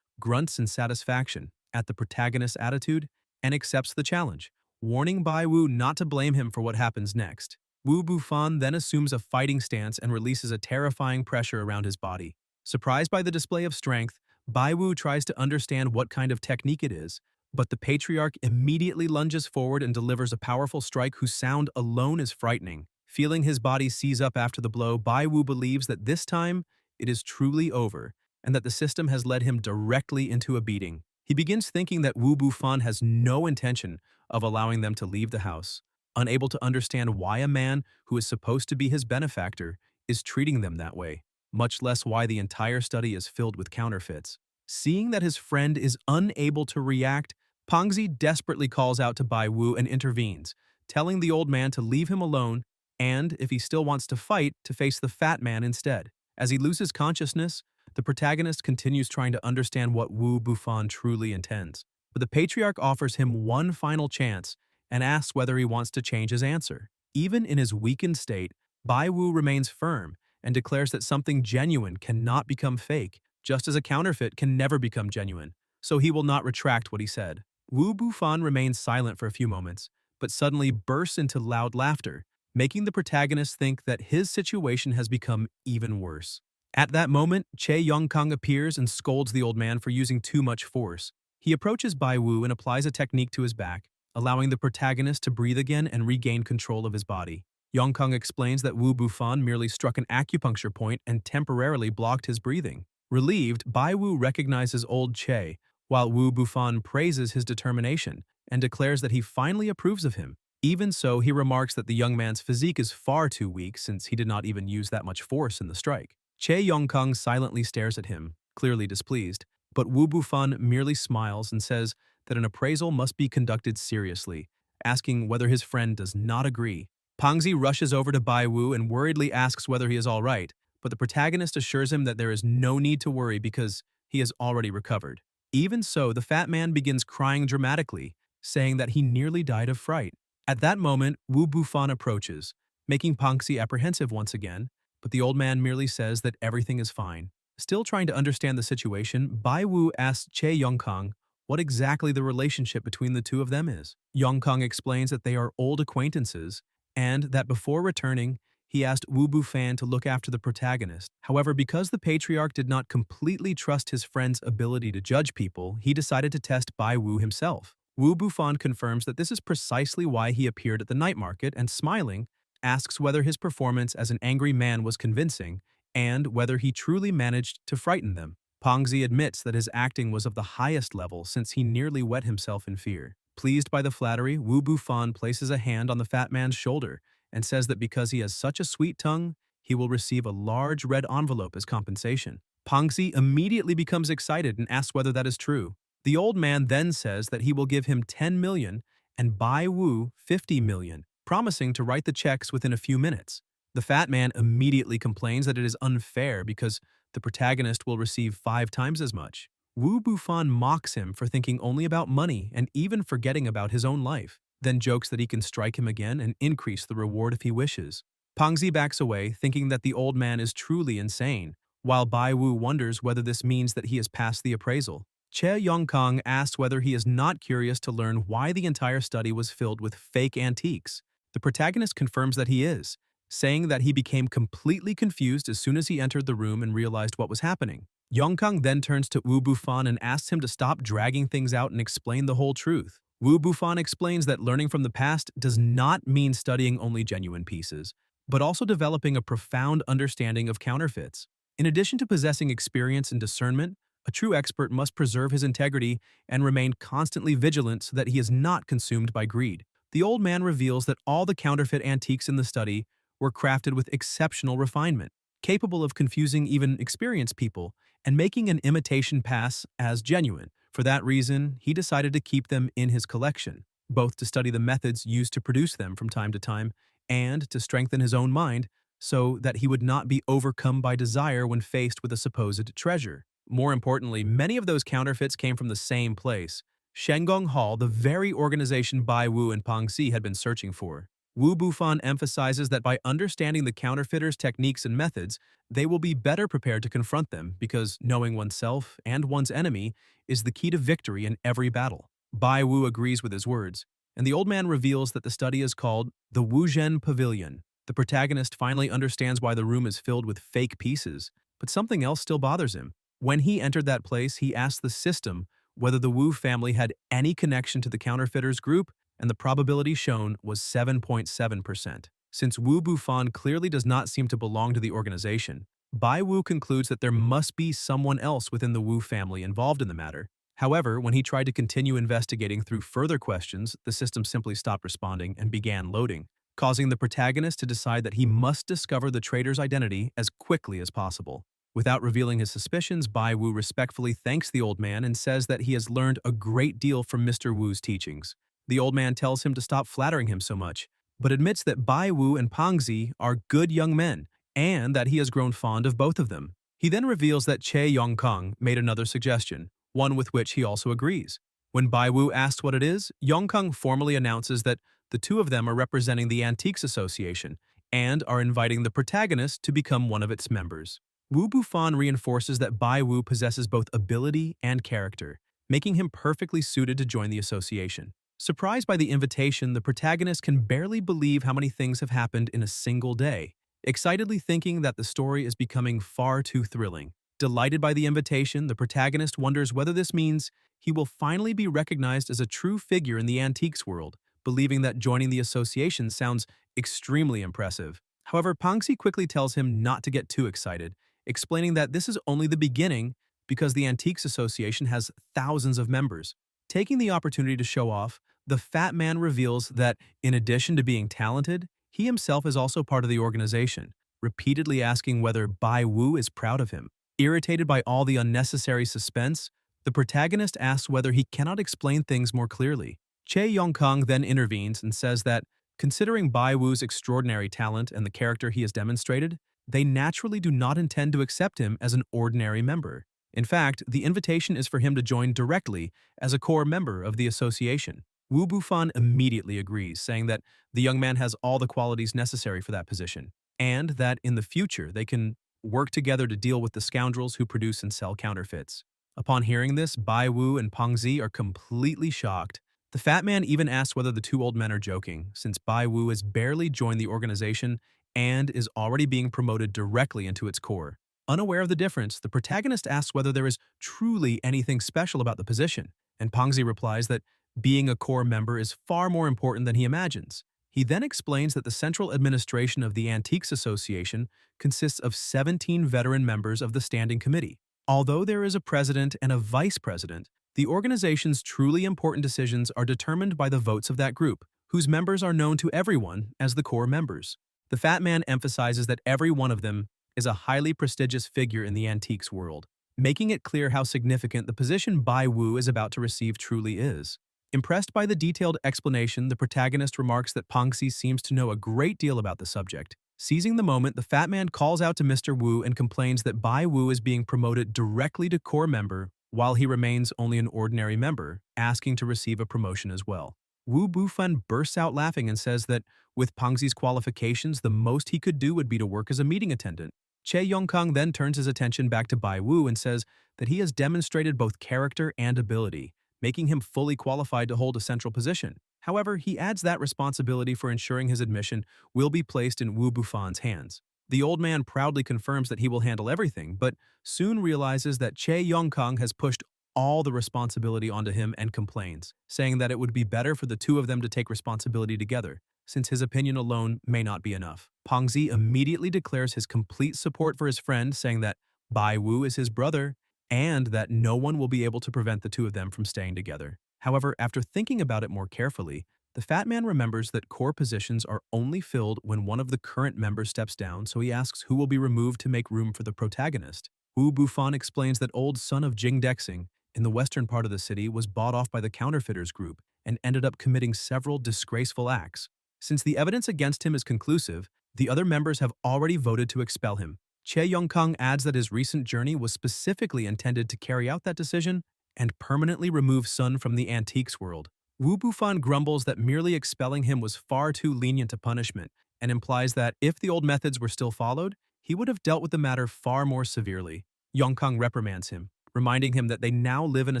grunts in satisfaction at the protagonist's attitude, and accepts the challenge, warning Bai Wu not to blame him for what happens next. Wu Bufan then assumes a fighting stance and releases a terrifying pressure around his body. Surprised by the display of strength, Bai Wu tries to understand what kind of technique it is, but the patriarch immediately lunges forward and delivers a powerful strike whose sound alone is frightening. Feeling his body seize up after the blow, Bai Wu believes that this time it is truly over, and that the system has led him directly into a beating. He begins thinking that Wu Bufan has no intention of allowing them to leave the house, unable to understand why a man who is supposed to be his benefactor is treating them that way, much less why the entire study is filled with counterfeits. Seeing that his friend is unable to react, Pangxi desperately calls out to Bai Wu and intervenes, telling the old man to leave him alone and, if he still wants to fight, to face the fat man instead. As he loses consciousness, the protagonist continues trying to understand what Wu Bufan truly intends. But the patriarch offers him one final chance and asks whether he wants to change his answer. Even in his weakened state, Bai Wu remains firm and declares that something genuine cannot become fake, just as a counterfeit can never become genuine, so he will not retract what he said. Wu Bufan remains silent for a few moments, but suddenly bursts into loud laughter, making the protagonist think that his situation has become even worse. At that moment, Che Yongkang appears and scolds the old man for using too much force. He approaches Bai Wu and applies a technique to his back, allowing the protagonist to breathe again and regain control of his body. Yongkang explains that Wu Bufan merely struck an acupuncture point and temporarily blocked his breathing. Relieved, Bai Wu recognizes old Che, while Wu Bufan praises his determination and declares that he finally approves of him. Even so, he remarks that the young man's physique is far too weak since he did not even use that much force in the strike. Che Yongkang silently stares at him, clearly displeased, but Wu Bufan merely smiles and says that an appraisal must be conducted seriously, asking whether his friend does not agree. Pangxi rushes over to Bai Wu and worriedly asks whether he is all right, but the protagonist assures him that there is no need to worry because he has already recovered. Even so, the fat man begins crying dramatically, saying that he nearly died of fright. At that moment, Wu Bufan approaches, making Pangxi apprehensive once again, but the old man merely says that everything is fine. Still trying to understand the situation, Bai Wu asks Che Yongkang what exactly the relationship between the two of them is. Yongkang explains that they are old acquaintances and that before returning, he asked Wu Bufan to look after the protagonist. However, because the patriarch did not completely trust his friend's ability to judge people, he decided to test Bai Wu himself. Wu Bufan confirms that this is precisely why he appeared at the night market and, smiling, asks whether his performance as an angry man was convincing and whether he truly managed to frighten them. Pangxi admits that his acting was of the highest level since he nearly wet himself in fear. Pleased by the flattery, Wu Bufan places a hand on the fat man's shoulder and says that because he has such a sweet tongue, he will receive a large red envelope as compensation. Pangxi immediately becomes excited and asks whether that is true. The old man then says that he will give him 10 million and Bai Wu 50 million, promising to write the checks within a few minutes. The fat man immediately complains that it is unfair because the protagonist will receive 5 times as much. Wu Bufan mocks him for thinking only about money and even forgetting about his own life, then jokes that he can strike him again and increase the reward if he wishes. Pangzi backs away, thinking that the old man is truly insane, while Bai Wu wonders whether this means that he has passed the appraisal. Che Yongkong asks whether he is not curious to learn why the entire study was filled with fake antiques. The protagonist confirms that he is, saying that he became completely confused as soon as he entered the room and realized what was happening. Yongkong then turns to Wu Bufan and asks him to stop dragging things out and explain the whole truth. Wu Bufan explains that learning from the past does not mean studying only genuine pieces, but also developing a profound understanding of counterfeits. In addition to possessing experience and discernment, a true expert must preserve his integrity and remain constantly vigilant so that he is not consumed by greed. The old man reveals that all the counterfeit antiques in the study were crafted with exceptional refinement, capable of confusing even experienced people and making an imitation pass as genuine. For that reason, he decided to keep them in his collection, both to study the methods used to produce them from time to time and to strengthen his own mind so that he would not be overcome by desire when faced with a supposed treasure. More importantly, many of those counterfeits came from the same place, Shengong Hall, the very organization Bai Wu and Pang Xi had been searching for. Wu Bufan emphasizes that by understanding the counterfeiters' techniques and methods, they will be better prepared to confront them because knowing oneself and one's enemy is the key to victory in every battle. Bai Wu agrees with his words, and the old man reveals that the study is called the Wuzhen Pavilion. The protagonist finally understands why the room is filled with fake pieces, but something else still bothers him. When he entered that place, he asked the system whether the Wu family had any connection to the counterfeiters group, and the probability shown was 7.7%. Since Wu Bufan clearly does not seem to belong to the organization, Bai Wu concludes that there must be someone else within the Wu family involved in the matter. However, when he tried to continue investigating through further questions, the system simply stopped responding and began loading, causing the protagonist to decide that he must discover the traitor's identity as quickly as possible. Without revealing his suspicions, Bai Wu respectfully thanks the old man and says that he has learned a great deal from Mr. Wu's teachings. The old man tells him to stop flattering him so much, but admits that Bai Wu and Pangzi are good young men and that he has grown fond of both of them. He then reveals that Che Yongkong made another suggestion, one with which he also agrees. When Bai Wu asks what it is, Yongkong formally announces that the two of them are representing the Antiques Association and are inviting the protagonist to become one of its members. Wu Bufan reinforces that Bai Wu possesses both ability and character, making him perfectly suited to join the association. Surprised by the invitation, the protagonist can barely believe how many things have happened in a single day, excitedly thinking that the story is becoming far too thrilling. Delighted by the invitation, the protagonist wonders whether this means he will finally be recognized as a true figure in the antiques world, believing that joining the association sounds extremely impressive. However, Pangxi quickly tells him not to get too excited, explaining that this is only the beginning because the Antiques Association has thousands of members. Taking the opportunity to show off, the fat man reveals that, in addition to being talented, he himself is also part of the organization, repeatedly asking whether Bai Wu is proud of him. Irritated by all the unnecessary suspense, the protagonist asks whether he cannot explain things more clearly. Che Yongkong then intervenes and says that, considering Bai Wu's extraordinary talent and the character he has demonstrated, they naturally do not intend to accept him as an ordinary member. In fact, the invitation is for him to join directly as a core member of the association. Wu Bufan immediately agrees, saying that the young man has all the qualities necessary for that position, and that in the future they can work together to deal with the scoundrels who produce and sell counterfeits. Upon hearing this, Bai Wu and Pangzi are completely shocked. The fat man even asks whether the two old men are joking, since Bai Wu has barely joined the organization and is already being promoted directly into its core. Unaware of the difference, the protagonist asks whether there is truly anything special about the position, and Pangzi replies that being a core member is far more important than he imagines. He then explains that the central administration of the Antiques Association consists of 17 veteran members of the Standing Committee. Although there is a president and a vice president, the organization's truly important decisions are determined by the votes of that group, whose members are known to everyone as the core members. The fat man emphasizes that every one of them is a highly prestigious figure in the antiques world, making it clear how significant the position Bai Wu is about to receive truly is. Impressed by the detailed explanation, the protagonist remarks that Pangxi seems to know a great deal about the subject, Seizing the moment, the fat man calls out to Mr. Wu and complains that Bai Wu is being promoted directly to core member while he remains only an ordinary member, asking to receive a promotion as well. Wu Bufan bursts out laughing and says that with Pangxi's qualifications, the most he could do would be to work as a meeting attendant. Che Yongkang then turns his attention back to Bai Wu and says that he has demonstrated both character and ability, making him fully qualified to hold a central position. However, he adds that responsibility for ensuring his admission will be placed in Wu Bufan's hands. The old man proudly confirms that he will handle everything, but soon realizes that Che Yongkang has pushed all the responsibility onto him and complains, saying that it would be better for the two of them to take responsibility together, since his opinion alone may not be enough. Pangxi immediately declares his complete support for his friend, saying that Bai Wu is his brother and that no one will be able to prevent the two of them from staying together. However, after thinking about it more carefully, the fat man remembers that core positions are only filled when one of the current members steps down, so he asks who will be removed to make room for the protagonist. Wu Bufan explains that old son of Jing Dexing in the western part of the city was bought off by the counterfeiters group and ended up committing several disgraceful acts. Since the evidence against him is conclusive, the other members have already voted to expel him. Che Yongkang adds that his recent journey was specifically intended to carry out that decision and permanently remove Sun from the antiques world. Wu Bufan grumbles that merely expelling him was far too lenient a punishment and implies that if the old methods were still followed, he would have dealt with the matter far more severely. Yongkang reprimands him, reminding him that they now live in a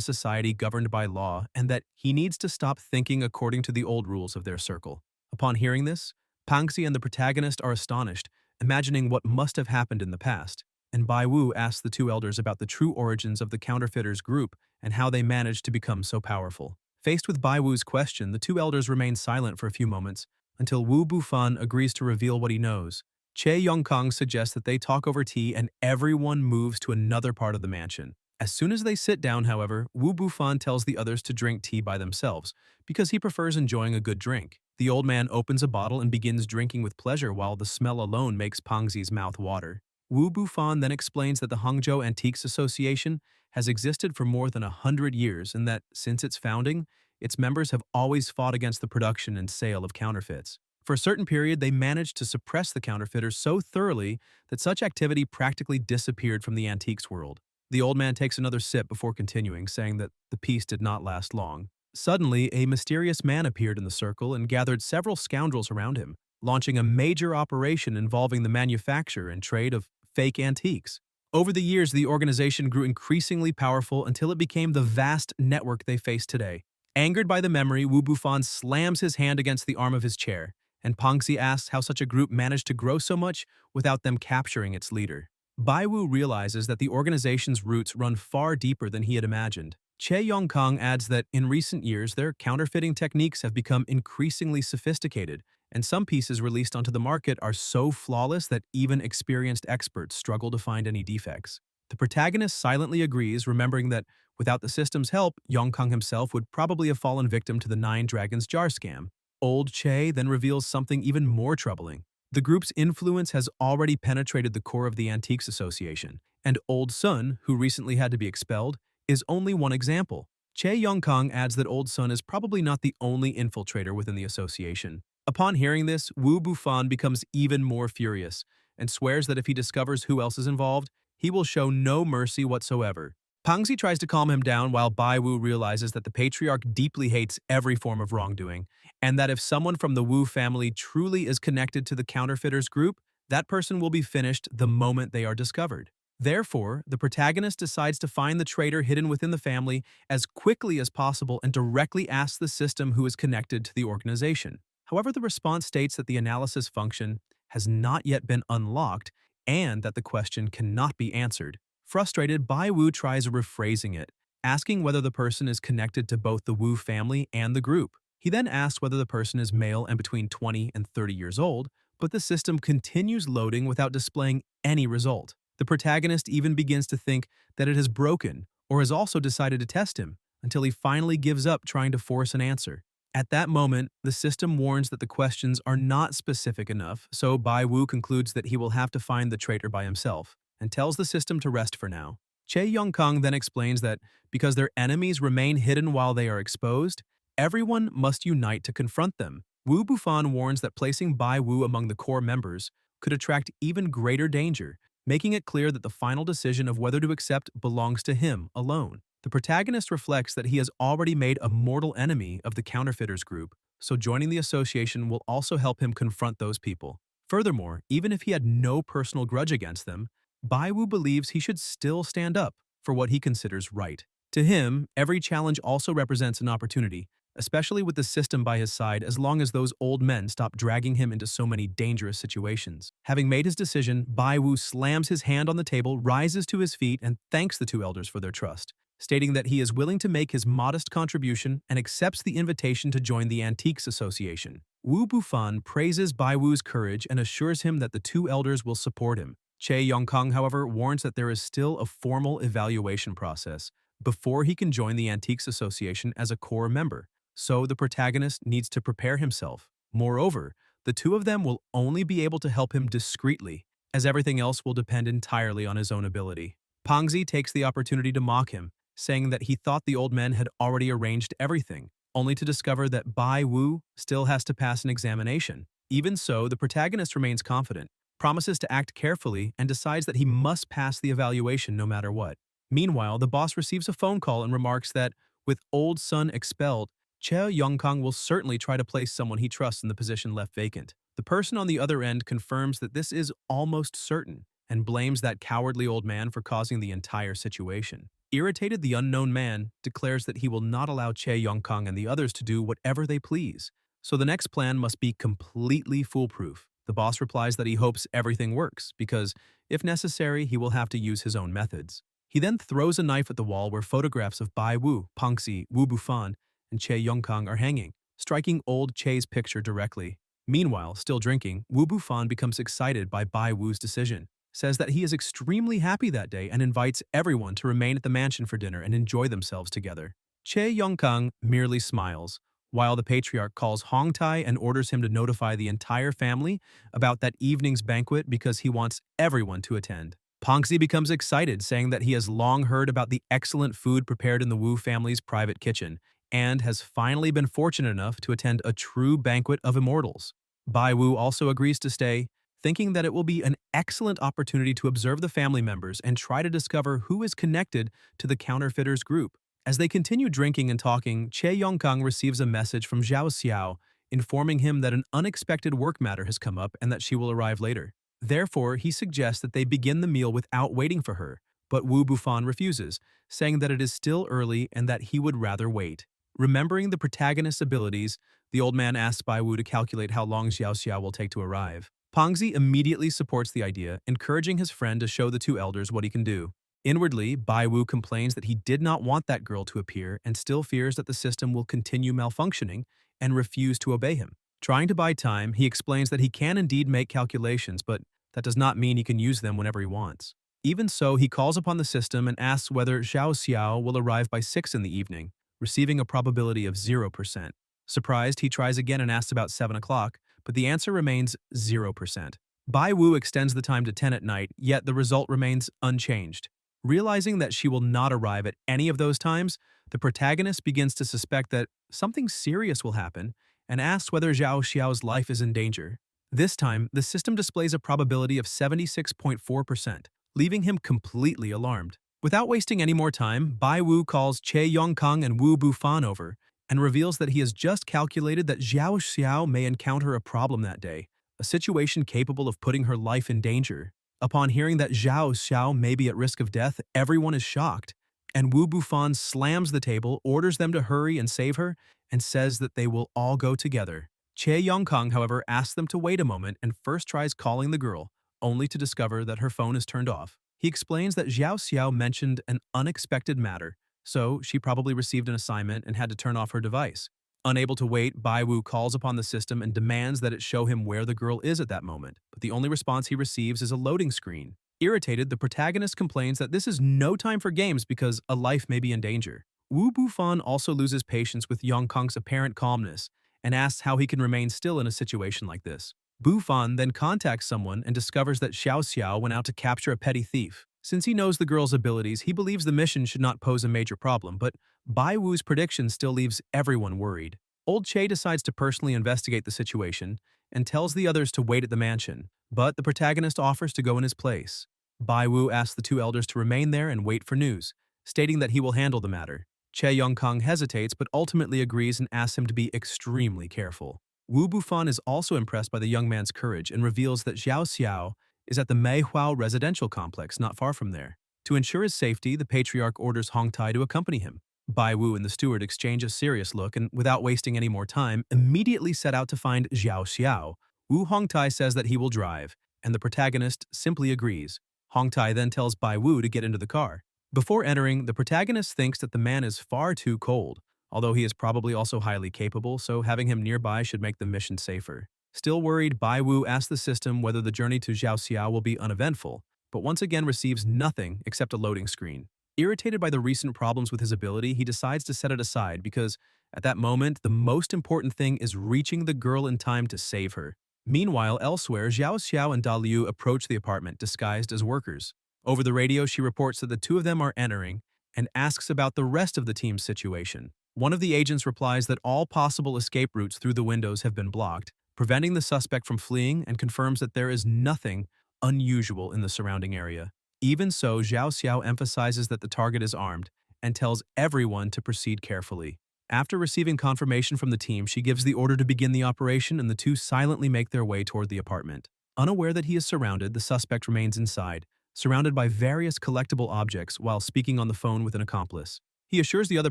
society governed by law and that he needs to stop thinking according to the old rules of their circle. Upon hearing this, Pangxi and the protagonist are astonished, imagining what must have happened in the past, and Bai Wu asks the two elders about the true origins of the counterfeiters group and how they managed to become so powerful. Faced with Bai Wu's question, the two elders remain silent for a few moments until Wu Bufan agrees to reveal what he knows. Che Yongkang suggests that they talk over tea and everyone moves to another part of the mansion. As soon as they sit down, however, Wu Bufan tells the others to drink tea by themselves because he prefers enjoying a good drink. The old man opens a bottle and begins drinking with pleasure while the smell alone makes Pangxi's mouth water. Wu Bufan then explains that the Hangzhou Antiques Association has existed for more than 100 years and that, since its founding, its members have always fought against the production and sale of counterfeits. For a certain period, they managed to suppress the counterfeiters so thoroughly that such activity practically disappeared from the antiques world. The old man takes another sip before continuing, saying that the peace did not last long. Suddenly, a mysterious man appeared in the circle and gathered several scoundrels around him, launching a major operation involving the manufacture and trade of fake antiques. Over the years, the organization grew increasingly powerful until it became the vast network they face today. Angered by the memory, Wu Bufan slams his hand against the arm of his chair, and Pangxi asks how such a group managed to grow so much without them capturing its leader. Bai Wu realizes that the organization's roots run far deeper than he had imagined. Che Yongkang adds that in recent years, their counterfeiting techniques have become increasingly sophisticated, and some pieces released onto the market are so flawless that even experienced experts struggle to find any defects. The protagonist silently agrees, remembering that without the system's help, Yongkang himself would probably have fallen victim to the Nine Dragons jar scam. Old Che then reveals something even more troubling. The group's influence has already penetrated the core of the Antiques Association, and Old Sun, who recently had to be expelled, is only one example. Che Yongkang adds that Old Sun is probably not the only infiltrator within the association. Upon hearing this, Wu Bufan becomes even more furious and swears that if he discovers who else is involved, he will show no mercy whatsoever. Pangxi tries to calm him down while Bai Wu realizes that the patriarch deeply hates every form of wrongdoing, and that if someone from the Wu family truly is connected to the counterfeiters group, that person will be finished the moment they are discovered. Therefore, the protagonist decides to find the traitor hidden within the family as quickly as possible and directly asks the system who is connected to the organization. However, the response states that the analysis function has not yet been unlocked and that the question cannot be answered. Frustrated, Bai Wu tries rephrasing it, asking whether the person is connected to both the Wu family and the group. He then asks whether the person is male and between 20 and 30 years old, but the system continues loading without displaying any result. The protagonist even begins to think that it has broken or has also decided to test him until he finally gives up trying to force an answer. At that moment, the system warns that the questions are not specific enough, so Bai Wu concludes that he will have to find the traitor by himself and tells the system to rest for now. Che Yongkang then explains that because their enemies remain hidden while they are exposed, everyone must unite to confront them. Wu Bufan warns that placing Bai Wu among the core members could attract even greater danger, making it clear that the final decision of whether to accept belongs to him alone. The protagonist reflects that he has already made a mortal enemy of the counterfeiters group, so joining the association will also help him confront those people. Furthermore, even if he had no personal grudge against them, Baiwu believes he should still stand up for what he considers right. To him, every challenge also represents an opportunity, especially with the system by his side, as long as those old men stop dragging him into so many dangerous situations. Having made his decision, Baiwu slams his hand on the table, rises to his feet, and thanks the two elders for their trust, stating that he is willing to make his modest contribution and accepts the invitation to join the Antiques Association. Wu Bufan praises Baiwu's courage and assures him that the two elders will support him. Che Yongkang, however, warns that there is still a formal evaluation process before he can join the Antiques Association as a core member, so the protagonist needs to prepare himself. Moreover, the two of them will only be able to help him discreetly, as everything else will depend entirely on his own ability. Pangzi takes the opportunity to mock him, saying that he thought the old men had already arranged everything, only to discover that Bai Wu still has to pass an examination. Even so, the protagonist remains confident, promises to act carefully, and decides that he must pass the evaluation no matter what. Meanwhile, the boss receives a phone call and remarks that, with old son expelled, Che Yongkang will certainly try to place someone he trusts in the position left vacant. The person on the other end confirms that this is almost certain and blames that cowardly old man for causing the entire situation. Irritated, the unknown man declares that he will not allow Che Yongkang and the others to do whatever they please, so the next plan must be completely foolproof. The boss replies that he hopes everything works, because, if necessary, he will have to use his own methods. He then throws a knife at the wall where photographs of Bai Wu, Pangxi, Wu Bufan, and Che Yongkang are hanging, striking old Che's picture directly. Meanwhile, still drinking, Wu Bufan becomes excited by Bai Wu's decision, says that he is extremely happy that day, and invites everyone to remain at the mansion for dinner and enjoy themselves together. Che Yongkang merely smiles, while the patriarch calls Hong Tai and orders him to notify the entire family about that evening's banquet because he wants everyone to attend. Pangxi becomes excited, saying that he has long heard about the excellent food prepared in the Wu family's private kitchen, and has finally been fortunate enough to attend a true banquet of immortals. Bai Wu also agrees to stay, thinking that it will be an excellent opportunity to observe the family members and try to discover who is connected to the counterfeiters group. As they continue drinking and talking, Che Yongkang receives a message from Zhao Xiao, informing him that an unexpected work matter has come up and that she will arrive later. Therefore, he suggests that they begin the meal without waiting for her, but Wu Bufan refuses, saying that it is still early and that he would rather wait. Remembering the protagonist's abilities, the old man asks Bai Wu to calculate how long Zhao Xiao will take to arrive. Pangxi immediately supports the idea, encouraging his friend to show the two elders what he can do. Inwardly, Bai Wu complains that he did not want that girl to appear and still fears that the system will continue malfunctioning and refuse to obey him. Trying to buy time, he explains that he can indeed make calculations, but that does not mean he can use them whenever he wants. Even so, he calls upon the system and asks whether Zhao Xiao will arrive by 6 in the evening, receiving a probability of 0%. Surprised, he tries again and asks about 7 o'clock, but the answer remains 0%. Bai Wu extends the time to 10 at night, yet the result remains unchanged. Realizing that she will not arrive at any of those times, the protagonist begins to suspect that something serious will happen and asks whether Zhao Xiao's life is in danger. This time, the system displays a probability of 76.4%, leaving him completely alarmed. Without wasting any more time, Bai Wu calls Che Yongkang and Wu Bufan over and reveals that he has just calculated that Zhao Xiao may encounter a problem that day, a situation capable of putting her life in danger. Upon hearing that Zhao Xiao may be at risk of death, everyone is shocked, and Wu Bufan slams the table, orders them to hurry and save her, and says that they will all go together. Che Yongkang, however, asks them to wait a moment and first tries calling the girl, only to discover that her phone is turned off. He explains that Zhao Xiao mentioned an unexpected matter, so she probably received an assignment and had to turn off her device. Unable to wait, Bai Wu calls upon the system and demands that it show him where the girl is at that moment, but the only response he receives is a loading screen. Irritated, the protagonist complains that this is no time for games because a life may be in danger. Wu Bufan also loses patience with Yongkang's apparent calmness and asks how he can remain still in a situation like this. Bufan then contacts someone and discovers that Xiao Xiao went out to capture a petty thief. Since he knows the girl's abilities, he believes the mission should not pose a major problem, but Bai Wu's prediction still leaves everyone worried. Old Che decides to personally investigate the situation and tells the others to wait at the mansion, but the protagonist offers to go in his place. Bai Wu asks the two elders to remain there and wait for news, stating that he will handle the matter. Che Yongkang hesitates but ultimately agrees and asks him to be extremely careful. Wu Bufan is also impressed by the young man's courage and reveals that Xiao Xiao is at the Manhwa residential complex not far from there. To ensure his safety, the patriarch orders Hong Tai to accompany him. Bai Wu and the steward exchange a serious look and, without wasting any more time, immediately set out to find Xiao Xiao. Wu Hongtai says that he will drive, and the protagonist simply agrees. Hongtai then tells Bai Wu to get into the car. Before entering, the protagonist thinks that the man is far too cold, although he is probably also highly capable, so having him nearby should make the mission safer. Still worried, Bai Wu asks the system whether the journey to Xiao Xiao will be uneventful, but once again receives nothing except a loading screen. Irritated by the recent problems with his ability, he decides to set it aside because, at that moment, the most important thing is reaching the girl in time to save her. Meanwhile, elsewhere, Xiao Xiao and Da Liu approach the apartment disguised as workers. Over the radio, she reports that the two of them are entering and asks about the rest of the team's situation. One of the agents replies that all possible escape routes through the windows have been blocked, preventing the suspect from fleeing, and confirms that there is nothing unusual in the surrounding area. Even so, Xiao Xiao emphasizes that the target is armed and tells everyone to proceed carefully. After receiving confirmation from the team, she gives the order to begin the operation and the two silently make their way toward the apartment. Unaware that he is surrounded, the suspect remains inside, surrounded by various collectible objects while speaking on the phone with an accomplice. He assures the other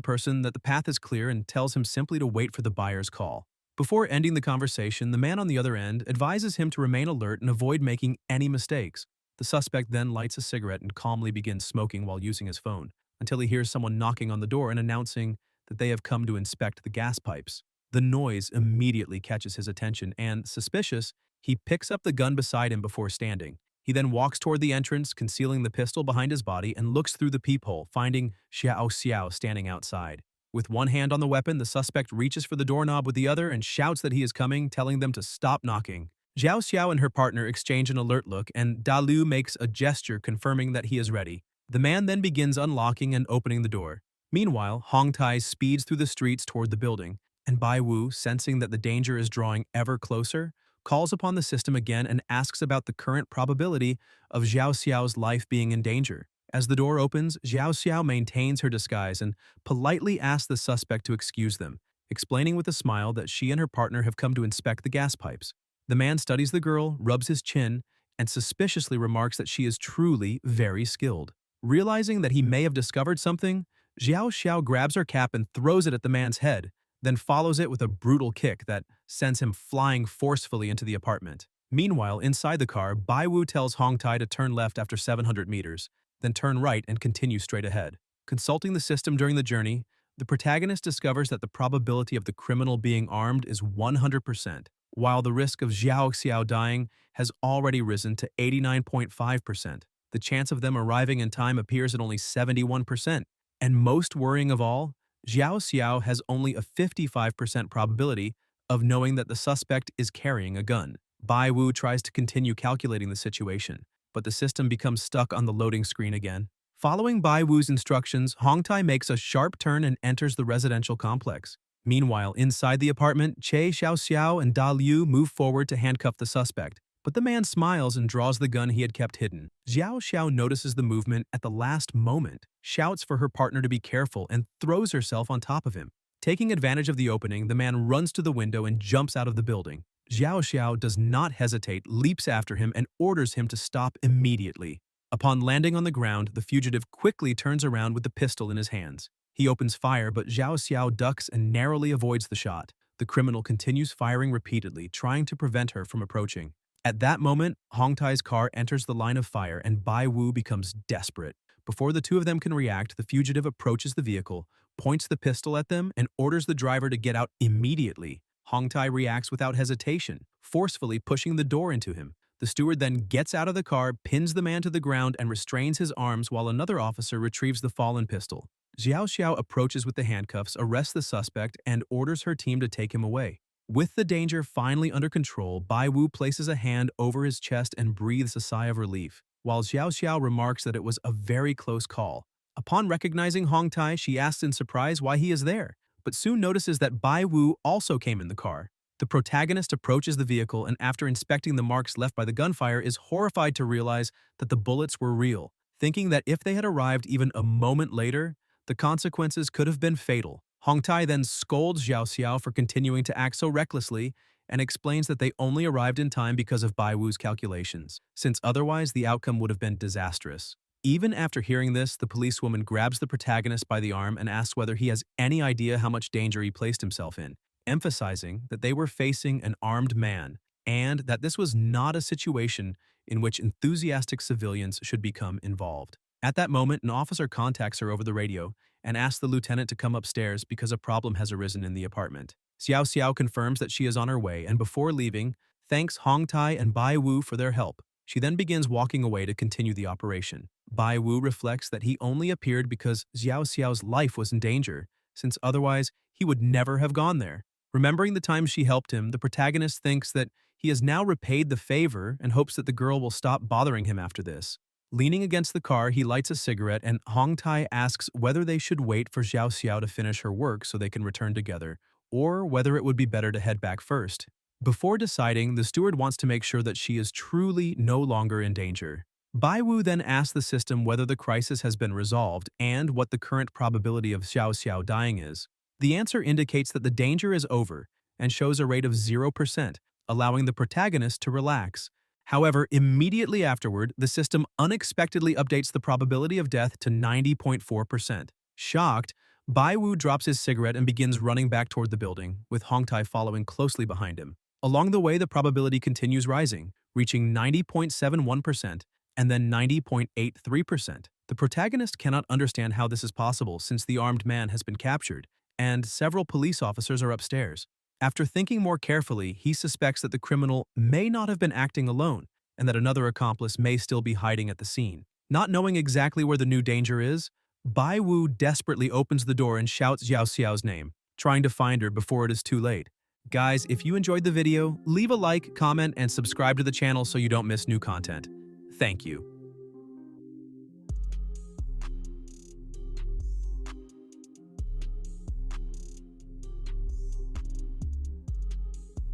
person that the path is clear and tells him simply to wait for the buyer's call. Before ending the conversation, the man on the other end advises him to remain alert and avoid making any mistakes. The suspect then lights a cigarette and calmly begins smoking while using his phone, until he hears someone knocking on the door and announcing that they have come to inspect the gas pipes. The noise immediately catches his attention and, suspicious, he picks up the gun beside him before standing. He then walks toward the entrance, concealing the pistol behind his body, and looks through the peephole, finding Xiao Xiao standing outside. With one hand on the weapon, the suspect reaches for the doorknob with the other and shouts that he is coming, telling them to stop knocking. Xiao Xiao and her partner exchange an alert look, and Da Lu makes a gesture confirming that he is ready. The man then begins unlocking and opening the door. Meanwhile, Hong Tai speeds through the streets toward the building, and Bai Wu, sensing that the danger is drawing ever closer, calls upon the system again and asks about the current probability of Xiao Xiao's life being in danger. As the door opens, Xiao Xiao maintains her disguise and politely asks the suspect to excuse them, explaining with a smile that she and her partner have come to inspect the gas pipes. The man studies the girl, rubs his chin, and suspiciously remarks that she is truly very skilled. Realizing that he may have discovered something, Xiao Xiao grabs her cap and throws it at the man's head, then follows it with a brutal kick that sends him flying forcefully into the apartment. Meanwhile, inside the car, Bai Wu tells Hong Tai to turn left after 700 meters, then turn right and continue straight ahead. Consulting the system during the journey, the protagonist discovers that the probability of the criminal being armed is 100%, while the risk of Xiao Xiao dying has already risen to 89.5%. The chance of them arriving in time appears at only 71%. And most worrying of all, Xiao Xiao has only a 55% probability of knowing that the suspect is carrying a gun. Bai Wu tries to continue calculating the situation, but the system becomes stuck on the loading screen again. Following Bai Wu's instructions, Hong Tai makes a sharp turn and enters the residential complex. Meanwhile, inside the apartment, Che Xiao and Da Liu move forward to handcuff the suspect, but the man smiles and draws the gun he had kept hidden. Xiao Xiao notices the movement at the last moment, shouts for her partner to be careful, and throws herself on top of him. Taking advantage of the opening, the man runs to the window and jumps out of the building. Xiao Xiao does not hesitate, leaps after him, and orders him to stop immediately. Upon landing on the ground, the fugitive quickly turns around with the pistol in his hands. He opens fire, but Xiao Xiao ducks and narrowly avoids the shot. The criminal continues firing repeatedly, trying to prevent her from approaching. At that moment, Hong Tai's car enters the line of fire and Bai Wu becomes desperate. Before the two of them can react, the fugitive approaches the vehicle, points the pistol at them, and orders the driver to get out immediately. Hong Tai reacts without hesitation, forcefully pushing the door into him. The steward then gets out of the car, pins the man to the ground, and restrains his arms while another officer retrieves the fallen pistol. Xiao Xiao approaches with the handcuffs, arrests the suspect, and orders her team to take him away. With the danger finally under control, Bai Wu places a hand over his chest and breathes a sigh of relief, while Xiao Xiao remarks that it was a very close call. Upon recognizing Hong Tai, she asks in surprise why he is there, but soon notices that Bai Wu also came in the car. The protagonist approaches the vehicle and after inspecting the marks left by the gunfire is horrified to realize that the bullets were real, thinking that if they had arrived even a moment later, the consequences could have been fatal. Hongtai then scolds Xiao Xiao for continuing to act so recklessly and explains that they only arrived in time because of Bai Wu's calculations, since otherwise the outcome would have been disastrous. Even after hearing this, the policewoman grabs the protagonist by the arm and asks whether he has any idea how much danger he placed himself in, emphasizing that they were facing an armed man and that this was not a situation in which enthusiastic civilians should become involved. At that moment, an officer contacts her over the radio and asks the lieutenant to come upstairs because a problem has arisen in the apartment. Xiao Xiao confirms that she is on her way and before leaving, thanks Hong Tai and Bai Wu for their help. She then begins walking away to continue the operation. Bai Wu reflects that he only appeared because Xiao Xiao's life was in danger, since otherwise he would never have gone there. Remembering the time she helped him, the protagonist thinks that he has now repaid the favor and hopes that the girl will stop bothering him after this. Leaning against the car, he lights a cigarette and Hong Tai asks whether they should wait for Xiao Xiao to finish her work so they can return together, or whether it would be better to head back first. Before deciding, the steward wants to make sure that she is truly no longer in danger. Bai Wu then asks the system whether the crisis has been resolved and what the current probability of Xiao Xiao dying is. The answer indicates that the danger is over and shows a rate of 0%, allowing the protagonist to relax. However, immediately afterward, the system unexpectedly updates the probability of death to 90.4%. Shocked, Bai Wu drops his cigarette and begins running back toward the building, with Hong Tai following closely behind him. Along the way, the probability continues rising, reaching 90.71% and then 90.83%. The protagonist cannot understand how this is possible since the armed man has been captured, and several police officers are upstairs. After thinking more carefully, he suspects that the criminal may not have been acting alone and that another accomplice may still be hiding at the scene. Not knowing exactly where the new danger is, Bai Wu desperately opens the door and shouts Xiao Xiao's name, trying to find her before it is too late. Guys, if you enjoyed the video, leave a like, comment, and subscribe to the channel so you don't miss new content. Thank you.